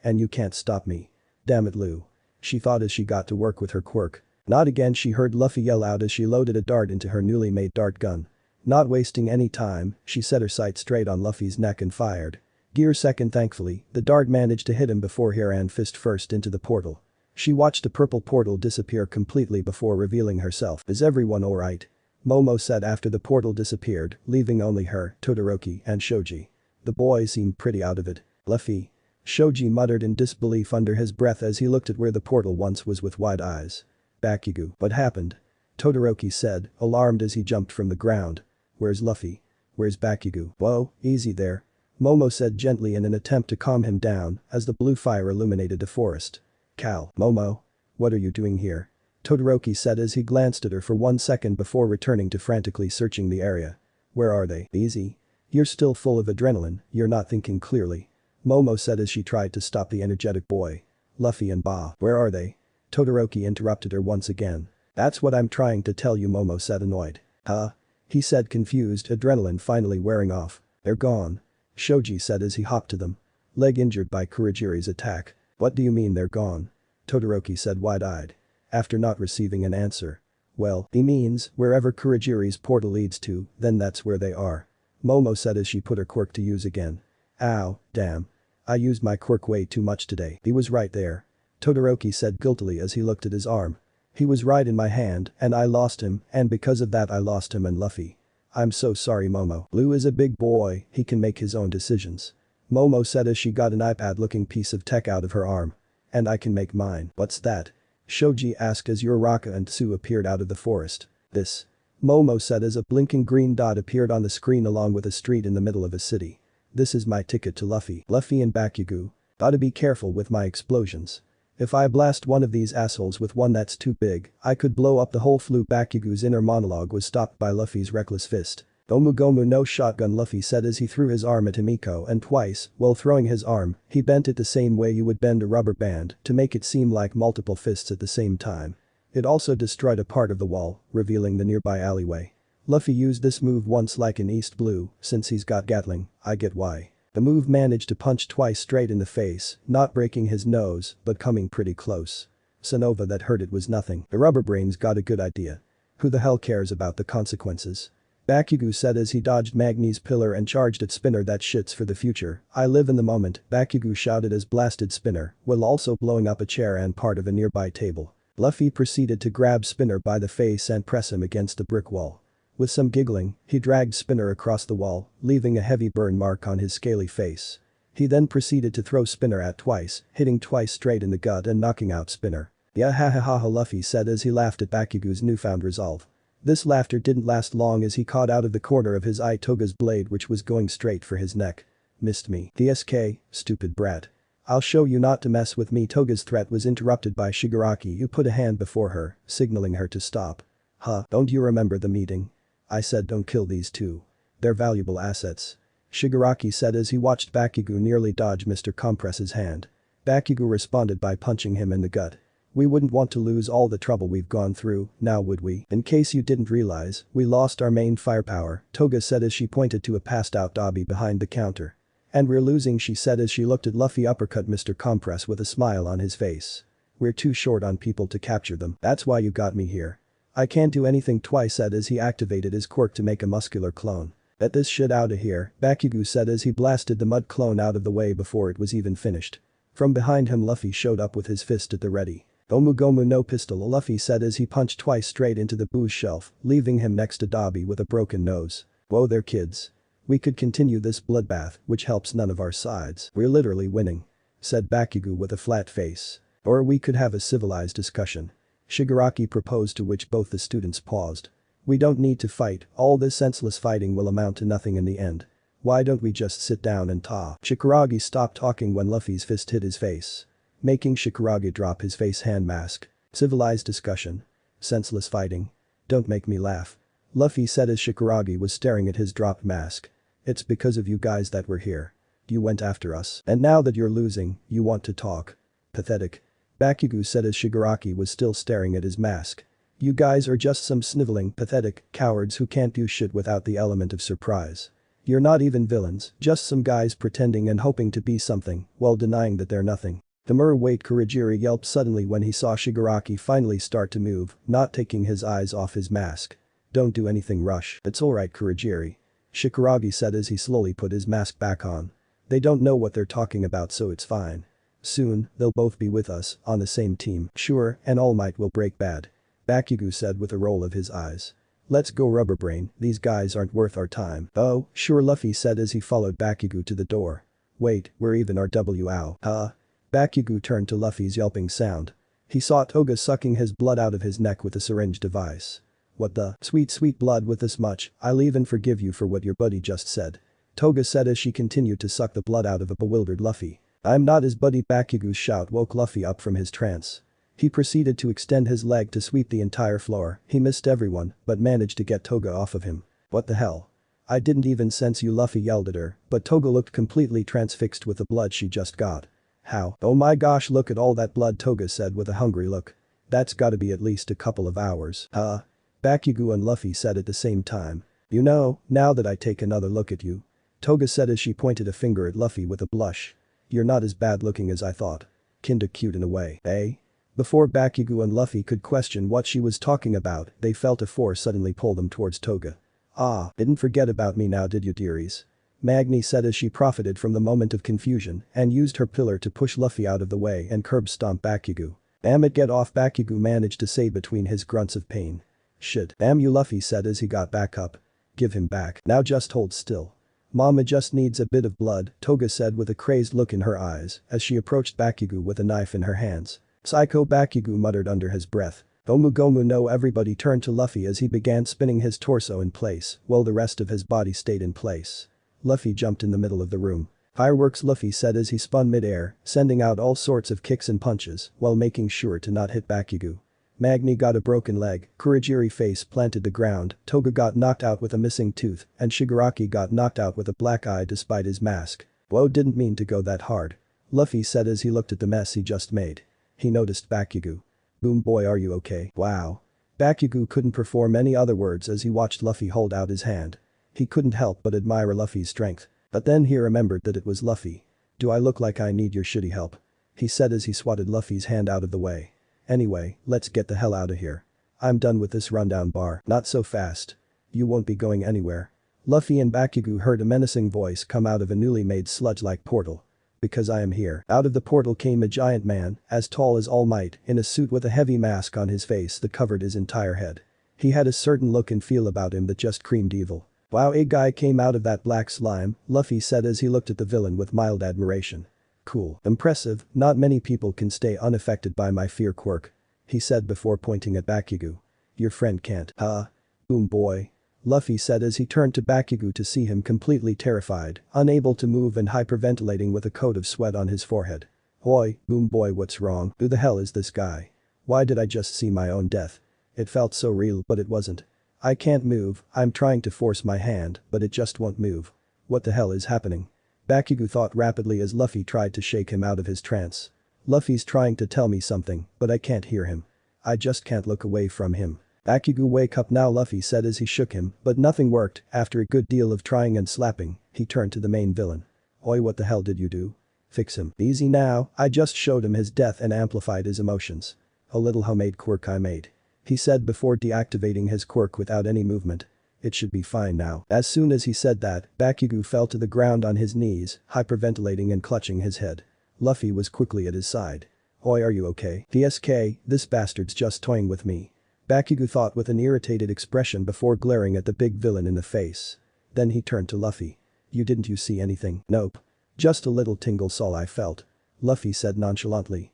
and you can't stop me. Damn it, Lou. She thought as she got to work with her quirk. Not again, she heard Luffy yell out as she loaded a dart into her newly made dart gun. Not wasting any time, she set her sight straight on Luffy's neck and fired. Gear second thankfully, the dart managed to hit him before he ran fist first into the portal. She watched the purple portal disappear completely before revealing herself. Is everyone alright? Momo said after the portal disappeared, leaving only her, Todoroki, and Shoji. The boy seemed pretty out of it. Luffy. Shoji muttered in disbelief under his breath as he looked at where the portal once was with wide eyes. Bakugo, what happened? Todoroki said, alarmed as he jumped from the ground. Where's Luffy? Where's Bakugo? Whoa, easy there. Momo said gently in an attempt to calm him down as the blue fire illuminated the forest. Cal. Momo. What are you doing here? Todoroki said as he glanced at her for 1 second before returning to frantically searching the area. Where are they? Easy. You're still full of adrenaline, you're not thinking clearly. Momo said as she tried to stop the energetic boy. Luffy and Ba. Where are they? Todoroki interrupted her once again. That's what I'm trying to tell you, Momo said annoyed. Huh? He said confused, adrenaline finally wearing off. They're gone. Shoji said as he hopped to them. Leg injured by Kurogiri's attack. What do you mean they're gone? Todoroki said wide-eyed. After not receiving an answer. Well, he means, wherever Kurogiri's portal leads to, then that's where they are. Momo said as she put her quirk to use again. Ow, damn. I used my quirk way too much today. He was right there. Todoroki said guiltily as he looked at his arm. He was right in my hand, and I lost him, and because of that I lost him and Luffy. I'm so sorry, Momo. Blue is a big boy, he can make his own decisions. Momo said as she got an iPad-looking piece of tech out of her arm. And I can make mine. What's that? Shoji asked as Uraraka and Tsu appeared out of the forest. This. Momo said as a blinking green dot appeared on the screen along with a street in the middle of a city. This is my ticket to Luffy. Luffy and Bakugo. Gotta be careful with my explosions. If I blast one of these assholes with one that's too big, I could blow up the whole flu. Bakugo's inner monologue was stopped by Luffy's reckless fist. Gomu Gomu no shotgun, Luffy said as he threw his arm at Himiko and twice, while throwing his arm, he bent it the same way you would bend a rubber band to make it seem like multiple fists at the same time. It also destroyed a part of the wall, revealing the nearby alleyway. Luffy used this move once like in East Blue, since he's got Gatling, I get why. The move managed to punch twice straight in the face, not breaking his nose, but coming pretty close. Sonova that hurt it was nothing. The rubber brains got a good idea. Who the hell cares about the consequences? Bakugo said as he dodged Magni's pillar and charged at Spinner. That shit's for the future, I live in the moment, Bakugo shouted as blasted Spinner, while also blowing up a chair and part of a nearby table. Luffy proceeded to grab Spinner by the face and press him against the brick wall. With some giggling, he dragged Spinner across the wall, leaving a heavy burn mark on his scaly face. He then proceeded to throw Spinner at twice, hitting twice straight in the gut and knocking out Spinner. Yeah, ha ha ha ha, Luffy said as he laughed at Bakugo's newfound resolve. This laughter didn't last long as he caught out of the corner of his eye Toga's blade, which was going straight for his neck. Missed me. DSK, stupid brat. I'll show you not to mess with me. Toga's threat was interrupted by Shigaraki, who put a hand before her, signaling her to stop. Huh, don't you remember the meeting? I said don't kill these two. They're valuable assets. Shigaraki said as he watched Bakugo nearly dodge Mr. Compress's hand. Bakugo responded by punching him in the gut. We wouldn't want to lose all the trouble we've gone through, now would we? In case you didn't realize, we lost our main firepower, Toga said as she pointed to a passed out Dobby behind the counter. And we're losing, she said as she looked at Luffy uppercut Mr. Compress with a smile on his face. We're too short on people to capture them, that's why you got me here. I can't do anything, Twice said as he activated his quirk to make a muscular clone. Get this shit out of here, Bakugo said as he blasted the mud clone out of the way before it was even finished. From behind him Luffy showed up with his fist at the ready. Gomu Gomu no pistol, Luffy said as he punched twice straight into the booze shelf, leaving him next to Dobby with a broken nose. Whoa there kids. We could continue this bloodbath, which helps none of our sides. We're literally winning. Said Bakugo with a flat face. Or we could have a civilized discussion. Shigaraki proposed, to which both the students paused. We don't need to fight, all this senseless fighting will amount to nothing in the end. Why don't we just sit down and talk? Shigaraki stopped talking when Luffy's fist hit his face, making Shigaraki drop his face hand mask. Civilized discussion. Senseless fighting. Don't make me laugh. Luffy said as Shigaraki was staring at his dropped mask. It's because of you guys that we're here. You went after us, and now that you're losing, you want to talk. Pathetic. Bakugo said as Shigaraki was still staring at his mask. You guys are just some sniveling, pathetic cowards who can't do shit without the element of surprise. You're not even villains, just some guys pretending and hoping to be something, while denying that they're nothing. The wait, Kurogiri yelped suddenly when he saw Shigaraki finally start to move, not taking his eyes off his mask. Don't do anything rush. It's alright Kurogiri. Shigaraki said as he slowly put his mask back on. They don't know what they're talking about so it's fine. Soon, they'll both be with us, on the same team. Sure, and All Might will break bad. Bakugo said with a roll of his eyes. Let's go Rubber Brain, these guys aren't worth our time. Oh, sure Luffy said as he followed Bakugo to the door. Wait, we're even RWO. Huh? Bakugo turned to Luffy's yelping sound. He saw Toga sucking his blood out of his neck with a syringe device. What the? Sweet blood with this much, I'll even forgive you for what your buddy just said. Toga said as she continued to suck the blood out of a bewildered Luffy. I'm not his buddy. Bakugo's shout woke Luffy up from his trance. He proceeded to extend his leg to sweep the entire floor. He missed everyone, but managed to get Toga off of him. What the hell? I didn't even sense you, Luffy yelled at her, but Toga looked completely transfixed with the blood she just got. How? Oh my gosh, look at all that blood, Toga said with a hungry look. That's gotta be at least a couple of hours. Huh? Bakugo and Luffy said at the same time. You know, now that I take another look at you. Toga said as she pointed a finger at Luffy with a blush. You're not as bad looking as I thought. Kinda cute in a way, eh? Before Bakugo and Luffy could question what she was talking about, they felt a force suddenly pull them towards Toga. Ah, didn't forget about me now did you dearies? Magni said as she profited from the moment of confusion and used her pillar to push Luffy out of the way and curb stomp Bakugo. Damn it, get off, Bakugo managed to say between his grunts of pain. Shit, damn you, Luffy said as he got back up. Give him back, now just hold still. Mama just needs a bit of blood, Toga said with a crazed look in her eyes as she approached Bakugo with a knife in her hands. Psycho, Bakugo muttered under his breath. Gomu Gomu no, everybody turned to Luffy as he began spinning his torso in place while the rest of his body stayed in place. Luffy jumped in the middle of the room. Fireworks, Luffy said as he spun mid-air, sending out all sorts of kicks and punches while making sure to not hit Bakugo. Magni got a broken leg, Kurogiri face planted the ground, Toga got knocked out with a missing tooth, and Shigaraki got knocked out with a black eye despite his mask. Whoa, didn't mean to go that hard. Luffy said as he looked at the mess he just made. He noticed Bakugo. Boom boy, are you okay? Wow. Bakugo couldn't perform any other words as he watched Luffy hold out his hand. He couldn't help but admire Luffy's strength. But then he remembered that it was Luffy. Do I look like I need your shitty help? He said as he swatted Luffy's hand out of the way. Anyway, let's get the hell out of here. I'm done with this rundown bar. Not so fast. You won't be going anywhere. Luffy and Bakugo heard a menacing voice come out of a newly made sludge-like portal. Because I am here. Out of the portal came a giant man, as tall as All Might, in a suit with a heavy mask on his face that covered his entire head. He had a certain look and feel about him that just screamed evil. Wow, a guy came out of that black slime, Luffy said as he looked at the villain with mild admiration. Cool. Impressive, not many people can stay unaffected by my fear quirk. He said before pointing at Bakugo. Your friend can't. Huh? Boom boy. Luffy said as he turned to Bakugo to see him completely terrified, unable to move and hyperventilating with a coat of sweat on his forehead. Oi, boom boy, what's wrong? Who the hell is this guy? Why did I just see my own death? It felt so real but it wasn't. I can't move, I'm trying to force my hand, but it just won't move. What the hell is happening? Bakugo thought rapidly as Luffy tried to shake him out of his trance. Luffy's trying to tell me something, but I can't hear him. I just can't look away from him. Bakugo, wake up now, Luffy said as he shook him, but nothing worked. After a good deal of trying and slapping, he turned to the main villain. Oi, what the hell did you do? Fix him. Easy now, I just showed him his death and amplified his emotions. A little homemade quirk I made. He said before deactivating his quirk without any movement. It should be fine now. As soon as he said that, Bakugo fell to the ground on his knees, hyperventilating and clutching his head. Luffy was quickly at his side. Oi, are you okay? DSK, this bastard's just toying with me. Bakugo thought with an irritated expression before glaring at the big villain in the face. Then he turned to Luffy. Didn't you see anything? Nope. Just a little tingle's all I felt. Luffy said nonchalantly.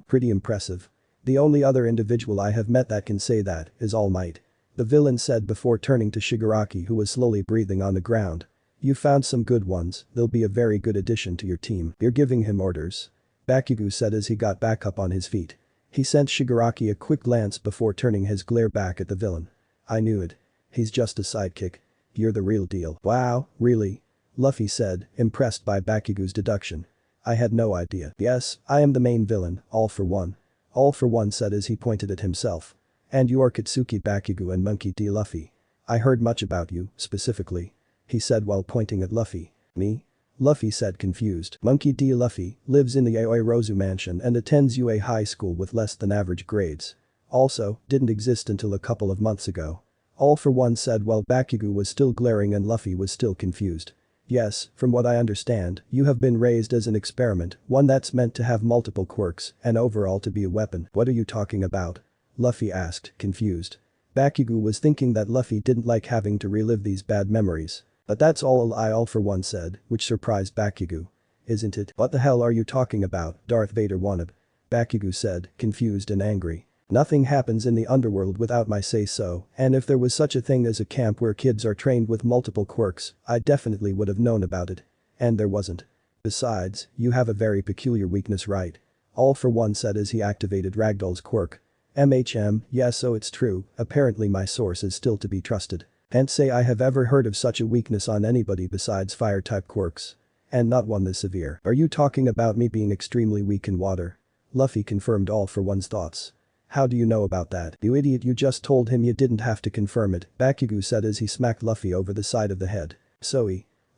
Pretty impressive. The only other individual I have met that can say that is All Might. The villain said before turning to Shigaraki who was slowly breathing on the ground. You found some good ones, they'll be a very good addition to your team. You're giving him orders. Bakugo said as he got back up on his feet. He sent Shigaraki a quick glance before turning his glare back at the villain. I knew it. He's just a sidekick. You're the real deal. Wow, really? Luffy said, impressed by Bakugo's deduction. I had no idea. Yes, I am the main villain, all for one. All for one said as he pointed at himself. And you are Katsuki Bakugo and Monkey D. Luffy. I heard much about you, specifically. He said while pointing at Luffy. Me? Luffy said confused. Monkey D. Luffy lives in the Yaoyorozu mansion and attends UA high school with less than average grades. Also, didn't exist until a couple of months ago. All for one said while Bakugo was still glaring and Luffy was still confused. Yes, from what I understand, you have been raised as an experiment, one that's meant to have multiple quirks and overall to be a weapon. What are you talking about? Luffy asked, confused. Bakugo was thinking that Luffy didn't like having to relive these bad memories. But that's all a lie, All for one said, which surprised Bakugo. Isn't it? What the hell are you talking about, Darth Vader wannabe? Bakugo said, confused and angry. Nothing happens in the underworld without my say-so, and if there was such a thing as a camp where kids are trained with multiple quirks, I definitely would have known about it. And there wasn't. Besides, you have a very peculiar weakness, right? All for one said as he activated Ragdoll's quirk. Yeah, so it's true, apparently my source is still to be trusted. Can't say I have ever heard of such a weakness on anybody besides fire-type quirks. And not one this severe. Are you talking about me being extremely weak in water? Luffy confirmed All for one's thoughts. How do you know about that? You idiot, you just told him you didn't have to confirm it, Bakugo said as he smacked Luffy over the side of the head.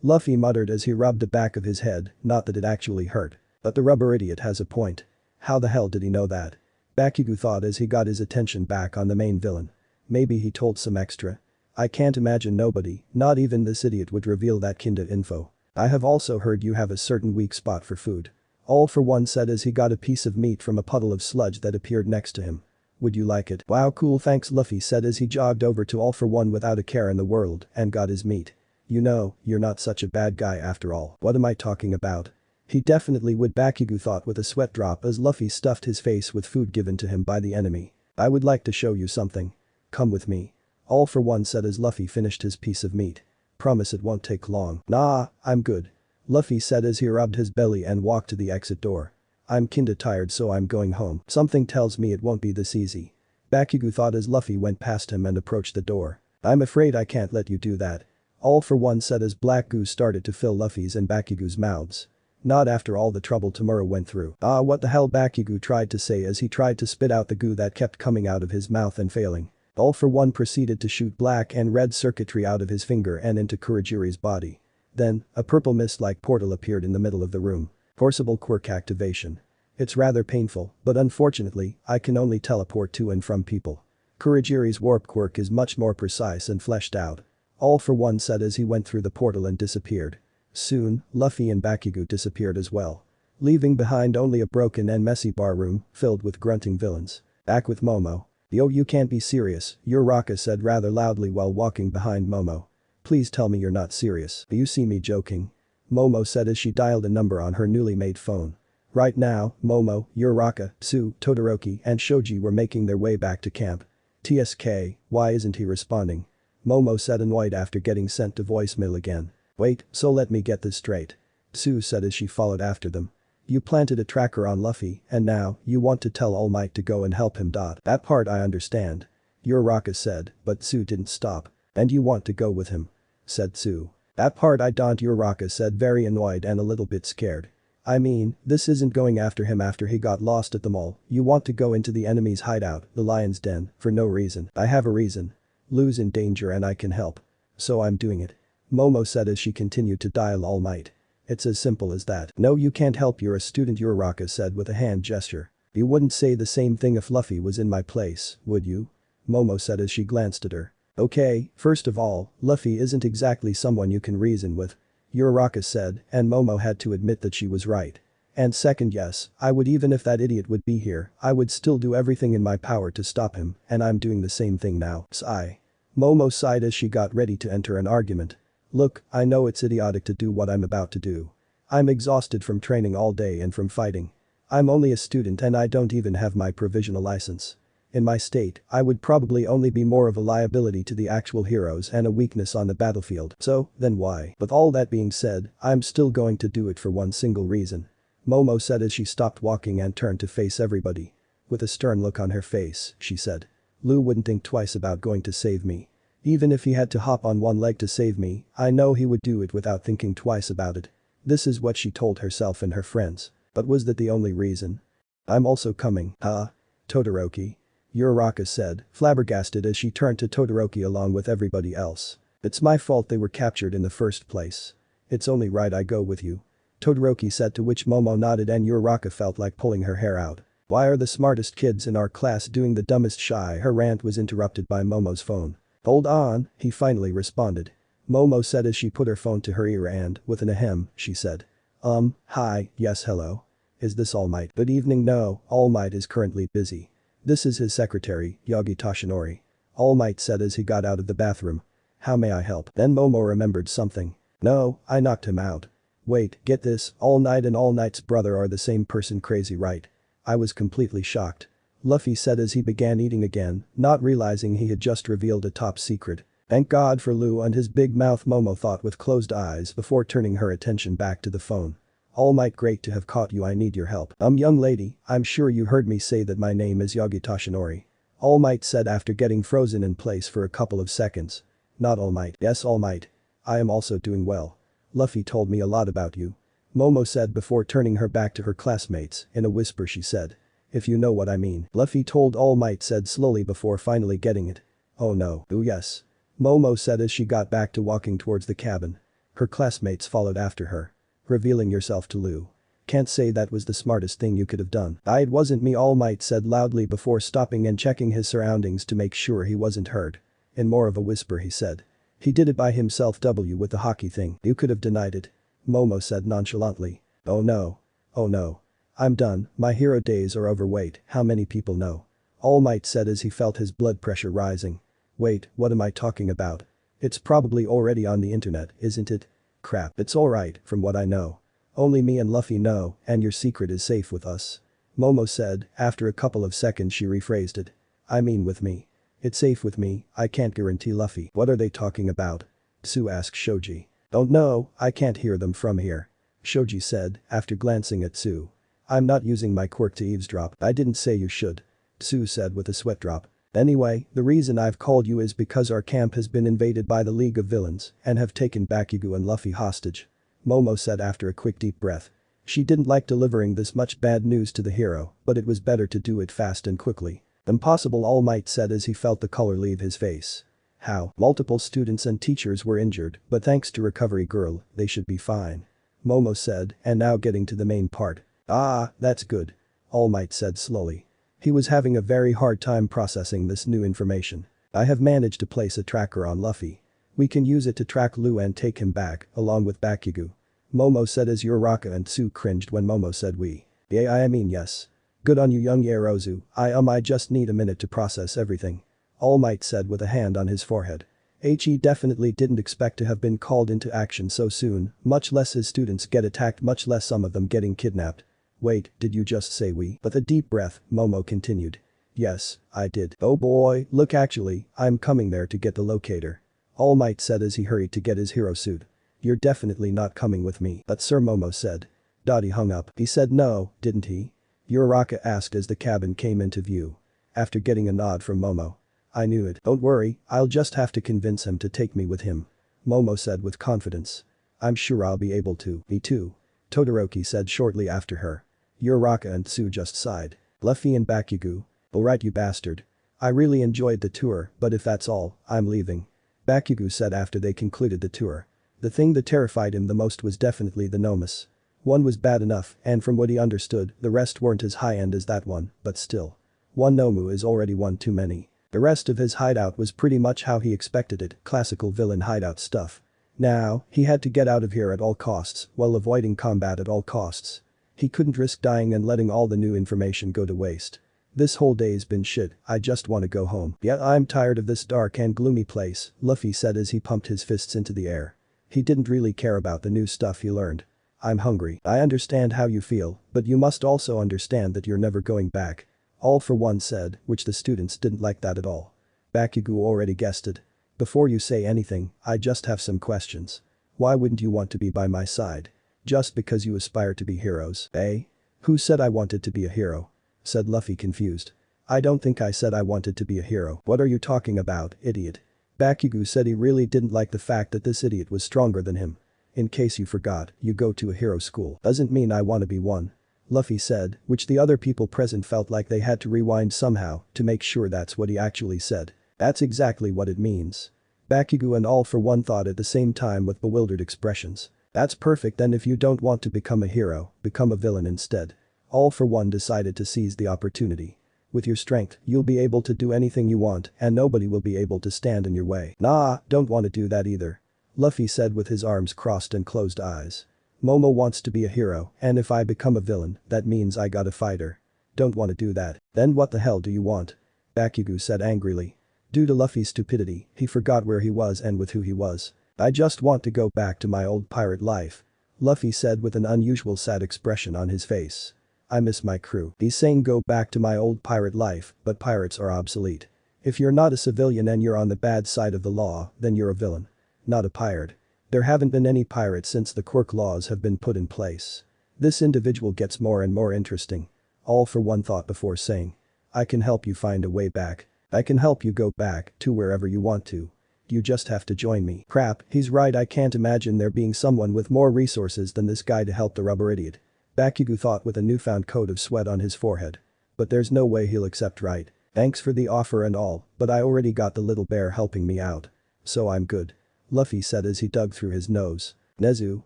Luffy muttered as he rubbed the back of his head, not that it actually hurt. But the rubber idiot has a point. How the hell did he know that? Bakugo thought as he got his attention back on the main villain. Maybe he told some extra. I can't imagine nobody, not even this idiot, would reveal that kind of info. I have also heard you have a certain weak spot for food. All for one said as he got a piece of meat from a puddle of sludge that appeared next to him. Would you like it? Wow, cool, thanks, Luffy said as he jogged over to All for one without a care in the world and got his meat. You know, you're not such a bad guy after all. What am I talking about? He definitely would, Bakugo thought with a sweat drop as Luffy stuffed his face with food given to him by the enemy. I would like to show you something. Come with me. All for one said as Luffy finished his piece of meat. Promise it won't take long. Nah, I'm good. Luffy said as he rubbed his belly and walked to the exit door. I'm kinda tired, so I'm going home. Something tells me it won't be this easy. Bakugo thought as Luffy went past him and approached the door. I'm afraid I can't let you do that. All for one said as black goo started to fill Luffy's and Bakugo's mouths. Not after all the trouble Tomura went through. What the hell, Bakugo tried to say as he tried to spit out the goo that kept coming out of his mouth and failing. All for one proceeded to shoot black and red circuitry out of his finger and into Kurogiri's body. Then, a purple mist-like portal appeared in the middle of the room. Forcible quirk activation. It's rather painful, but unfortunately, I can only teleport to and from people. Kurogiri's warp quirk is much more precise and fleshed out. All for one said as he went through the portal and disappeared. Soon, Luffy and Bakugo disappeared as well. Leaving behind only a broken and messy bar room filled with grunting villains. Back with Momo. Yo, you can't be serious, Yaoyorozu said rather loudly while walking behind Momo. Please tell me you're not serious. Do you see me joking? Momo said as she dialed a number on her newly made phone. Right now, Momo, Yaoyorozu, Tsu, Todoroki and Shoji were making their way back to camp. TSK, why isn't he responding? Momo said annoyed after getting sent to voicemail again. Wait, so let me get this straight. Tsu said as she followed after them. You planted a tracker on Luffy and now you want to tell All Might to go and help him. That part I understand. Yaoyorozu said, but Tsu didn't stop. And you want to go with him? Said Tsu. That part I don't, Yaoyorozu said, very annoyed and a little bit scared. I mean, this isn't going after him after he got lost at the mall. You want to go into the enemy's hideout, the lion's den, for no reason. I have a reason. Lou's in danger and I can help. So I'm doing it. Momo said as she continued to dial All Might. It's as simple as that. No, you can't help, you're a student, Yaoyorozu said with a hand gesture. You wouldn't say the same thing if Luffy was in my place, would you? Momo said as she glanced at her. Okay, first of all, Luffy isn't exactly someone you can reason with. Yaoyorozu said, and Momo had to admit that she was right. And second, yes, I would, even if that idiot would be here, I would still do everything in my power to stop him, and I'm doing the same thing now. Sigh. Momo sighed as she got ready to enter an argument. Look, I know it's idiotic to do what I'm about to do. I'm exhausted from training all day and from fighting. I'm only a student and I don't even have my provisional license. In my state, I would probably only be more of a liability to the actual heroes and a weakness on the battlefield. So, then why? With all that being said, I'm still going to do it for one single reason. Momo said as she stopped walking and turned to face everybody. With a stern look on her face, she said. Lou wouldn't think twice about going to save me. Even if he had to hop on one leg to save me, I know he would do it without thinking twice about it. This is what she told herself and her friends. But was that the only reason? I'm also coming, huh? Todoroki. Yaoyorozu said, flabbergasted as she turned to Todoroki along with everybody else. It's my fault they were captured in the first place. It's only right I go with you. Todoroki said, to which Momo nodded and Yaoyorozu felt like pulling her hair out. Why are the smartest kids in our class doing the dumbest shy? Her rant was interrupted by Momo's phone. Hold on, he finally responded. Momo said as she put her phone to her ear and, with an ahem, she said. Hi, yes hello. Is this All Might? Good evening. No, All Might is currently busy. This is his secretary, Yagi Toshinori. All Might said as he got out of the bathroom. How may I help? Then Momo remembered something. No, I knocked him out. Wait, get this, All Might and All Might's brother are the same person, crazy right? I was completely shocked. Luffy said as he began eating again, not realizing he had just revealed a top secret. Thank God for Lou and his big mouth, Momo thought with closed eyes before turning her attention back to the phone. All Might, great to have caught you, I need your help. Young lady, I'm sure you heard me say that my name is Yagi Toshinori. All Might said after getting frozen in place for a couple of seconds. Not All Might. Yes, All Might. I am also doing well. Luffy told me a lot about you. Momo said before turning her back to her classmates, in a whisper she said. If you know what I mean. Luffy told All Might said slowly before finally getting it. Oh no. Oh yes. Momo said as she got back to walking towards the cabin. Her classmates followed after her. Revealing yourself to Lou. Can't say that was the smartest thing you could have done. It wasn't me, All Might said loudly before stopping and checking his surroundings to make sure he wasn't heard. In more of a whisper he said. He did it by himself, with the hockey thing. You could have denied it. Momo said nonchalantly. Oh no. Oh no. I'm done, my hero days are over. Wait, how many people know? All Might said as he felt his blood pressure rising. Wait, what am I talking about? It's probably already on the internet, isn't it? Crap, it's alright, from what I know. Only me and Luffy know, and your secret is safe with us. Momo said, after a couple of seconds she rephrased it. I mean with me. It's safe with me, I can't guarantee Luffy. What are they talking about? Tsu asked Shoji. Don't know, I can't hear them from here. Shoji said, after glancing at Tsu. I'm not using my quirk to eavesdrop. I didn't say you should. Tsu said with a sweat drop. Anyway, the reason I've called you is because our camp has been invaded by the League of Villains and have taken Bakugo and Luffy hostage. Momo said after a quick deep breath. She didn't like delivering this much bad news to the hero, but it was better to do it fast and quickly. Impossible, All Might said as he felt the color leave his face. How? Multiple students and teachers were injured, but thanks to Recovery Girl, they should be fine. Momo said, and now getting to the main part. Ah, that's good. All Might said slowly. He was having a very hard time processing this new information. I have managed to place a tracker on Luffy. We can use it to track Lou and take him back, along with Bakugo. Momo said as Uraraka and Tsu cringed when Momo said we. Yeah, I mean yes. Good on you, young Yaoyorozu. I just need a minute to process everything. All Might said with a hand on his forehead. He definitely didn't expect to have been called into action so soon, much less his students get attacked, much less some of them getting kidnapped. Wait, did you just say we? With a deep breath, Momo continued. Yes, I did. Oh boy, look, actually, I'm coming there to get the locator. All Might said as he hurried to get his hero suit. You're definitely not coming with me. But Sir, Momo said. Dottie hung up. He said no, didn't he? Uraraka asked as the cabin came into view. After getting a nod from Momo. I knew it. Don't worry, I'll just have to convince him to take me with him. Momo said with confidence. I'm sure I'll be able to. Me too. Todoroki said shortly after her. Uraraka and Tsu just sighed. Luffy and Bakugo. Alright, you bastard. I really enjoyed the tour, but if that's all, I'm leaving. Bakugo said after they concluded the tour. The thing that terrified him the most was definitely the Nomus. One was bad enough, and from what he understood, the rest weren't as high-end as that one, but still. One Nomu is already one too many. The rest of his hideout was pretty much how he expected it, classical villain hideout stuff. Now, he had to get out of here at all costs, while avoiding combat at all costs. He couldn't risk dying and letting all the new information go to waste. This whole day's been shit, I just wanna go home. Yeah, I'm tired of this dark and gloomy place, Luffy said as he pumped his fists into the air. He didn't really care about the new stuff he learned. I'm hungry. I understand how you feel, but you must also understand that you're never going back. All for One said, which the students didn't like that at all. Bakugo already guessed it. Before you say anything, I just have some questions. Why wouldn't you want to be by my side? Just because you aspire to be heroes, eh? Who said I wanted to be a hero? Said Luffy confused. I don't think I said I wanted to be a hero. What are you talking about, idiot? Bakugo said he really didn't like the fact that this idiot was stronger than him. In case you forgot, you go to a hero school. Doesn't mean I wanna be one. Luffy said, which the other people present felt like they had to rewind somehow to make sure that's what he actually said. That's exactly what it means. Bakugo and All for One thought at the same time with bewildered expressions. That's perfect, then if you don't want to become a hero, become a villain instead. All for One decided to seize the opportunity. With your strength, you'll be able to do anything you want and nobody will be able to stand in your way. Nah, don't want to do that either. Luffy said with his arms crossed and closed eyes. Momo wants to be a hero, and if I become a villain, that means I gotta fight her. Don't want to do that. Then what the hell do you want? Bakugo said angrily. Due to Luffy's stupidity, he forgot where he was and with who he was. I just want to go back to my old pirate life. Luffy said with an unusual sad expression on his face. I miss my crew. He's saying go back to my old pirate life, but pirates are obsolete. If you're not a civilian and you're on the bad side of the law, then you're a villain. Not a pirate. There haven't been any pirates since the quirk laws have been put in place. This individual gets more and more interesting. All for one thought before saying. I can help you find a way back. I can help you go back to wherever you want to. You just have to join me. Crap, he's right, I can't imagine there being someone with more resources than this guy to help the rubber idiot. Bakugo thought with a newfound coat of sweat on his forehead. But there's no way he'll accept, right? Thanks for the offer and all, but I already got the little bear helping me out. So I'm good. Luffy said as he dug through his nose. Nezu?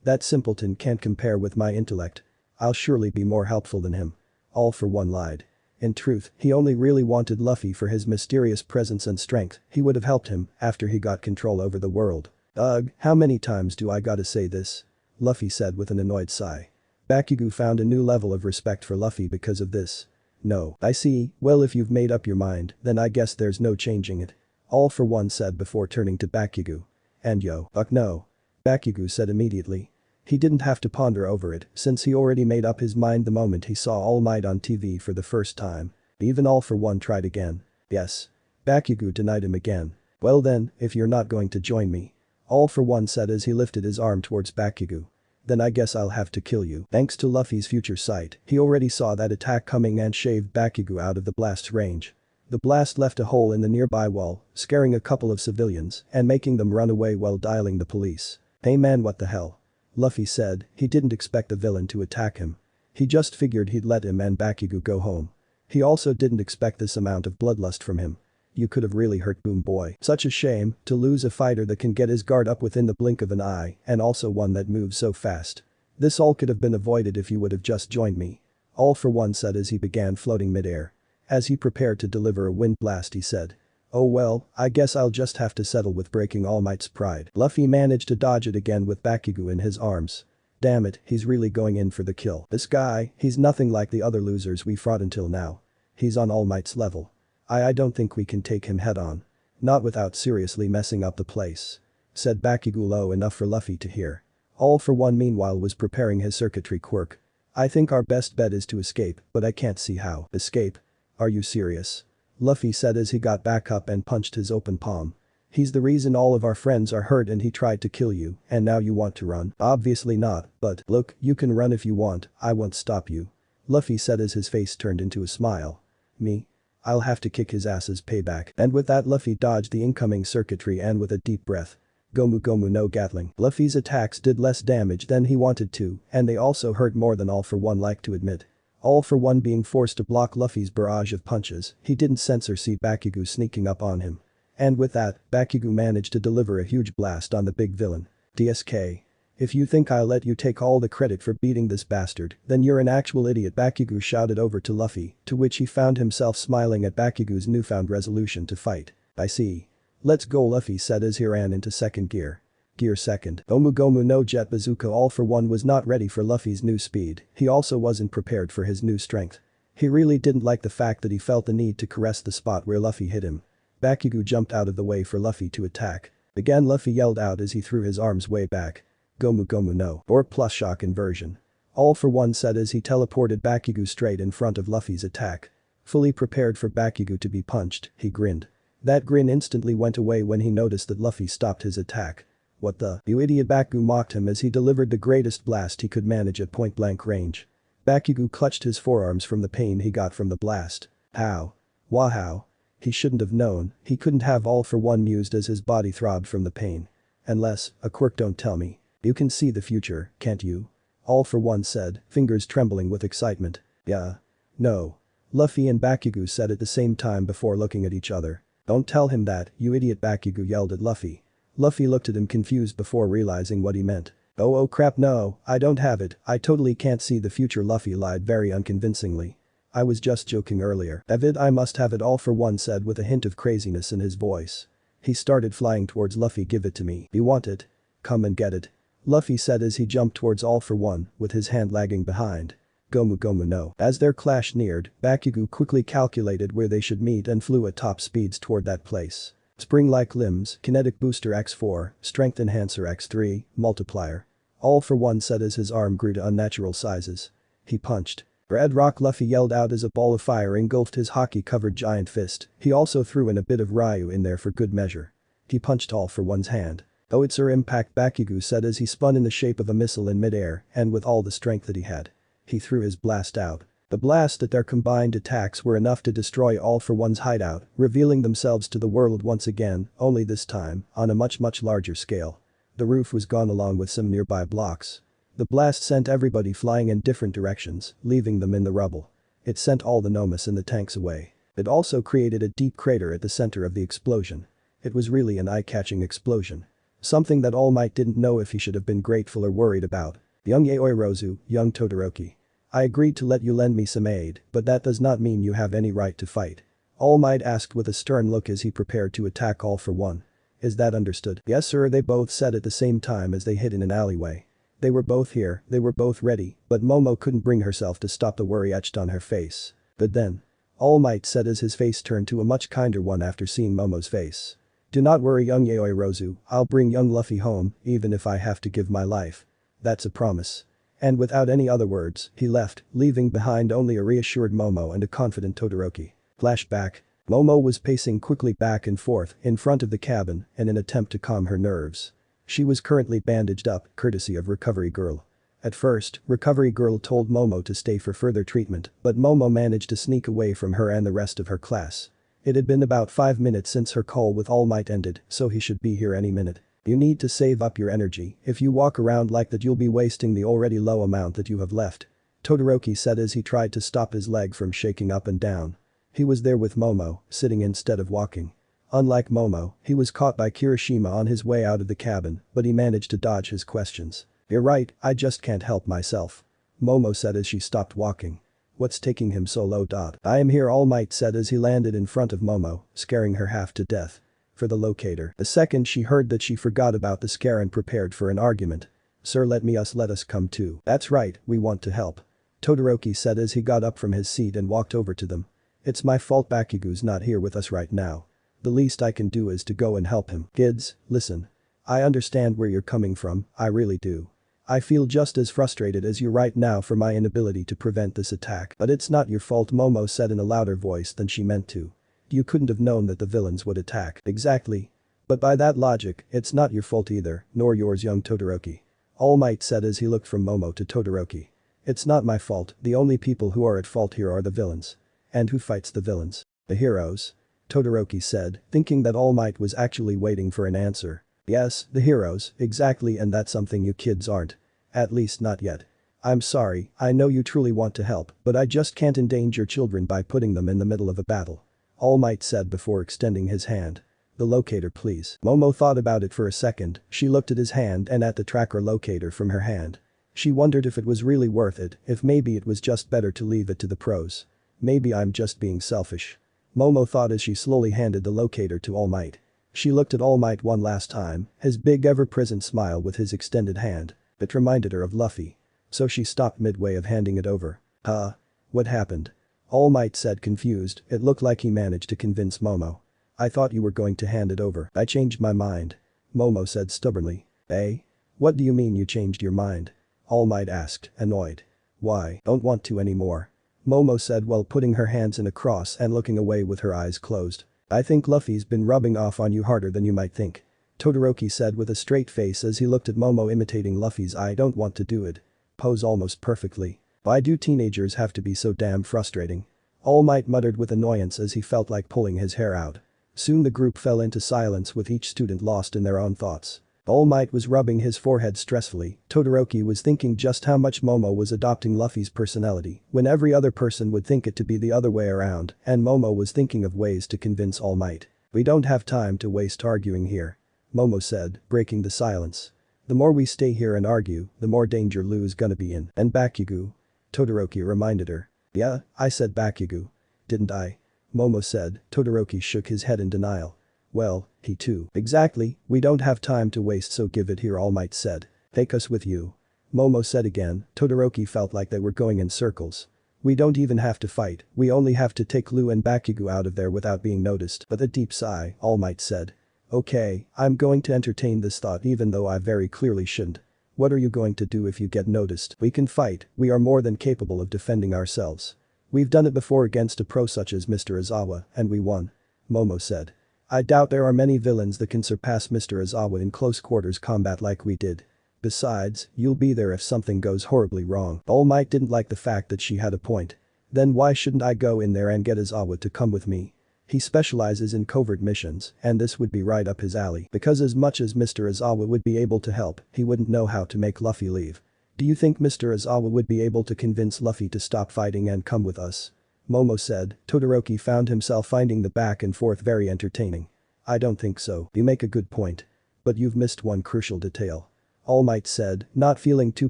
That simpleton can't compare with my intellect. I'll surely be more helpful than him. All for one lied. In truth, he only really wanted Luffy for his mysterious presence and strength. He would have helped him after he got control over the world. Ugh, how many times do I gotta say this? Luffy said with an annoyed sigh. Bakugo found a new level of respect for Luffy because of this. No, I see, well if you've made up your mind, then I guess there's no changing it. All for one said before turning to Bakugo. And yo, fuck no. Bakugo said immediately. He didn't have to ponder over it since he already made up his mind the moment he saw All Might on TV for the first time. Even All for One tried again. Yes. Bakugo denied him again. Well then, if you're not going to join me. All for One said as he lifted his arm towards Bakugo. Then I guess I'll have to kill you. Thanks to Luffy's future sight, he already saw that attack coming and shaved Bakugo out of the blast's range. The blast left a hole in the nearby wall, scaring a couple of civilians and making them run away while dialing the police. Hey man, what the hell? Luffy said he didn't expect the villain to attack him. He just figured he'd let him and Bakugo go home. He also didn't expect this amount of bloodlust from him. You could have really hurt Boom Boy. Such a shame to lose a fighter that can get his guard up within the blink of an eye and also one that moves so fast. This all could have been avoided if you would have just joined me. All for one said as he began floating midair. As he prepared to deliver a wind blast he said. Oh well, I guess I'll just have to settle with breaking All Might's pride. Luffy managed to dodge it again with Bakugo in his arms. Damn it, he's really going in for the kill. This guy, he's nothing like the other losers we fought until now. He's on All Might's level. I don't think we can take him head on. Not without seriously messing up the place. Said Bakugo low enough for Luffy to hear. All for one meanwhile was preparing his circuitry quirk. I think our best bet is to escape, but I can't see how. Escape? Are you serious? Luffy said as he got back up and punched his open palm. He's the reason all of our friends are hurt and he tried to kill you, and now you want to run? Obviously not, but look, you can run if you want, I won't stop you. Luffy said as his face turned into a smile. Me? I'll have to kick his ass's payback. And with that Luffy dodged the incoming circuitry and with a deep breath. Gomu Gomu no Gatling. Luffy's attacks did less damage than he wanted to, and they also hurt more than All for One liked to admit. All for One being forced to block Luffy's barrage of punches, he didn't sense or see Bakugo sneaking up on him. And with that, Bakugo managed to deliver a huge blast on the big villain. DSK. If you think I'll let you take all the credit for beating this bastard, then you're an actual idiot, Bakugo shouted over to Luffy, to which he found himself smiling at Bakugo's newfound resolution to fight. I see. Let's go, Luffy said as he ran into second gear. Gear second. Gomu Gomu no Jet Bazooka. All for One was not ready for Luffy's new speed, he also wasn't prepared for his new strength. He really didn't like the fact that he felt the need to caress the spot where Luffy hit him. Bakugo jumped out of the way for Luffy to attack. Again Luffy yelled out as he threw his arms way back. Gomu Gomu no, or plus shock inversion. All for One said as he teleported Bakugo straight in front of Luffy's attack. Fully prepared for Bakugo to be punched, he grinned. That grin instantly went away when he noticed that Luffy stopped his attack. What the? You idiot, Bakugo mocked him as he delivered the greatest blast he could manage at point-blank range. Bakugo clutched his forearms from the pain he got from the blast. How? Wow. He shouldn't have known, he couldn't have All for One mused as his body throbbed from the pain. Unless, a quirk, don't tell me. You can see the future, can't you? All for One said, fingers trembling with excitement. Yeah. No. Luffy and Bakugo said at the same time before looking at each other. Don't tell him that, you idiot, Bakugo yelled at Luffy. Luffy looked at him confused before realizing what he meant. Oh crap, no, I don't have it, I totally can't see the future, Luffy lied very unconvincingly. I was just joking earlier. David, I must have it all for one, said with a hint of craziness in his voice. He started flying towards Luffy. Give it to me. You want it? Come and get it. Luffy said as he jumped towards All for One, with his hand lagging behind. Gomu Gomu no. As their clash neared, Bakugo quickly calculated where they should meet and flew at top speeds toward that place. Spring-like limbs, kinetic booster X4, strength enhancer X3, multiplier. All for One said as his arm grew to unnatural sizes. He punched. Red Rock, Luffy yelled out as a ball of fire engulfed his hockey-covered giant fist. He also threw in a bit of Ryu in there for good measure. He punched All for One's hand. Oh, it's her impact, Bakugo said as he spun in the shape of a missile in midair, and with all the strength that he had. He threw his blast out. The blast that their combined attacks were enough to destroy All for One's hideout, revealing themselves to the world once again, only this time, on a much larger scale. The roof was gone along with some nearby blocks. The blast sent everybody flying in different directions, leaving them in the rubble. It sent all the Nomus and the tanks away. It also created a deep crater at the center of the explosion. It was really an eye-catching explosion. Something that All Might didn't know if he should have been grateful or worried about. Young Yaoyorozu, young Todoroki. I agreed to let you lend me some aid, but that does not mean you have any right to fight. All Might asked with a stern look as he prepared to attack All for One. Is that understood? Yes sir, they both said at the same time as they hid in an alleyway. They were both here, they were both ready, but Momo couldn't bring herself to stop the worry etched on her face. But then. All Might said as his face turned to a much kinder one after seeing Momo's face. Do not worry young Yaoyorozu, I'll bring young Luffy home, even if I have to give my life. That's a promise. And without any other words, he left, leaving behind only a reassured Momo and a confident Todoroki. Flashback. Momo was pacing quickly back and forth in front of the cabin in an attempt to calm her nerves. She was currently bandaged up, courtesy of Recovery Girl. At first, Recovery Girl told Momo to stay for further treatment, but Momo managed to sneak away from her and the rest of her class. It had been about 5 minutes since her call with All Might ended, so he should be here any minute. You need to save up your energy. If you walk around like that you'll be wasting the already low amount that you have left. Todoroki said as he tried to stop his leg from shaking up and down. He was there with Momo, sitting instead of walking. Unlike Momo, he was caught by Kirishima on his way out of the cabin, but he managed to dodge his questions. You're right, I just can't help myself. Momo said as she stopped walking. What's taking him so low? I am here, All Might said as he landed in front of Momo, scaring her half to death. For the locator. The second she heard that she forgot about the scare and prepared for an argument. Sir, let us come too. That's right, we want to help. Todoroki said as he got up from his seat and walked over to them. It's my fault Bakugo's not here with us right now. The least I can do is to go and help him. Kids, listen. I understand where you're coming from, I really do. I feel just as frustrated as you right now for my inability to prevent this attack. But it's not your fault, Momo said in a louder voice than she meant to. You couldn't have known that the villains would attack. Exactly. But by that logic, it's not your fault either, nor yours young Todoroki. All Might said as he looked from Momo to Todoroki. It's not my fault, the only people who are at fault here are the villains. And who fights the villains? The heroes. Todoroki said, thinking that All Might was actually waiting for an answer. Yes, the heroes, exactly, and that's something you kids aren't. At least not yet. I'm sorry, I know you truly want to help, but I just can't endanger children by putting them in the middle of a battle. All Might said before extending his hand. The locator please. Momo thought about it for a second, she looked at his hand and at the tracker locator from her hand. She wondered if it was really worth it, if maybe it was just better to leave it to the pros. Maybe I'm just being selfish. Momo thought as she slowly handed the locator to All Might. She looked at All Might one last time, his big ever-present smile with his extended hand. It reminded her of Luffy. So she stopped midway of handing it over. Huh? What happened? All Might said confused, it looked like he managed to convince Momo. I thought you were going to hand it over. I changed my mind. Momo said stubbornly. Eh? What do you mean you changed your mind? All Might asked, annoyed. Why? Don't want to anymore. Momo said while putting her hands in a cross and looking away with her eyes closed. I think Luffy's been rubbing off on you harder than you might think. Todoroki said with a straight face as he looked at Momo imitating Luffy's I don't want to do it pose almost perfectly. Why do teenagers have to be so damn frustrating? All Might muttered with annoyance as he felt like pulling his hair out. Soon the group fell into silence with each student lost in their own thoughts. All Might was rubbing his forehead stressfully, Todoroki was thinking just how much Momo was adopting Luffy's personality when every other person would think it to be the other way around, and Momo was thinking of ways to convince All Might. We don't have time to waste arguing here. Momo said, breaking the silence. The more we stay here and argue, the more danger Lou's gonna be in. And Bakugo. Todoroki reminded her. Yeah, I said Bakugo. Didn't I? Momo said. Todoroki shook his head in denial. Well, he too. Exactly, we don't have time to waste, so give it here, All Might said. Take us with you. Momo said again. Todoroki felt like they were going in circles. We don't even have to fight, we only have to take Lu and Bakugo out of there without being noticed. With a deep sigh, All Might said. Okay, I'm going to entertain this thought even though I very clearly shouldn't. What are you going to do if you get noticed? We can fight, we are more than capable of defending ourselves. We've done it before against a pro such as Mr. Izawa, and we won. Momo said. I doubt there are many villains that can surpass Mr. Izawa in close quarters combat like we did. Besides, you'll be there if something goes horribly wrong. All Might didn't like the fact that she had a point. Then why shouldn't I go in there and get Izawa to come with me? He specializes in covert missions, and this would be right up his alley. Because as much as Mr. Izawa would be able to help, he wouldn't know how to make Luffy leave. Do you think Mr. Izawa would be able to convince Luffy to stop fighting and come with us? Momo said. Todoroki found himself finding the back and forth very entertaining. I don't think so. You make a good point. But you've missed one crucial detail. All Might said, not feeling too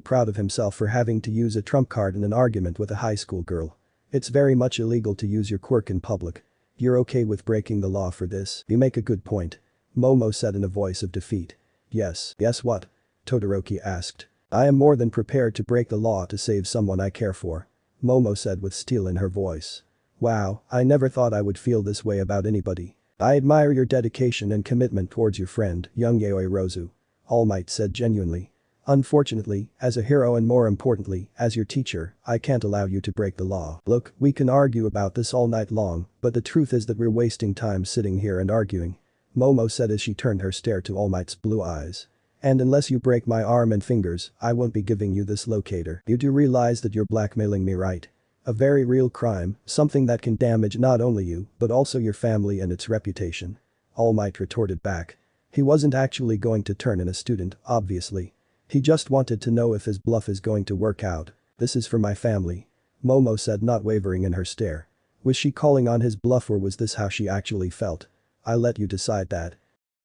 proud of himself for having to use a trump card in an argument with a high school girl. It's very much illegal to use your quirk in public. You're okay with breaking the law for this? You make a good point. Momo said in a voice of defeat. Yes. Yes what? Todoroki asked. I am more than prepared to break the law to save someone I care for. Momo said with steel in her voice. Wow, I never thought I would feel this way about anybody. I admire your dedication and commitment towards your friend, young Yaoyorozu. All Might said genuinely. Unfortunately, as a hero and more importantly, as your teacher, I can't allow you to break the law. Look, we can argue about this all night long, but the truth is that we're wasting time sitting here and arguing. Momo said as she turned her stare to All Might's blue eyes. And unless you break my arm and fingers, I won't be giving you this locator. You do realize that you're blackmailing me, right? A very real crime, something that can damage not only you, but also your family and its reputation. All Might retorted back. He wasn't actually going to turn in a student, obviously. He just wanted to know if his bluff is going to work out. This is for my family. Momo said, not wavering in her stare. Was she calling on his bluff or was this how she actually felt? I'll let you decide that.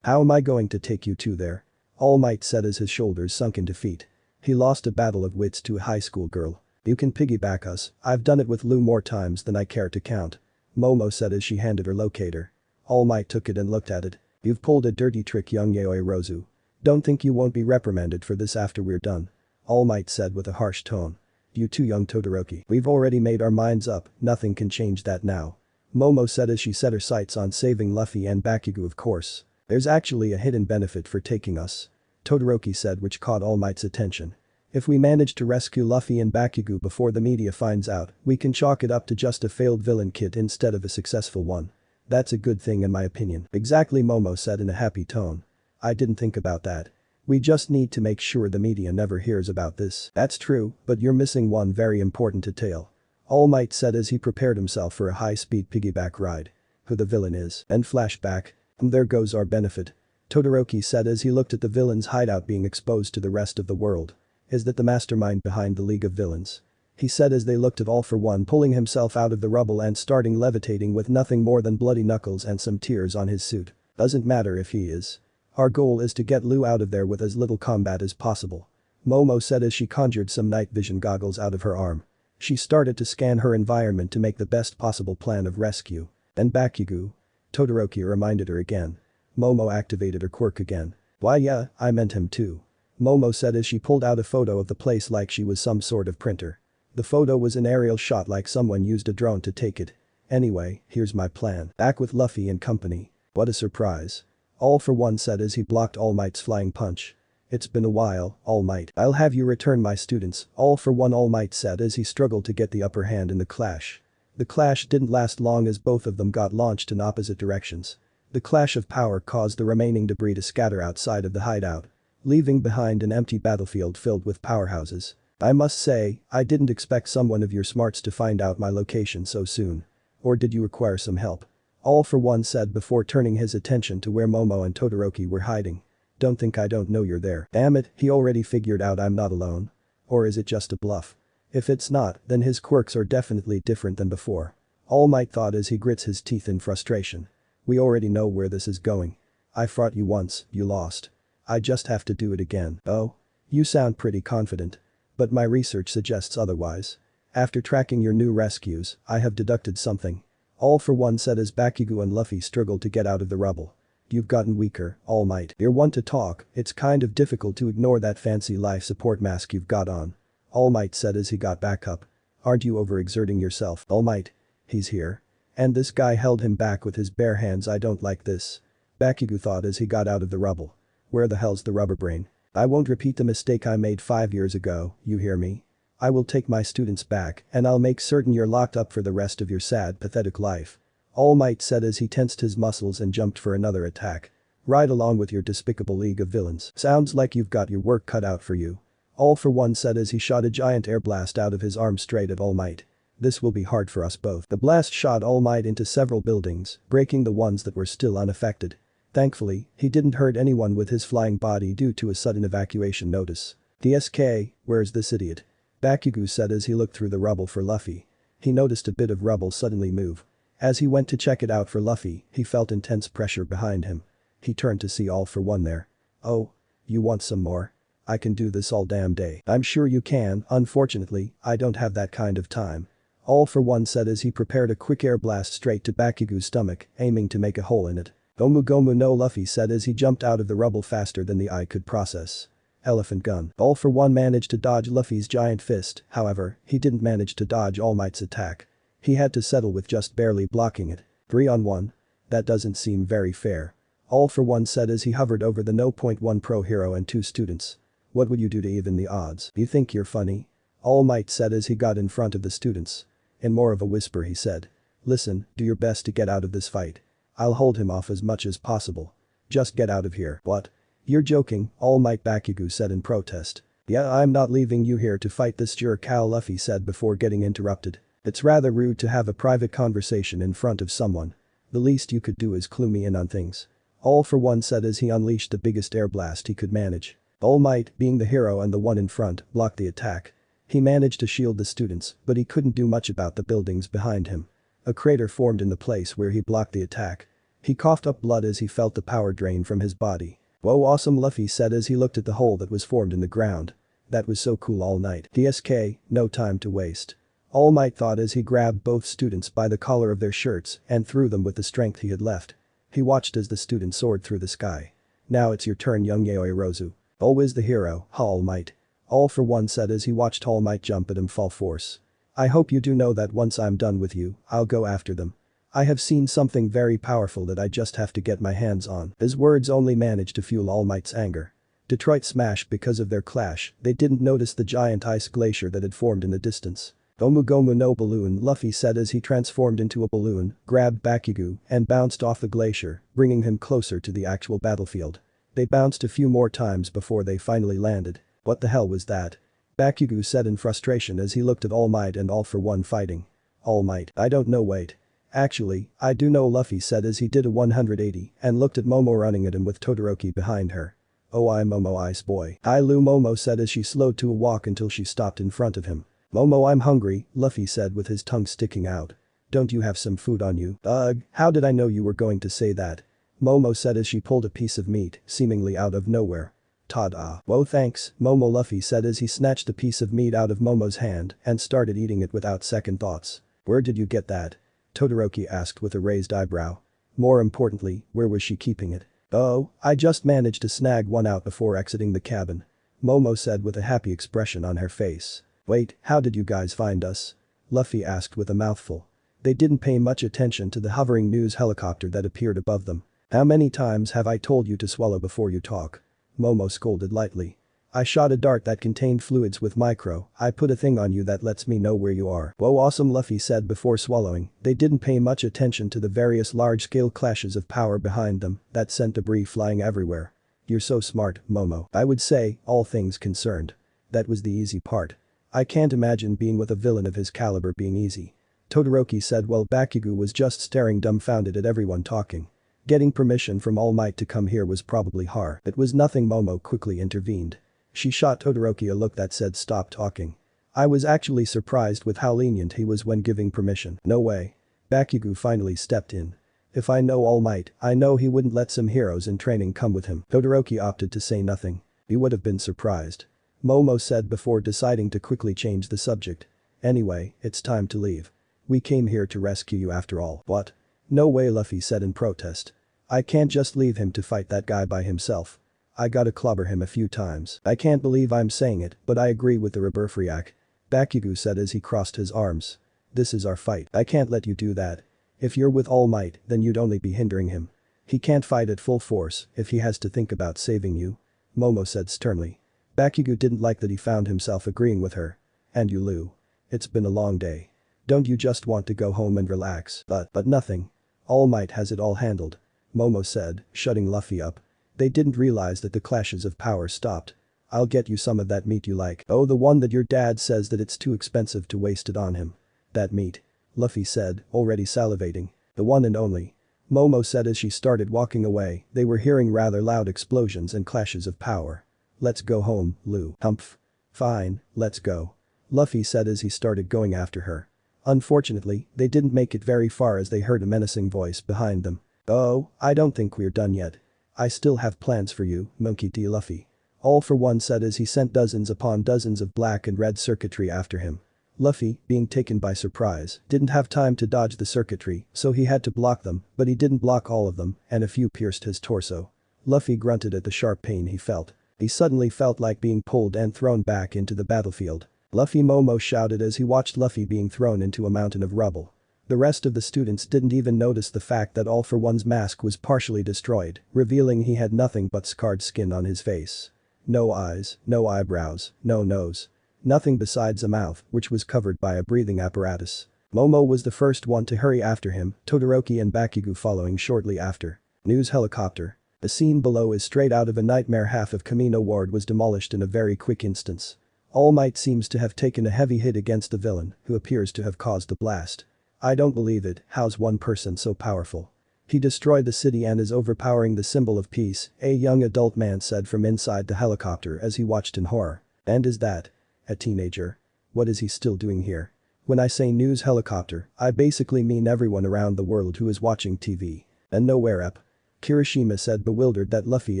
How am I going to take you two there? All Might said as his shoulders sunk in defeat. He lost a battle of wits to a high school girl. You can piggyback us, I've done it with Lu more times than I care to count. Momo said as she handed her locator. All Might took it and looked at it. You've pulled a dirty trick, young Yaoyorozu. Don't think you won't be reprimanded for this after we're done. All Might said with a harsh tone. You too, young Todoroki. We've already made our minds up, nothing can change that now. Momo said as she set her sights on saving Luffy and Bakugo, of course. There's actually a hidden benefit for taking us. Todoroki said, which caught All Might's attention. If we manage to rescue Luffy and Bakugo before the media finds out, we can chalk it up to just a failed villain kit instead of a successful one. That's a good thing in my opinion. Exactly, Momo said in a happy tone. I didn't think about that. We just need to make sure the media never hears about this. That's true, but you're missing one very important detail. All Might said as he prepared himself for a high-speed piggyback ride. Who the villain is. And flashback. There goes our benefit. Todoroki said as he looked at the villain's hideout being exposed to the rest of the world. Is that the mastermind behind the League of Villains? He said as they looked at All for One pulling himself out of the rubble and starting levitating with nothing more than bloody knuckles and some tears on his suit. Doesn't matter if he is. Our goal is to get Lu out of there with as little combat as possible. Momo said as she conjured some night vision goggles out of her arm. She started to scan her environment to make the best possible plan of rescue. And Bakugo? Todoroki reminded her again. Momo activated her quirk again. Why yeah, I meant him too. Momo said as she pulled out a photo of the place like she was some sort of printer. The photo was an aerial shot like someone used a drone to take it. Anyway, here's my plan. Back with Luffy and company. What a surprise. All for One said as he blocked All Might's flying punch. It's been a while, All Might. I'll have you return my students, All for One, All Might said as he struggled to get the upper hand in the clash. The clash didn't last long as both of them got launched in opposite directions. The clash of power caused the remaining debris to scatter outside of the hideout, leaving behind an empty battlefield filled with powerhouses. I must say, I didn't expect someone of your smarts to find out my location so soon. Or did you require some help? All for One said before turning his attention to where Momo and Todoroki were hiding. Don't think I don't know you're there. Damn it, he already figured out I'm not alone. Or is it just a bluff? If it's not, then his quirks are definitely different than before. All Might thought as he grits his teeth in frustration. We already know where this is going. I fought you once, you lost. I just have to do it again. Oh? You sound pretty confident. But my research suggests otherwise. After tracking your new rescues, I have deducted something. All for one said as Bakugo and Luffy struggled to get out of the rubble. You've gotten weaker, All Might. You're one to talk, it's kind of difficult to ignore that fancy life support mask you've got on. All Might said as he got back up. Aren't you overexerting yourself, All Might? He's here. And this guy held him back with his bare hands. I don't like this. Bakugo thought as he got out of the rubble. Where the hell's the rubber brain? I won't repeat the mistake I made 5 years ago, you hear me? I will take my students back and I'll make certain you're locked up for the rest of your sad, pathetic life. All Might said as he tensed his muscles and jumped for another attack. Right along with your despicable league of villains. Sounds like you've got your work cut out for you. All for one said as he shot a giant air blast out of his arm straight at All Might. This will be hard for us both. The blast shot All Might into several buildings, breaking the ones that were still unaffected. Thankfully, he didn't hurt anyone with his flying body due to a sudden evacuation notice. DSK, where's this idiot? Bakugo said as he looked through the rubble for Luffy. He noticed a bit of rubble suddenly move. As he went to check it out for Luffy, he felt intense pressure behind him. He turned to see All for one there. Oh. You want some more? I can do this all damn day. I'm sure you can, unfortunately, I don't have that kind of time. All for one said as he prepared a quick air blast straight to Bakugo's stomach, aiming to make a hole in it. Gomu Gomu no, Luffy said as he jumped out of the rubble faster than the eye could process. Elephant gun. All for one managed to dodge Luffy's giant fist, however, he didn't manage to dodge All Might's attack. He had to settle with just barely blocking it. 3-on-1? That doesn't seem very fair. All for one said as he hovered over the No. 1 pro hero and 2 students. What would you do to even the odds? You think you're funny? All Might said as he got in front of the students. In more of a whisper he said. Listen, do your best to get out of this fight. I'll hold him off as much as possible. Just get out of here. What? You're joking, All Might, Bakugo said in protest. Yeah, I'm not leaving you here to fight this jerk, Luffy said before getting interrupted. It's rather rude to have a private conversation in front of someone. The least you could do is clue me in on things. All for one said as he unleashed the biggest air blast he could manage. All Might, being the hero and the one in front, blocked the attack. He managed to shield the students, but he couldn't do much about the buildings behind him. A crater formed in the place where he blocked the attack. He coughed up blood as he felt the power drain from his body. Whoa, awesome, Luffy said as he looked at the hole that was formed in the ground. That was so cool, All Might. DSK, no time to waste. All Might thought as he grabbed both students by the collar of their shirts and threw them with the strength he had left. He watched as the student soared through the sky. Now it's your turn, young Yaoyorozu. Always the hero, All Might. All for one said as he watched All Might jump at him full force. I hope you do know that once I'm done with you, I'll go after them. I have seen something very powerful that I just have to get my hands on. His words only managed to fuel All Might's anger. Detroit smashed because of their clash, they didn't notice the giant ice glacier that had formed in the distance. Gomu Gomu no balloon, Luffy said as he transformed into a balloon, grabbed Bakugo, and bounced off the glacier, bringing him closer to the actual battlefield. They bounced a few more times before they finally landed. What the hell was that? Bakugo said in frustration as he looked at All Might and All for one fighting. All Might, I don't know, wait. Actually, I do know, Luffy said as he did a 180 and looked at Momo running at him with Todoroki behind her. Oh, I Momo, ice boy. I Lu, Momo said as she slowed to a walk until she stopped in front of him. Momo, I'm hungry, Luffy said with his tongue sticking out. Don't you have some food on you? Ugh, how did I know you were going to say that? Momo said as she pulled a piece of meat, seemingly out of nowhere. Ta-da. Whoa, thanks, Momo, Luffy said as he snatched a piece of meat out of Momo's hand and started eating it without second thoughts. Where did you get that? Todoroki asked with a raised eyebrow. More importantly, where was she keeping it? Oh, I just managed to snag one out before exiting the cabin. Momo said with a happy expression on her face. Wait, how did you guys find us? Luffy asked with a mouthful. They didn't pay much attention to the hovering news helicopter that appeared above them. How many times have I told you to swallow before you talk? Momo scolded lightly. I shot a dart that contained fluids with micro, I put a thing on you that lets me know where you are. Whoa, awesome, Luffy said before swallowing. They didn't pay much attention to the various large-scale clashes of power behind them that sent debris flying everywhere. You're so smart, Momo. I would say, all things concerned. That was the easy part. I can't imagine being with a villain of his caliber being easy. Todoroki said while Bakugo was just staring dumbfounded at everyone talking. Getting permission from All Might to come here was probably hard. It was nothing, Momo quickly intervened. She shot Todoroki a look that said stop talking. I was actually surprised with how lenient he was when giving permission. No way. Bakugo finally stepped in. If I know All Might, I know he wouldn't let some heroes in training come with him. Todoroki opted to say nothing. He would have been surprised. Momo said before deciding to quickly change the subject. Anyway, it's time to leave. We came here to rescue you after all. What? No way, Luffy said in protest. I can't just leave him to fight that guy by himself. I gotta clobber him a few times. I can't believe I'm saying it, but I agree with the Reburfriak. Bakugo said as he crossed his arms. This is our fight. I can't let you do that. If you're with All Might, then you'd only be hindering him. He can't fight at full force if he has to think about saving you. Momo said sternly. Bakugo didn't like that he found himself agreeing with her. And you, Lu. It's been a long day. Don't you just want to go home and relax? But nothing. All Might has it all handled. Momo said, shutting Luffy up. They didn't realize that the clashes of power stopped. I'll get you some of that meat you like. Oh, the one that your dad says that it's too expensive to waste it on him. That meat. Luffy said, already salivating. The one and only. Momo said as she started walking away. They were hearing rather loud explosions and clashes of power. Let's go home, Lu. Humph. Fine, let's go. Luffy said as he started going after her. Unfortunately, they didn't make it very far as they heard a menacing voice behind them. Oh, I don't think we're done yet. I still have plans for you, Monkey D. Luffy. All for One said as he sent dozens upon dozens of black and red circuitry after him. Luffy, being taken by surprise, didn't have time to dodge the circuitry, so he had to block them, but he didn't block all of them, and a few pierced his torso. Luffy grunted at the sharp pain he felt. He suddenly felt like being pulled and thrown back into the battlefield. Luffy, Momo shouted as he watched Luffy being thrown into a mountain of rubble. The rest of the students didn't even notice the fact that All for One's mask was partially destroyed, revealing he had nothing but scarred skin on his face. No eyes, no eyebrows, no nose. Nothing besides a mouth, which was covered by a breathing apparatus. Momo was the first one to hurry after him, Todoroki and Bakugo following shortly after. News helicopter. The scene below is straight out of a nightmare. Half of Kamino Ward was demolished in a very quick instance. All Might seems to have taken a heavy hit against the villain, who appears to have caused the blast. I don't believe it, how's one person so powerful? He destroyed the city and is overpowering the symbol of peace, a young adult man said from inside the helicopter as he watched in horror. And is that a teenager? What is he still doing here? When I say news helicopter, I basically mean everyone around the world who is watching TV. And nowhere up. Kirishima said, bewildered that Luffy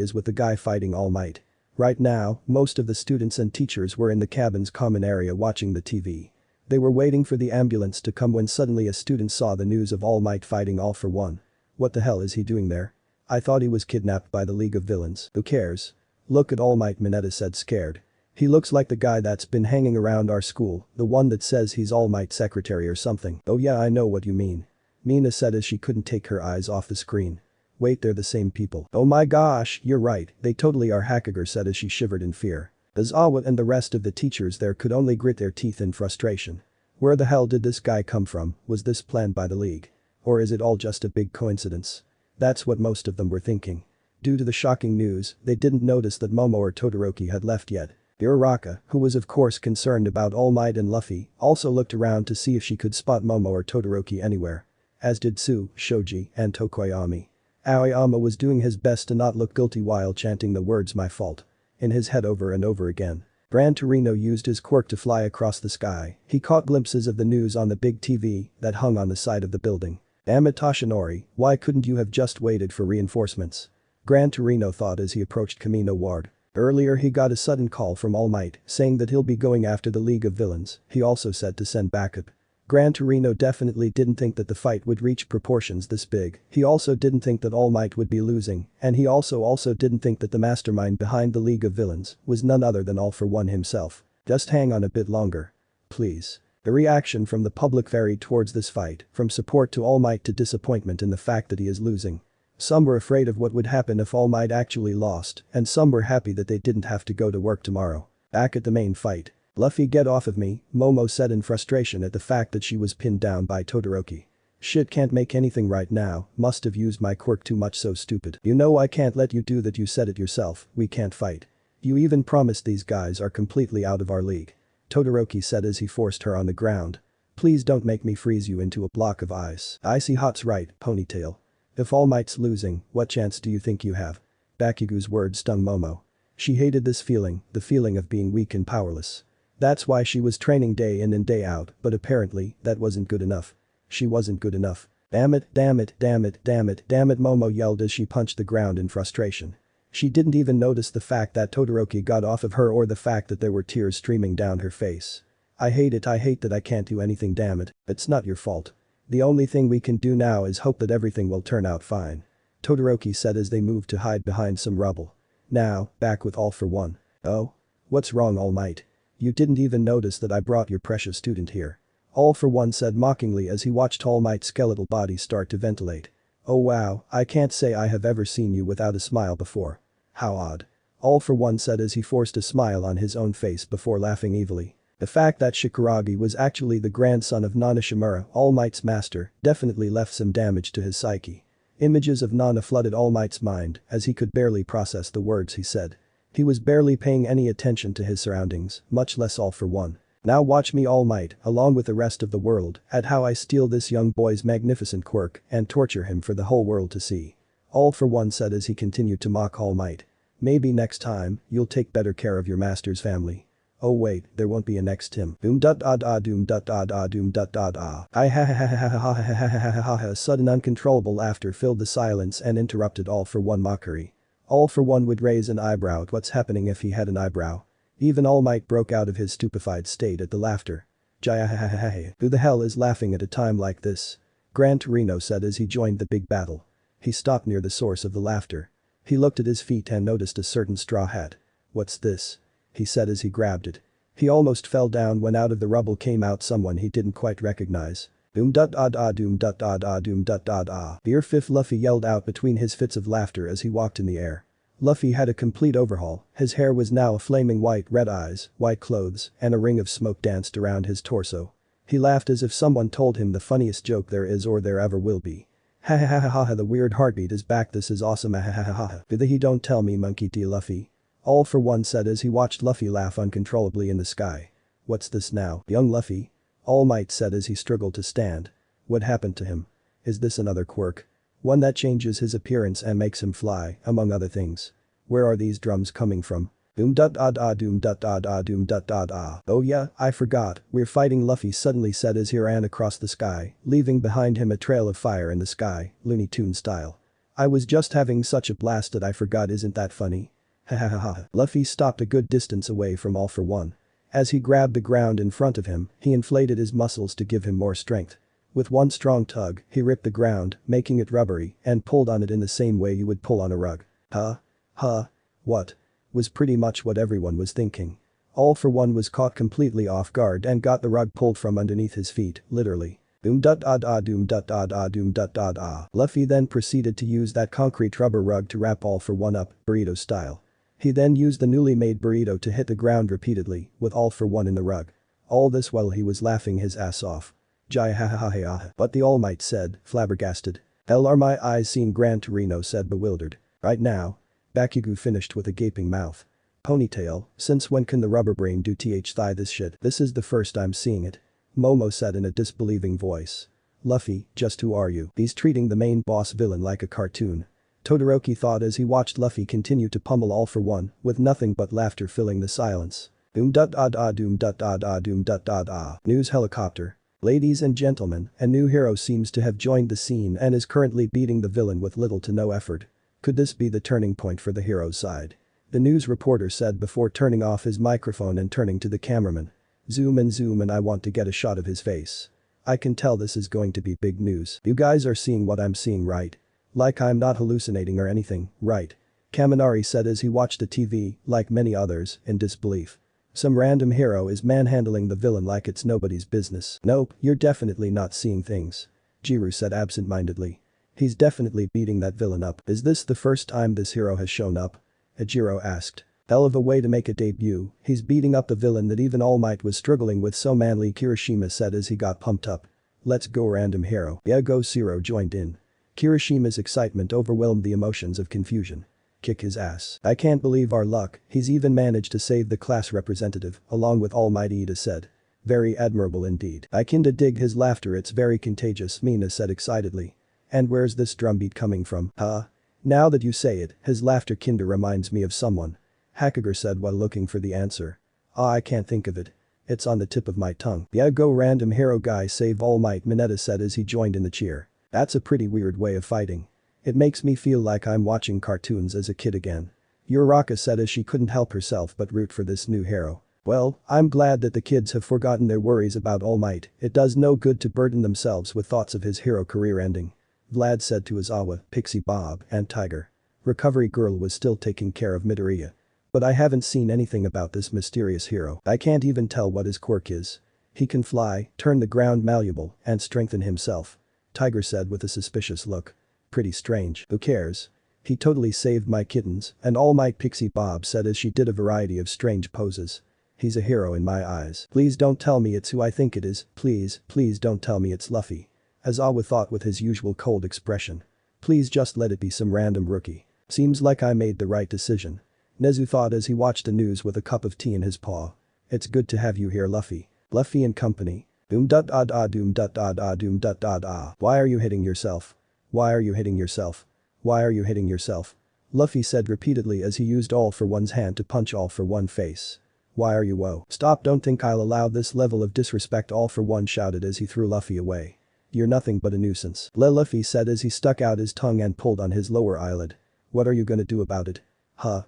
is with the guy fighting All Might. Right now, most of the students and teachers were in the cabin's common area watching the TV. They were waiting for the ambulance to come when suddenly a student saw the news of All Might fighting All for One. What the hell is he doing there? I thought he was kidnapped by the League of Villains. Who cares? Look at All Might, Mineta said, scared. He looks like the guy that's been hanging around our school, the one that says he's All Might's secretary or something. Oh yeah, I know what you mean. Mina said as she couldn't take her eyes off the screen. Wait, they're the same people. Oh my gosh, you're right, they totally are. Hakager said as she shivered in fear. Ozawa and the rest of the teachers there could only grit their teeth in frustration. Where the hell did this guy come from? Was this planned by the League? Or is it all just a big coincidence? That's what most of them were thinking. Due to the shocking news, they didn't notice that Momo or Todoroki had left yet. Uraraka, who was of course concerned about All Might and Luffy, also looked around to see if she could spot Momo or Todoroki anywhere. As did Tsu, Shoji, and Tokoyami. Aoyama was doing his best to not look guilty while chanting the words "my fault" in his head over and over again. Gran Torino used his quirk to fly across the sky. He caught glimpses of the news on the big TV that hung on the side of the building. Damn it, Toshinori, why couldn't you have just waited for reinforcements? Gran Torino thought as he approached Kamino Ward. Earlier he got a sudden call from All Might saying that he'll be going after the League of Villains. He also said to send backup. Gran Torino definitely didn't think that the fight would reach proportions this big. He also didn't think that All Might would be losing, and he also didn't think that the mastermind behind the League of Villains was none other than All for One himself. Just hang on a bit longer. Please. The reaction from the public varied towards this fight, from support to All Might to disappointment in the fact that he is losing. Some were afraid of what would happen if All Might actually lost, and some were happy that they didn't have to go to work tomorrow. Back at the main fight. Luffy, get off of me, Momo said in frustration at the fact that she was pinned down by Todoroki. Shit, can't make anything right now, must have used my quirk too much, so stupid. You know I can't let you do that, you said it yourself, we can't fight. You even promised these guys are completely out of our league. Todoroki said as he forced her on the ground. Please don't make me freeze you into a block of ice. Icy hot's right, Ponytail. If All Might's losing, what chance do you think you have? Bakugo's words stung Momo. She hated this feeling, the feeling of being weak and powerless. That's why she was training day in and day out, but apparently, that wasn't good enough. She wasn't good enough. Damn it, damn it, damn it, damn it, damn it, Momo yelled as she punched the ground in frustration. She didn't even notice the fact that Todoroki got off of her or the fact that there were tears streaming down her face. I hate that I can't do anything, damn it. It's not your fault. The only thing we can do now is hope that everything will turn out fine. Todoroki said as they moved to hide behind some rubble. Now, back with All for One. Oh? What's wrong, All Might? You didn't even notice that I brought your precious student here. All for One said mockingly as he watched All Might's skeletal body start to ventilate. Oh wow, I can't say I have ever seen you without a smile before. How odd. All for One said as he forced a smile on his own face before laughing evilly. The fact that Shikuragi was actually the grandson of Nana Shimura, All Might's master, definitely left some damage to his psyche. Images of Nana flooded All Might's mind as he could barely process the words he said. He was barely paying any attention to his surroundings, much less All for One. Now watch me, All Might, along with the rest of the world, at how I steal this young boy's magnificent quirk and torture him for the whole world to see. All for One said as he continued to mock All Might. Maybe next time, you'll take better care of your master's family. Oh wait, there won't be a next him. Doom dot ah doom dot ah doom dot ah. I ha ha ha ha ha ha ha ha ha ha ha. Sudden uncontrollable laughter filled the silence and interrupted All for One mockery. All for One would raise an eyebrow at what's happening if he had an eyebrow. Even All Might broke out of his stupefied state at the laughter. Jaya ha ha ha ha. Who the hell is laughing at a time like this? Gran Torino said as he joined the big battle. He stopped near the source of the laughter. He looked at his feet and noticed a certain straw hat. What's this? He said as he grabbed it. He almost fell down when out of the rubble came out someone he didn't quite recognize. Doom dot ah doom dot ah doom dot ah. Beer Fifth, Luffy yelled out between his fits of laughter as he walked in the air. Luffy had a complete overhaul, his hair was now a flaming white, red eyes, white clothes, and a ring of smoke danced around his torso. He laughed as if someone told him the funniest joke there is or there ever will be. Ha ha ha ha ha, the weird heartbeat is back, this is awesome, ha ha ha ha ha. He don't tell me, Monkey D. Luffy. All for One said as he watched Luffy laugh uncontrollably in the sky. What's this now, young Luffy? All Might said as he struggled to stand. What happened to him? Is this another quirk? One that changes his appearance and makes him fly, among other things. Where are these drums coming from? Doom dot ah doom dot ah doom dot ah. Oh yeah, I forgot, we're fighting, Luffy suddenly said as he ran across the sky, leaving behind him a trail of fire in the sky, Looney Tunes style. I was just having such a blast that I forgot, isn't that funny? Ha ha ha ha. Luffy stopped a good distance away from All for One. As he grabbed the ground in front of him, he inflated his muscles to give him more strength. With one strong tug, he ripped the ground, making it rubbery, and pulled on it in the same way you would pull on a rug. Huh? Huh? What? Was pretty much what everyone was thinking. All for One was caught completely off guard and got the rug pulled from underneath his feet, literally. Doom dot ah doom dot ah doom dot ah. Luffy then proceeded to use that concrete rubber rug to wrap All for One up, burrito style. He then used the newly made burrito to hit the ground repeatedly, with All for One in the rug. All this while he was laughing his ass off. Jai ha ha ha ha. But the All Might said, flabbergasted. Hell are my eyes seeing, Gran Torino said bewildered. Right now? Bakugo finished with a gaping mouth. Ponytail, since when can the rubber brain do thigh this shit? This is the first I'm seeing it. Momo said in a disbelieving voice. Luffy, just who are you? He's treating the main boss villain like a cartoon. Todoroki thought as he watched Luffy continue to pummel All for One, with nothing but laughter filling the silence. Doom dot ah doom dot ah doom dot ah. News helicopter. Ladies and gentlemen, a new hero seems to have joined the scene and is currently beating the villain with little to no effort. Could this be the turning point for the hero's side? The news reporter said before turning off his microphone and turning to the cameraman. Zoom and I want to get a shot of his face. I can tell this is going to be big news. You guys are seeing what I'm seeing, right? Like I'm not hallucinating or anything, right? Kaminari said as he watched the TV, like many others, in disbelief. Some random hero is manhandling the villain like it's nobody's business. Nope, you're definitely not seeing things. Jiru said absent-mindedly. He's definitely beating that villain up. Is this the first time this hero has shown up? Ejiro asked. Hell of a way to make a debut, he's beating up the villain that even All Might was struggling with, so manly, Kirishima said as he got pumped up. Let's go, random hero. Yeah, go. Zero joined in. Kirishima's excitement overwhelmed the emotions of confusion. Kick his ass. I can't believe our luck, he's even managed to save the class representative, along with All Might, Ida said. Very admirable indeed. I kinda dig his laughter, it's very contagious, Mina said excitedly. And where's this drumbeat coming from, huh? Now that you say it, his laughter kinda reminds me of someone. Hakuger said while looking for the answer. I can't think of it. It's on the tip of my tongue. Yeah, go, random hero guy, save All Might, Mineta said as he joined in the cheer. That's a pretty weird way of fighting. It makes me feel like I'm watching cartoons as a kid again. Uraraka said as she couldn't help herself but root for this new hero. Well, I'm glad that the kids have forgotten their worries about All Might. It does no good to burden themselves with thoughts of his hero career ending. Vlad said to Aizawa, Pixie Bob, and Tiger. Recovery Girl was still taking care of Midoriya. But I haven't seen anything about this mysterious hero. I can't even tell what his quirk is. He can fly, turn the ground malleable, and strengthen himself. Tiger said with a suspicious look. Pretty strange. Who cares? He totally saved my kittens, and All Might. Pixie Bob said as she did a variety of strange poses. He's a hero in my eyes. Please don't tell me it's who I think it is, please don't tell me it's Luffy. Aizawa thought with his usual cold expression. Please just let it be some random rookie. Seems like I made the right decision. Nezu thought as he watched the news with a cup of tea in his paw. It's good to have you here, Luffy. Luffy and company. Doom dot ah ah doom dot ah ah doom dot ah ah. Why are you hitting yourself? Why are you hitting yourself? Why are you hitting yourself? Luffy said repeatedly as he used All For One's hand to punch All For One face. Why are you whoa? Stop, don't think I'll allow this level of disrespect, All For One shouted as he threw Luffy away. You're nothing but a nuisance. Luffy said as he stuck out his tongue and pulled on his lower eyelid. What are you gonna do about it? Huh.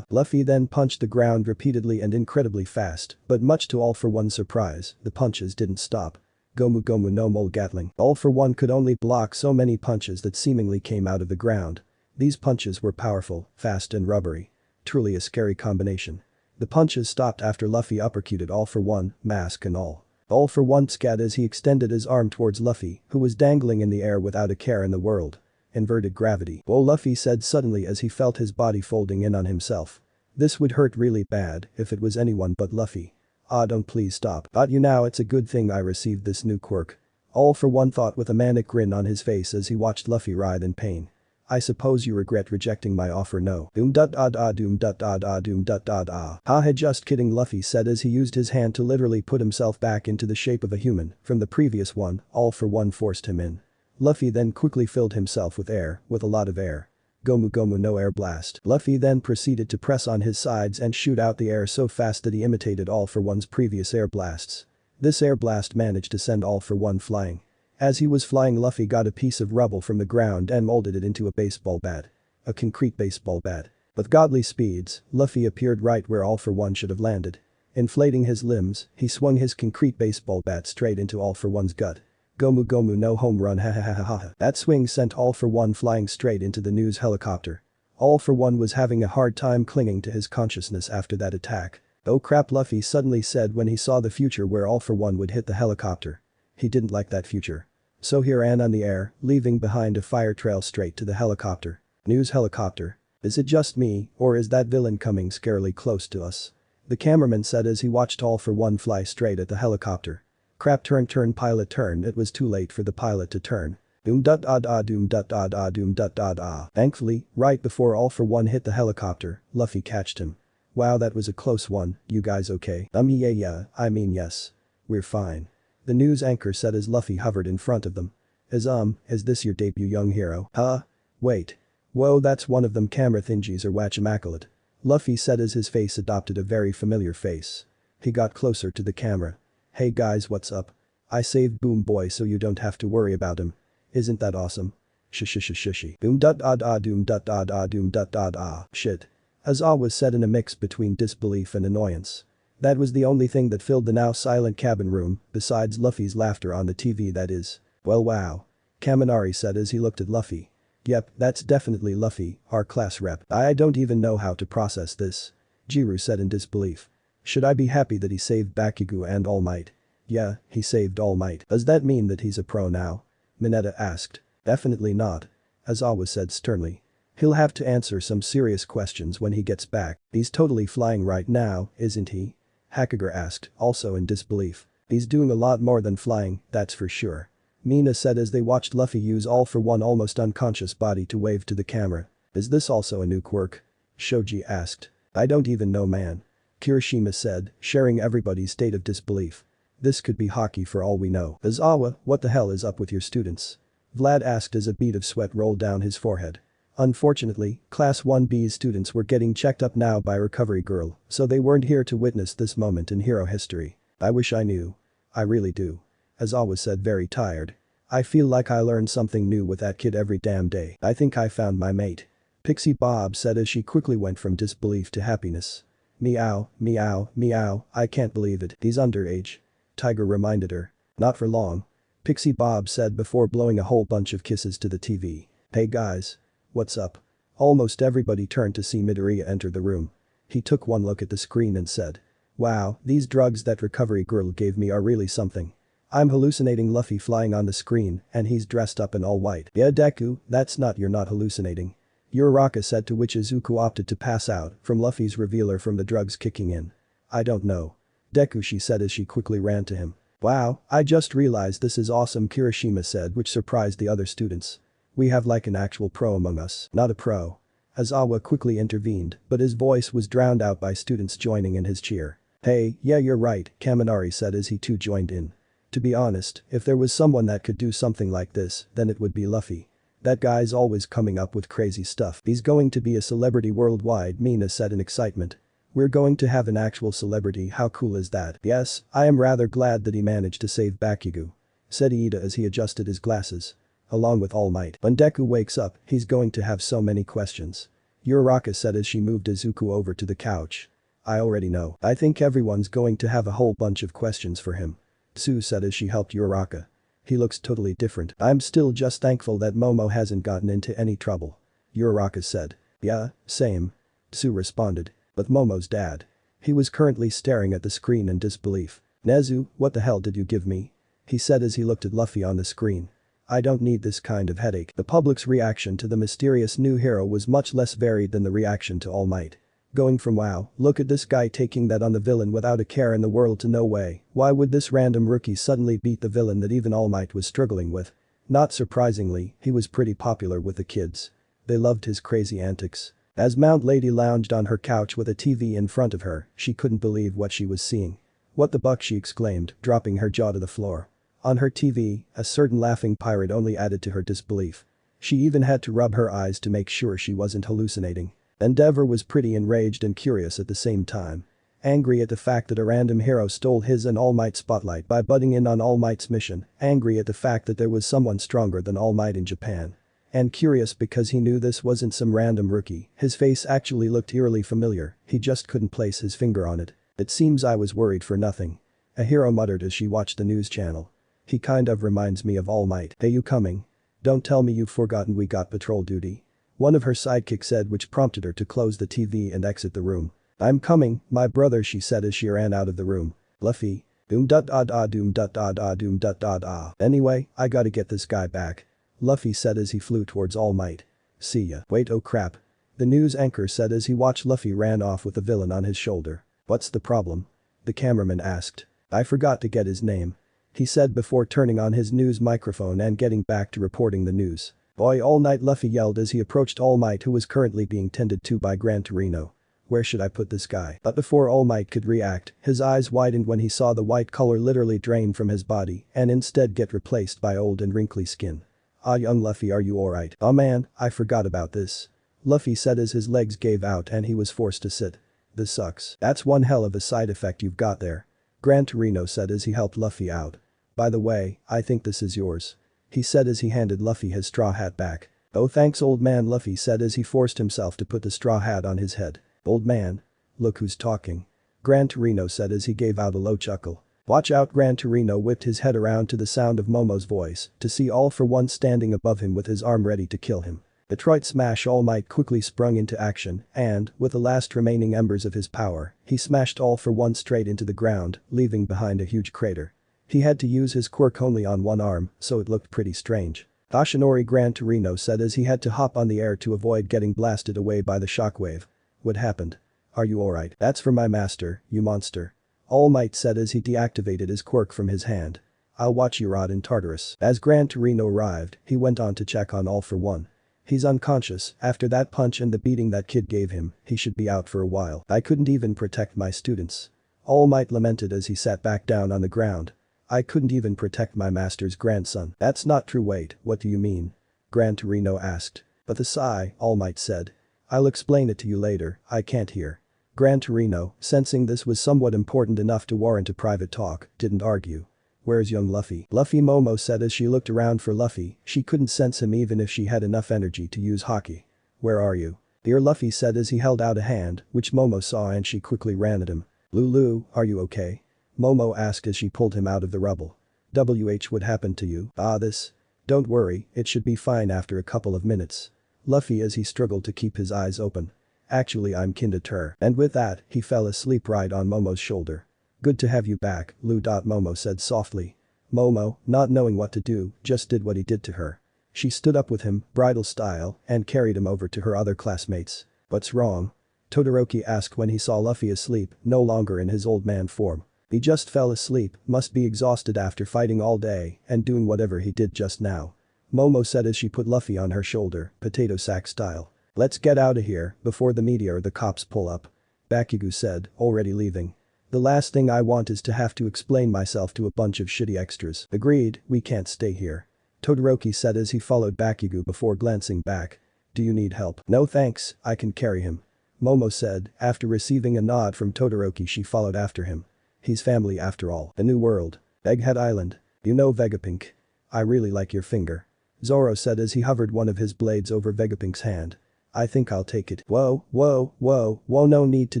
Luffy then punched the ground repeatedly and incredibly fast, but much to All For One's surprise, the punches didn't stop. Gomu Gomu no Mole Gatling. All For One could only block so many punches that seemingly came out of the ground. These punches were powerful, fast and rubbery. Truly a scary combination. The punches stopped after Luffy uppercutted All For One, mask and all. All For One scat as he extended his arm towards Luffy, who was dangling in the air without a care in the world. Inverted gravity. Whoa, Luffy said suddenly as he felt his body folding in on himself. This would hurt really bad if it was anyone but Luffy. Ah, don't please stop. Got you now, it's a good thing I received this new quirk. All For One thought with a manic grin on his face as he watched Luffy writhe in pain. I suppose you regret rejecting my offer, no? Doom dot ah ah doom dot ah ah doom dot ah ah. Haha, just kidding, Luffy said as he used his hand to literally put himself back into the shape of a human from the previous one. All For One forced him in. Luffy then quickly filled himself with air, with a lot of air. Gomu Gomu no air blast. Luffy then proceeded to press on his sides and shoot out the air so fast that he imitated All For One's previous air blasts. This air blast managed to send All For One flying. As he was flying, Luffy got a piece of rubble from the ground and molded it into a baseball bat. A concrete baseball bat. With godly speeds, Luffy appeared right where All For One should have landed. Inflating his limbs, he swung his concrete baseball bat straight into All For One's gut. Gomu Gomu no home run, ha ha ha ha ha. That swing sent All For One flying straight into the news helicopter. All For One was having a hard time clinging to his consciousness after that attack. Oh crap, Luffy suddenly said when he saw the future where All For One would hit the helicopter. He didn't like that future. So he ran on the air, leaving behind a fire trail straight to the helicopter. News helicopter. Is it just me, or is that villain coming scarily close to us? The cameraman said as he watched All For One fly straight at the helicopter. Crap, turn pilot turn, it was too late for the pilot to turn. Doom dot ah ah doom dot ah ah doom dot ah ah. Thankfully, right before All For One hit the helicopter, Luffy catched him. Wow, that was a close one, you guys okay? Yeah, I mean yes. We're fine. The news anchor said as Luffy hovered in front of them. Is this your debut, young hero? Huh? Wait. Whoa, that's one of them camera thingies or whatchamacallit. Luffy said as his face adopted a very familiar face. He got closer to the camera. Hey guys, what's up? I saved Boom Boy so you don't have to worry about him. Isn't that awesome? Shishy. Doom dot ah ah doom dot ah ah doom dot ah ah. Shit. Aizawa said in a mix between disbelief and annoyance. That was the only thing that filled the now silent cabin room, besides Luffy's laughter on the TV, that is. Well, wow. Kaminari said as he looked at Luffy. Yep, that's definitely Luffy, our class rep. I don't even know how to process this. Jiru said in disbelief. Should I be happy that he saved Bakugo and All Might? Yeah, he saved All Might. Does that mean that he's a pro now? Mineta asked. Definitely not. Aizawa said sternly. He'll have to answer some serious questions when he gets back. He's totally flying right now, isn't he? Hakuga asked, also in disbelief. He's doing a lot more than flying, that's for sure. Mina said as they watched Luffy use All For One almost unconscious body to wave to the camera. Is this also a new quirk? Shoji asked. I don't even know, man. Kirishima said, sharing everybody's state of disbelief. This could be hockey for all we know. Aizawa, what the hell is up with your students? Vlad asked as a bead of sweat rolled down his forehead. Unfortunately, Class 1B's students were getting checked up now by Recovery Girl, so they weren't here to witness this moment in hero history. I wish I knew. I really do. Aizawa said, very tired. I feel like I learn something new with that kid every damn day. I think I found my mate. Pixie Bob said as she quickly went from disbelief to happiness. Meow, meow, meow, I can't believe it, he's underage. Tiger reminded her. Not for long. Pixie Bob said before blowing a whole bunch of kisses to the TV. Hey guys. What's up? Almost everybody turned to see Midoriya enter the room. He took one look at the screen and said. Wow, these drugs that recovery girl gave me are really something. I'm hallucinating Luffy flying on the screen and he's dressed up in all white. Yeah Deku, that's not you're not hallucinating. Uraraka said, to which Izuku opted to pass out from Luffy's revealer from the drugs kicking in. I don't know. Deku, she said as she quickly ran to him. Wow, I just realized this is awesome, Kirishima said, which surprised the other students. We have like an actual pro among us. Not a pro. Aizawa quickly intervened, but his voice was drowned out by students joining in his cheer. Hey, yeah you're right, Kaminari said as he too joined in. To be honest, if there was someone that could do something like this, then it would be Luffy. That guy's always coming up with crazy stuff. He's going to be a celebrity worldwide, Mina said in excitement. We're going to have an actual celebrity, how cool is that? Yes, I am rather glad that he managed to save Bakugo. Said Iida as he adjusted his glasses. Along with All Might. When Deku wakes up, he's going to have so many questions. Uraraka said as she moved Izuku over to the couch. I already know. I think everyone's going to have a whole bunch of questions for him. Sue said as she helped Uraraka. He looks totally different. I'm still just thankful that Momo hasn't gotten into any trouble. Uraraka said. Yeah, same. Sue responded. But Momo's dad. He was currently staring at the screen in disbelief. Nezu, what the hell did you give me? He said as he looked at Luffy on the screen. I don't need this kind of headache. The public's reaction to the mysterious new hero was much less varied than the reaction to All Might. Going from wow, look at this guy taking that on the villain without a care in the world to no way, why would this random rookie suddenly beat the villain that even All Might was struggling with? Not surprisingly, he was pretty popular with the kids. They loved his crazy antics. As Mount Lady lounged on her couch with a TV in front of her, she couldn't believe what she was seeing. What the buck, she exclaimed, dropping her jaw to the floor. On her TV, a certain laughing pirate only added to her disbelief. She even had to rub her eyes to make sure she wasn't hallucinating. Endeavor was pretty enraged and curious at the same time. Angry at the fact that a random hero stole his and All Might's spotlight by butting in on All Might's mission, angry at the fact that there was someone stronger than All Might in Japan. And curious because he knew this wasn't some random rookie, his face actually looked eerily familiar, he just couldn't place his finger on it. It seems I was worried for nothing. A hero muttered as she watched the news channel. He kind of reminds me of All Might. Hey, you coming? Don't tell me you've forgotten we got patrol duty. One of her sidekicks said, which prompted her to close the TV and exit the room. I'm coming, my brother, she said as she ran out of the room. Luffy. Doom dot ah ah doom dot ah ah doom dot ah ah. Anyway, I gotta get this guy back. Luffy said as he flew towards All Might. See ya. Wait, oh crap. The news anchor said as he watched Luffy ran off with the villain on his shoulder. What's the problem? The cameraman asked. I forgot to get his name. He said before turning on his news microphone and getting back to reporting the news. Boy, All Night, Luffy yelled as he approached All Might, who was currently being tended to by Gran Torino. Where should I put this guy? But before All Might could react, his eyes widened when he saw the white color literally drain from his body and instead get replaced by old and wrinkly skin. Ah, young Luffy, are you alright? Oh man, I forgot about this. Luffy said as his legs gave out and he was forced to sit. This sucks. That's one hell of a side effect you've got there. Gran Torino said as he helped Luffy out. By the way, I think this is yours. He said as he handed Luffy his straw hat back. Oh thanks old man, Luffy said as he forced himself to put the straw hat on his head. Old man. Look who's talking. Gran Torino said as he gave out a low chuckle. Watch out, Gran Torino whipped his head around to the sound of Momo's voice to see All for One standing above him with his arm ready to kill him. Detroit Smash. All Might quickly sprung into action and, with the last remaining embers of his power, he smashed All for One straight into the ground, leaving behind a huge crater. He had to use his quirk only on one arm, so it looked pretty strange. Ashinori, Gran Torino said as he had to hop on the air to avoid getting blasted away by the shockwave. What happened? Are you alright? That's for my master, you monster. All Might said as he deactivated his quirk from his hand. I'll watch you rot in Tartarus. As Gran Torino arrived, he went on to check on All for One. He's unconscious, after that punch and the beating that kid gave him, he should be out for a while. I couldn't even protect my students. All Might lamented as he sat back down on the ground. I couldn't even protect my master's grandson. That's not true. Wait, what do you mean? Gran Torino asked. With a sigh, All Might said. I'll explain it to you later, I can't hear. Gran Torino, sensing this was somewhat important enough to warrant a private talk, didn't argue. Where's young Luffy? Luffy, Momo said as she looked around for Luffy, she couldn't sense him even if she had enough energy to use hockey. Where are you? Dear Luffy said as he held out a hand, which Momo saw and she quickly ran at him. Lulu, are you okay? Momo asked as she pulled him out of the rubble. What happened to you? This. Don't worry, it should be fine after a couple of minutes. Luffy as he struggled to keep his eyes open. Actually I'm kinda tur. And with that, he fell asleep right on Momo's shoulder. Good to have you back, Lu. Momo said softly. Momo, not knowing what to do, just did what he did to her. She stood up with him, bridal style, and carried him over to her other classmates. What's wrong? Todoroki asked when he saw Luffy asleep, no longer in his old man form. He just fell asleep, must be exhausted after fighting all day and doing whatever he did just now. Momo said as she put Luffy on her shoulder, potato sack style. Let's get out of here before the media or the cops pull up. Bakugo said, already leaving. The last thing I want is to have to explain myself to a bunch of shitty extras. Agreed, we can't stay here. Todoroki said as he followed Bakugo before glancing back. Do you need help? No thanks, I can carry him. Momo said, after receiving a nod from Todoroki she followed after him. He's family after all. The New World. Egghead Island. You know Vegapunk. I really like your finger. Zoro said as he hovered one of his blades over Vegapunk's hand. I think I'll take it. Whoa, no need to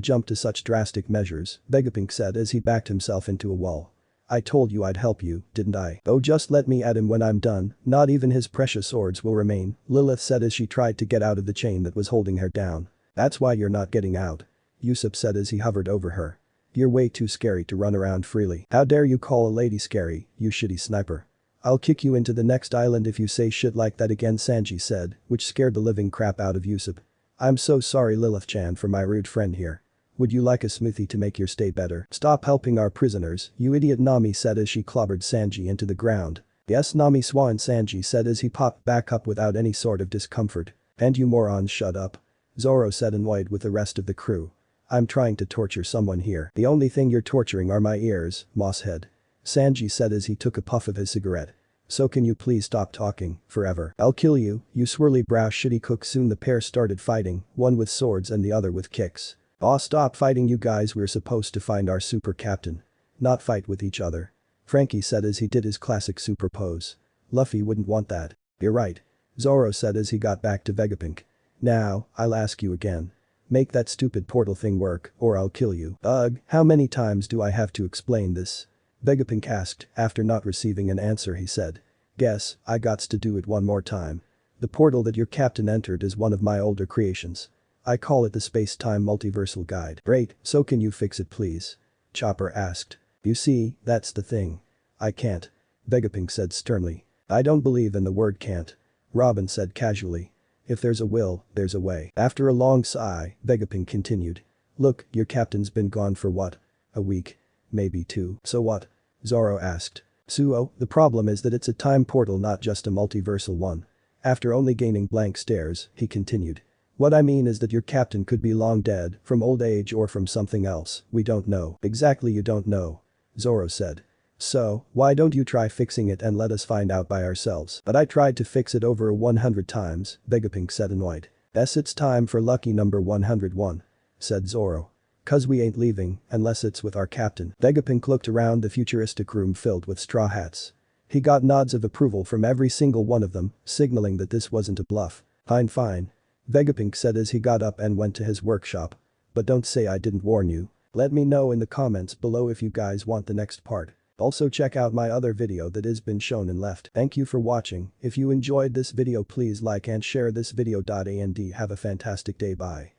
jump to such drastic measures, Vegapunk said as he backed himself into a wall. I told you I'd help you, didn't I? Oh just let me at him when I'm done, not even his precious swords will remain, Lilith said as she tried to get out of the chain that was holding her down. That's why you're not getting out. Usopp said as he hovered over her. You're way too scary to run around freely. How dare you call a lady scary, you shitty sniper. I'll kick you into the next island if you say shit like that again, Sanji said, which scared the living crap out of Usopp. I'm so sorry Lilith-chan for my rude friend here. Would you like a smoothie to make your stay better? Stop helping our prisoners, you idiot, Nami said as she clobbered Sanji into the ground. Yes Nami Swan, Sanji said as he popped back up without any sort of discomfort. And you morons shut up. Zoro said annoyed with the rest of the crew. I'm trying to torture someone here. The only thing you're torturing are my ears, Mosshead. Sanji said as he took a puff of his cigarette. So can you please stop talking, forever? I'll kill you, you swirly brow shitty cook. Soon the pair started fighting, one with swords and the other with kicks. Aw stop fighting you guys, we're supposed to find our super captain. Not fight with each other. Frankie said as he did his classic super pose. Luffy wouldn't want that. You're right. Zoro said as he got back to Vegapunk. Now, I'll ask you again. Make that stupid portal thing work, or I'll kill you. Ugh, how many times do I have to explain this? Vegapunk asked, after not receiving an answer he said. Guess, I gots to do it one more time. The portal that your captain entered is one of my older creations. I call it the Space-Time Multiversal Guide. Great, so can you fix it please? Chopper asked. You see, that's the thing. I can't. Vegapunk said sternly. I don't believe in the word can't. Robin said casually. If there's a will, there's a way. After a long sigh, Vegapunk continued. Look, your captain's been gone for what? A week. Maybe 2. So what? Zoro asked. Suo, the problem is that it's a time portal, not just a multiversal one. After only gaining blank stares, he continued. What I mean is that your captain could be long dead, from old age or from something else, we don't know. Exactly, you don't know. Zoro said. So, why don't you try fixing it and let us find out by ourselves? But I tried to fix it over 100 times, Vegapunk said annoyed. It's time for lucky number 101. Said Zoro. Cause we ain't leaving, unless it's with our captain. Vegapunk looked around the futuristic room filled with straw hats. He got nods of approval from every single one of them, signaling that this wasn't a bluff. Fine. Vegapunk said as he got up and went to his workshop. But don't say I didn't warn you. Let me know in the comments below if you guys want the next part. Also check out my other video that has been shown and left. Thank you for watching. If you enjoyed this video please like and share this video. And have a fantastic day. Bye.